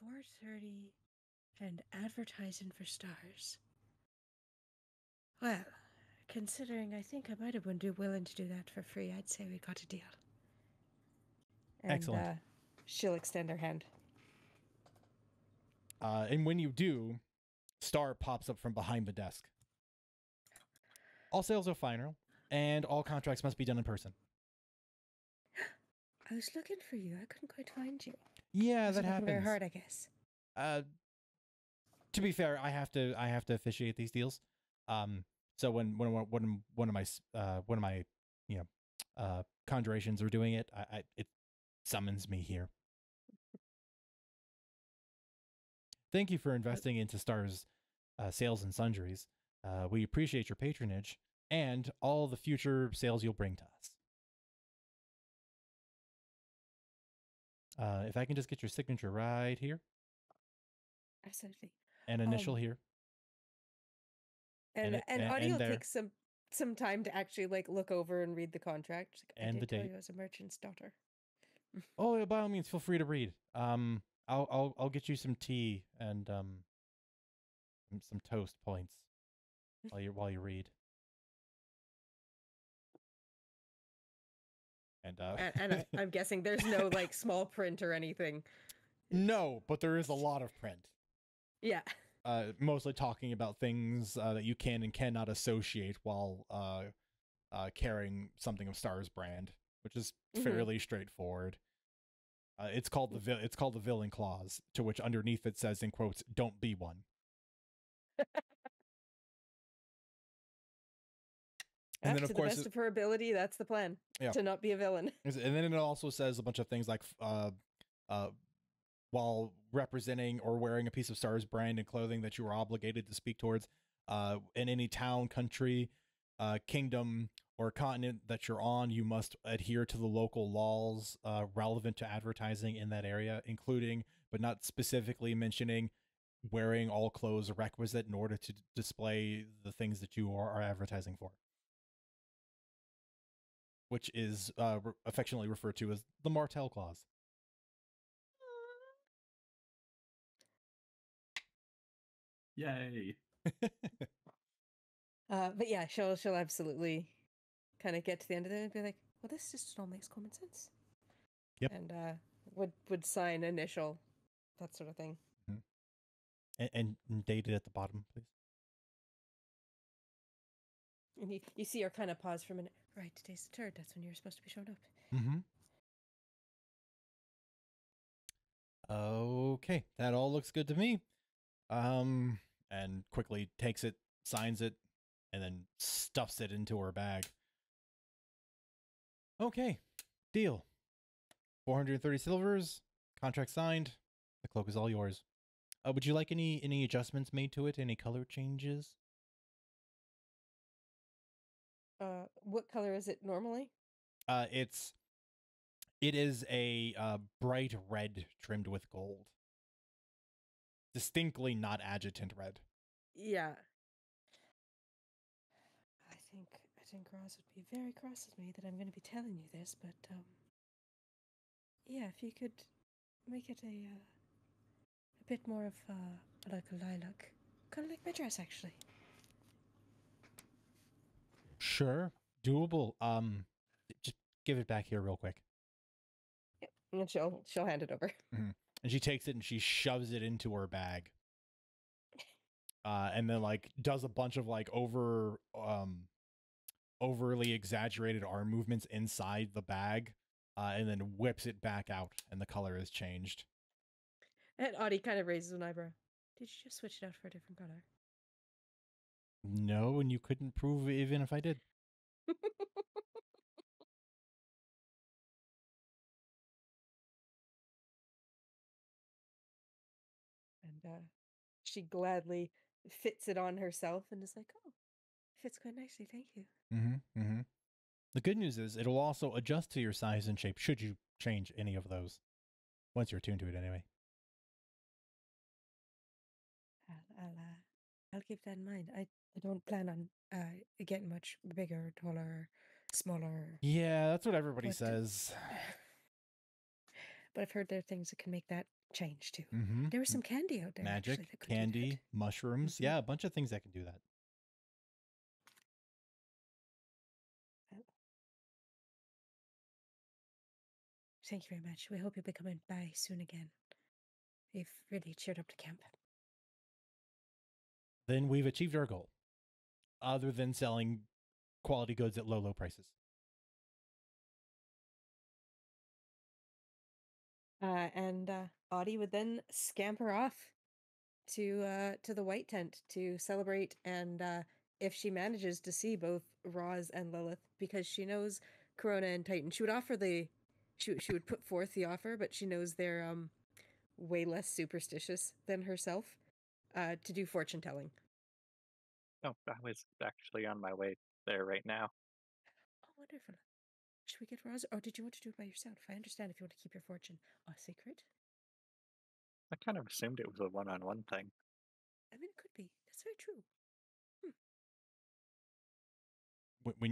430 and advertising for Stars. Well, considering I think I might have been willing to do that for free, I'd say we got a deal. And, Excellent. She'll extend her hand. And when you do, Star pops up from behind the desk. All sales are final, and all contracts must be done in person. I was looking for you. I couldn't quite find you. Yeah, that happens. Very hard, I guess. To be fair, I have to officiate these deals. So when one of my conjurations are doing it, it summons me here. Thank you for investing into Star's sales and sundries. We appreciate your patronage and all the future sales you'll bring to us. If I can just get your signature right here. Absolutely. And initial here. And Audie will take some time to actually look over and read the contract. And the date. You as a merchant's daughter. Oh, by all means, feel free to read. I'll get you some tea and some toast points while you read. And I'm guessing there's no small print or anything. No, but there is a lot of print. Yeah. Mostly talking about things that you can and cannot associate while carrying something of Star's brand, which is fairly straightforward. It's called the villain clause, to which underneath it says in quotes, "Don't be one." And then, of course, to the best of her ability, that's the plan. Yeah. To not be a villain. And then it also says a bunch of things like while representing or wearing a piece of Stars brand and clothing that you are obligated to speak towards in any town, country, kingdom, or continent that you're on, you must adhere to the local laws relevant to advertising in that area, including but not specifically mentioning wearing all clothes requisite in order to display the things that you are advertising for, which is affectionately referred to as the Martell Clause. Yay. But yeah, she'll absolutely kind of get to the end of it and be like, well, this just all makes common sense. Yep. And would sign initial, that sort of thing. And date it at the bottom, please. And you see her kind of pause for a minute. Right, today's the 3rd. That's when you're supposed to be showing up. Mm-hmm. Okay, that all looks good to me. And quickly takes it, signs it, and then stuffs it into her bag. Okay, deal. 430 silvers, contract signed. The cloak is all yours. Would you like any adjustments made to it? Any color changes? What color is it normally? It is a bright red trimmed with gold. Distinctly not adjutant red. Yeah. I think Roz would be very cross with me that I'm going to be telling you this, but yeah, if you could make it a bit more of like a lilac, kind of like my dress actually. Sure, doable. Just give it back here real quick. Yep. And she'll hand it over. Mm-hmm. And she takes it and she shoves it into her bag. And then like does a bunch of like overly exaggerated arm movements inside the bag, and then whips it back out, and the color is changed. And Audie kind of raises an eyebrow. Did you just switch it out for a different color? No, and you couldn't prove it even if I did. And she gladly fits it on herself and is like, oh, fits quite nicely, thank you. Mm-hmm. Mm-hmm. The good news is it'll also adjust to your size and shape should you change any of those. Once you're attuned to it anyway. I'll keep that in mind. I don't plan on getting much bigger, taller, smaller. Yeah, that's what everybody But- says. But I've heard there are things that can make that change too. Mm-hmm. There was some candy out there. Magic, actually, that could do candy, that. mushrooms. Mhm. Yeah, a bunch of things that can do that. Thank you very much. We hope you'll be coming by soon again. We've really cheered up the camp. Then we've achieved our goal. Other than selling quality goods at low prices. And Audie would then scamper off to the White Tent to celebrate, and if she manages to see both Roz and Lilith, because she knows Corona and Titan, she would put forth the offer, but she knows they're way less superstitious than herself, to do fortune telling. Oh, I was actually on my way there right now. Oh, wonderful. Should we get Roz, or did you want to do it by yourself? I understand if you want to keep your fortune a secret. I kind of assumed it was a one-on-one thing. I mean, it could be. That's very true.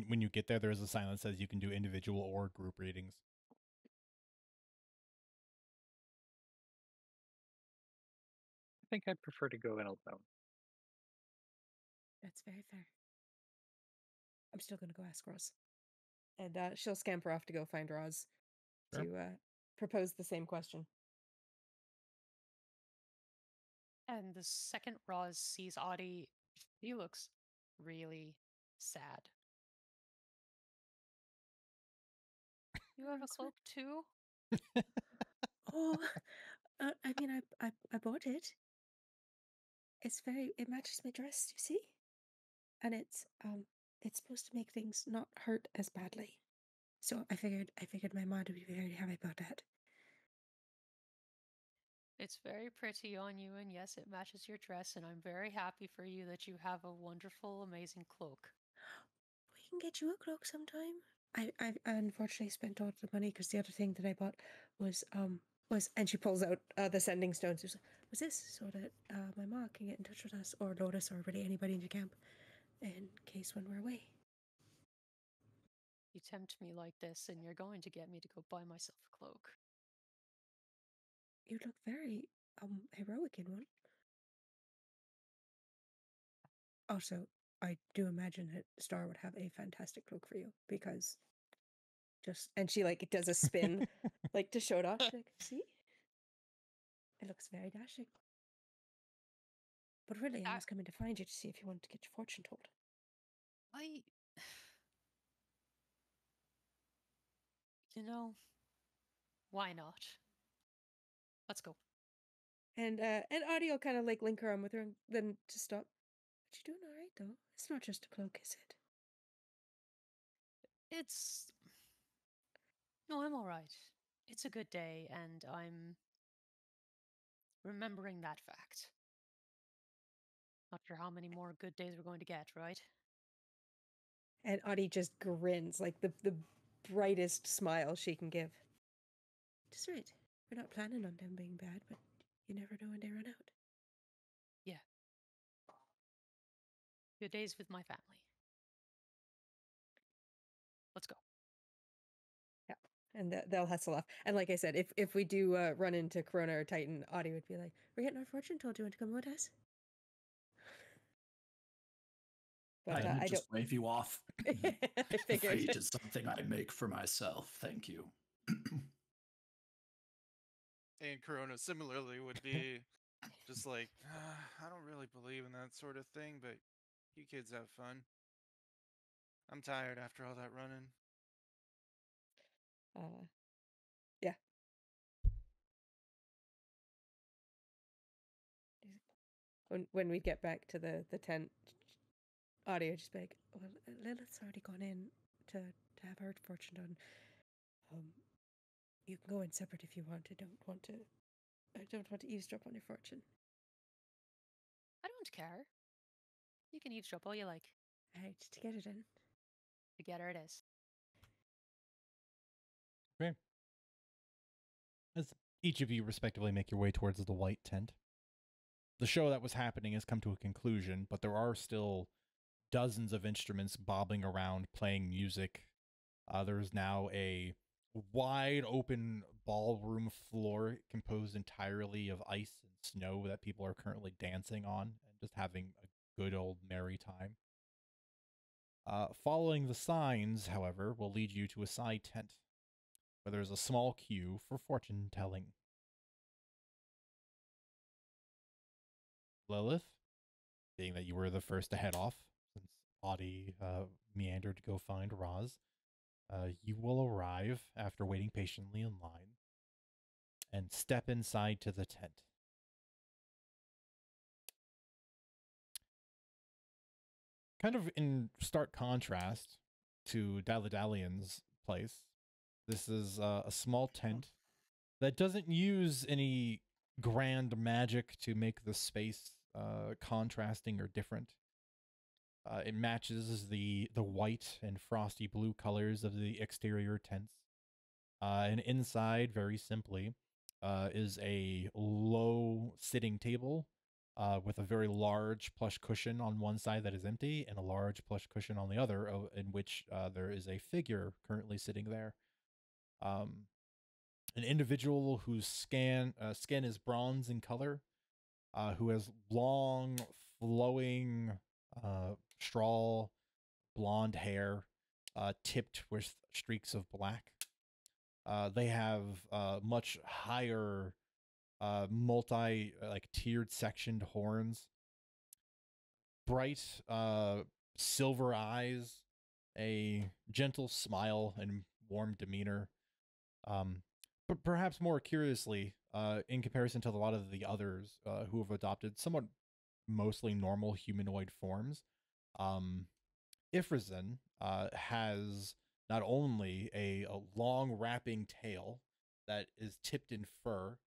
When you get there, there's a sign that says you can do individual or group readings. I think I'd prefer to go in alone. That's very fair. I'm still going to go ask Roz. And she'll scamper off to go find Roz Sure. to propose the same question. And the second Roz sees Audie, he looks really sad. You have a cloak too? Oh, I mean, I bought it. It matches my dress, you see? And it's supposed to make things not hurt as badly. So I figured my mom would be very happy about that. It's very pretty on you, and yes, it matches your dress, and I'm very happy for you that you have a wonderful, amazing cloak. We can get you a cloak sometime. I unfortunately spent all the money because the other thing that I bought was and she pulls out the sending stones. Was this so that my mom can get in touch with us or Lotus or really anybody in the camp in case when we're away. You tempt me like this, and you're going to get me to go buy myself a cloak. You look very heroic in one. Also, I do imagine that Star would have a fantastic cloak for you because and she like does a spin like to show it off. She's like, see? It looks very dashing. But really, I was coming to find you to see if you wanted to get your fortune told. You know, why not? Let's go. And Audie will kind of like link her on with her and then to stop. But you're doing all right though. It's not just a cloak, is it? No, I'm all right. It's a good day, and I'm remembering that fact. Not sure how many more good days we're going to get, right? And Audie just grins like the brightest smile she can give. Just right. We're not planning on them being bad, but you never know when they run out. Yeah. Good days with my family. Let's go. Yeah, and they'll hustle off. And like I said, if we do run into Corona or Titan, Audie would be like, "We're getting our fortune told. Do you want to come with us?" But I just don't wave you off. I figured. Fate is something I make for myself. Thank you. And Corona similarly would be just like, I don't really believe in that sort of thing, but you kids have fun. I'm tired after all that running. Yeah. When we get back to the tent, Audie would just be like, "Well, Lilith's already gone in to have her fortune done. You can go in separate if you want. I don't want to eavesdrop on your fortune." I don't care. You can eavesdrop all you like. Alright, together then. Together it is. Okay. As each of you respectively make your way towards the white tent, the show that was happening has come to a conclusion, but there are still dozens of instruments bobbing around playing music. There's now a wide open ballroom floor composed entirely of ice and snow that people are currently dancing on and just having a good old merry time. Following the signs, however, will lead you to a side tent where there's a small queue for fortune telling. Lilith, being that you were the first to head off, since Audie meandered to go find Roz, you will arrive after waiting patiently in line and step inside to the tent. Kind of in stark contrast to Dalidalian's place, this is a small tent that doesn't use any grand magic to make the space contrasting or different. It matches the white and frosty blue colors of the exterior tents. And inside, very simply, is a low sitting table with a very large plush cushion on one side that is empty and a large plush cushion on the other, in which there is a figure currently sitting there. An individual whose skin is bronze in color, who has long, flowing, straw blonde hair, tipped with streaks of black. They have much higher, tiered sectioned horns, bright silver eyes, a gentle smile and warm demeanor. But perhaps more curiously, in comparison to a lot of the others who have adopted somewhat mostly normal humanoid forms, Ifrizin has not only a long wrapping tail that is tipped in fur,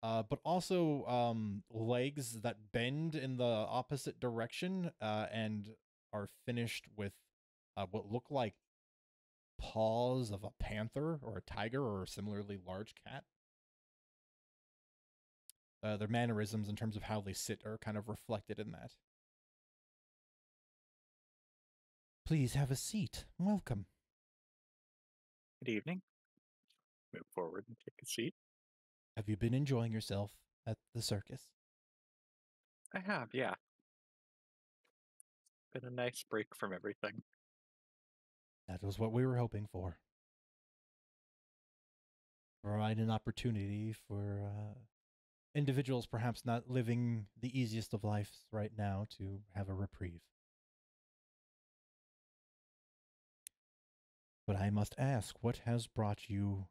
but also legs that bend in the opposite direction and are finished with what look like paws of a panther or a tiger or a similarly large cat. Their mannerisms in terms of how they sit are kind of reflected in that. Please have a seat. Welcome. Good evening. Move forward and take a seat. Have you been enjoying yourself at the circus? I have, yeah. Been a nice break from everything. That was what we were hoping for. Provide an opportunity for individuals perhaps not living the easiest of lives right now to have a reprieve. But I must ask, what has brought you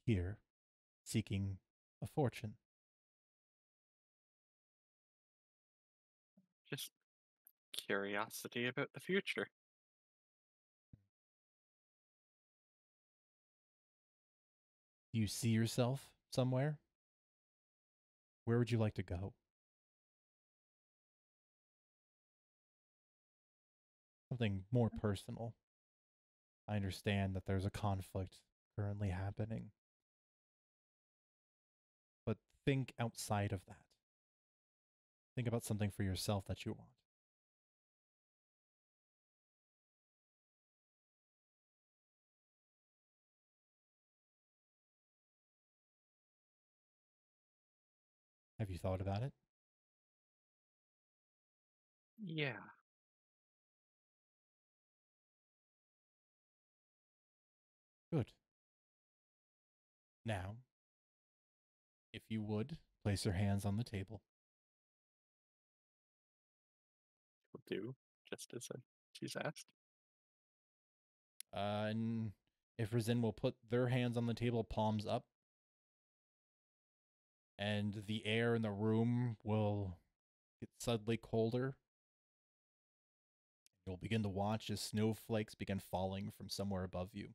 here seeking a fortune? Just curiosity about the future. Do you see yourself somewhere? Where would you like to go? Something more personal. I understand that there's a conflict currently happening. But think outside of that. Think about something for yourself that you want. Have you thought about it? Yeah. Good. Now, if you would, place your hands on the table. Will do, just as she's asked. And if Rizin will put their hands on the table, palms up, and the air in the room will get suddenly colder. You'll begin to watch as snowflakes begin falling from somewhere above you.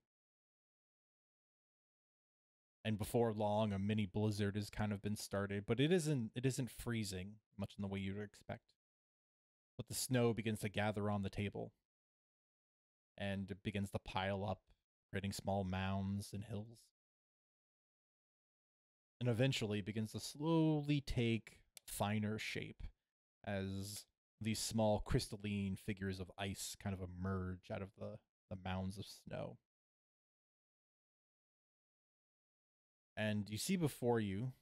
And before long, a mini blizzard has kind of been started, but it isn't freezing much in the way you'd expect. But the snow begins to gather on the table, and it begins to pile up, creating small mounds and hills. And eventually begins to slowly take finer shape as these small crystalline figures of ice kind of emerge out of the mounds of snow. And you see before you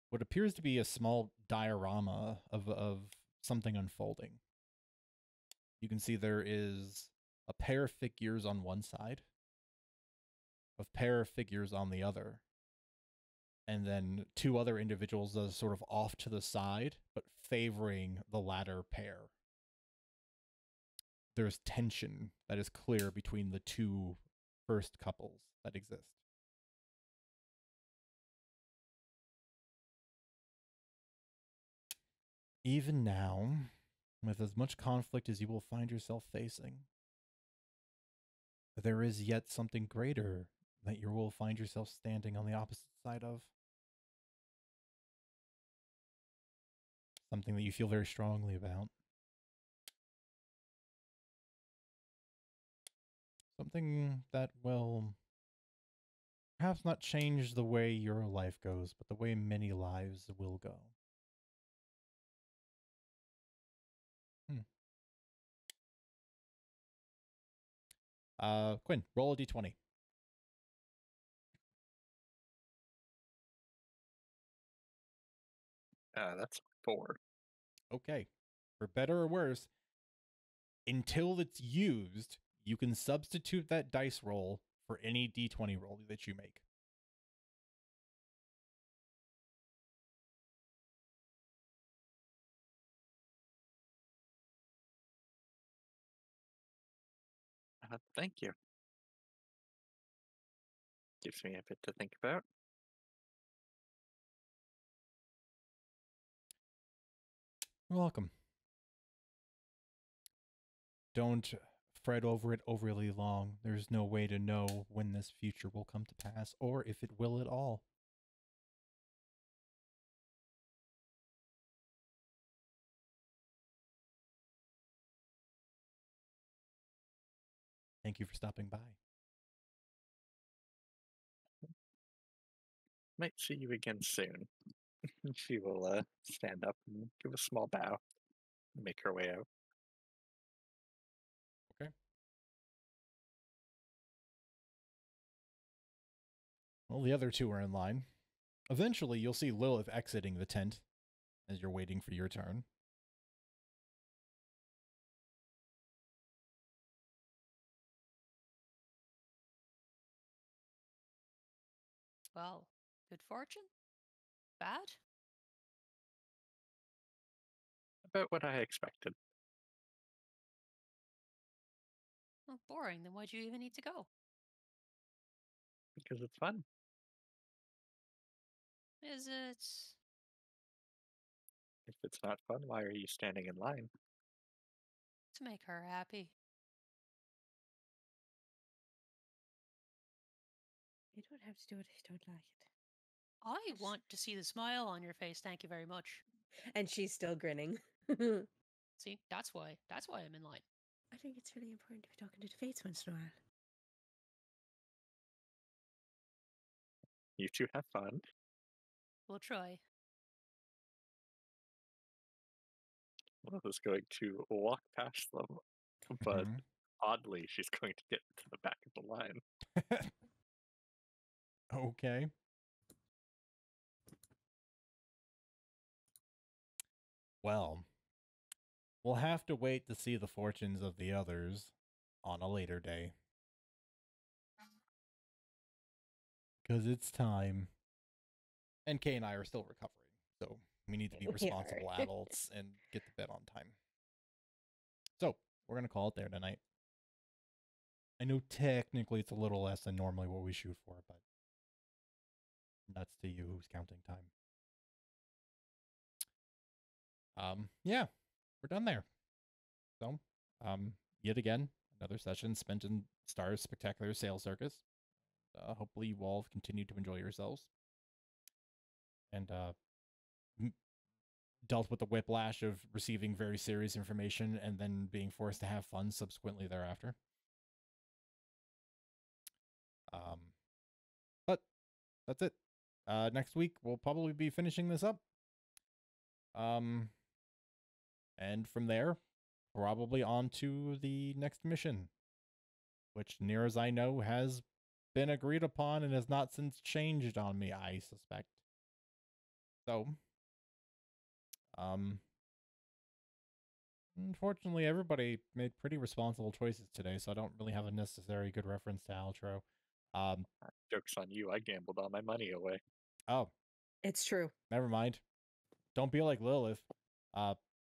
what appears to be a small diorama of something unfolding. You can see there is a pair of figures on one side, a pair of figures on the other, and then two other individuals that are sort of off to the side, but favoring the latter pair. There's tension that is clear between the two first couples that exist. Even now, with as much conflict as you will find yourself facing, there is yet something greater that you will find yourself standing on the opposite side of. Something that you feel very strongly about. Something that will perhaps not change the way your life goes, but the way many lives will go. Quinn, roll a d20. That's 4. Okay. For better or worse, until it's used, you can substitute that dice roll for any d20 roll that you make. Thank you. Gives me a bit to think about. You're welcome. Don't fret over it overly long. There's no way to know when this future will come to pass or if it will at all. Thank you for stopping by. Might see you again soon. She will stand up and give a small bow and make her way out. Okay. Well, the other two are in line. Eventually, you'll see Lilith exiting the tent as you're waiting for your turn. Well, good fortune? Bad? About what I expected. Well, boring. Then why'd you even need to go? Because it's fun. Is it? If it's not fun, why are you standing in line? To make her happy. You don't have to do it if you don't like it. I want to see the smile on your face. Thank you very much. And she's still grinning. See, that's why. That's why I'm in line. I think it's really important to be talking to the fates once in a while. You two have fun. We'll try. Love is going to walk past them, but Mhm. oddly, she's going to get to the back of the line. Okay. Well, we'll have to wait to see the fortunes of the others on a later day. Because it's time. And Kay and I are still recovering, so we need to be We are. responsible adults and get to bed on time. So, we're going to call it there tonight. I know technically it's a little less than normally what we shoot for, but nuts to you who's counting time. Yeah, we're done there. So, yet again, another session spent in Star's Spectacular Sales Circus. Hopefully you all continue to enjoy yourselves. And dealt with the whiplash of receiving very serious information and then being forced to have fun subsequently thereafter. But that's it. Next week we'll probably be finishing this up. And from there, probably on to the next mission, which, near as I know, has been agreed upon and has not since changed on me, I suspect. So, unfortunately, everybody made pretty responsible choices today, so I don't really have a necessary good reference to outro. Joke's on you, I gambled all my money away. Oh, It's true. never mind. Don't be like Lilith.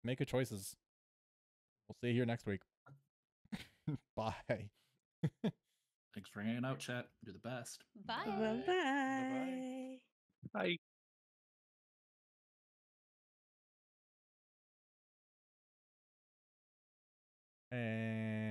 Make your choices. We'll see you here next week. Bye. Thanks for hanging out, chat. You're the best. Bye. Well, Bye-bye. bye. Bye. And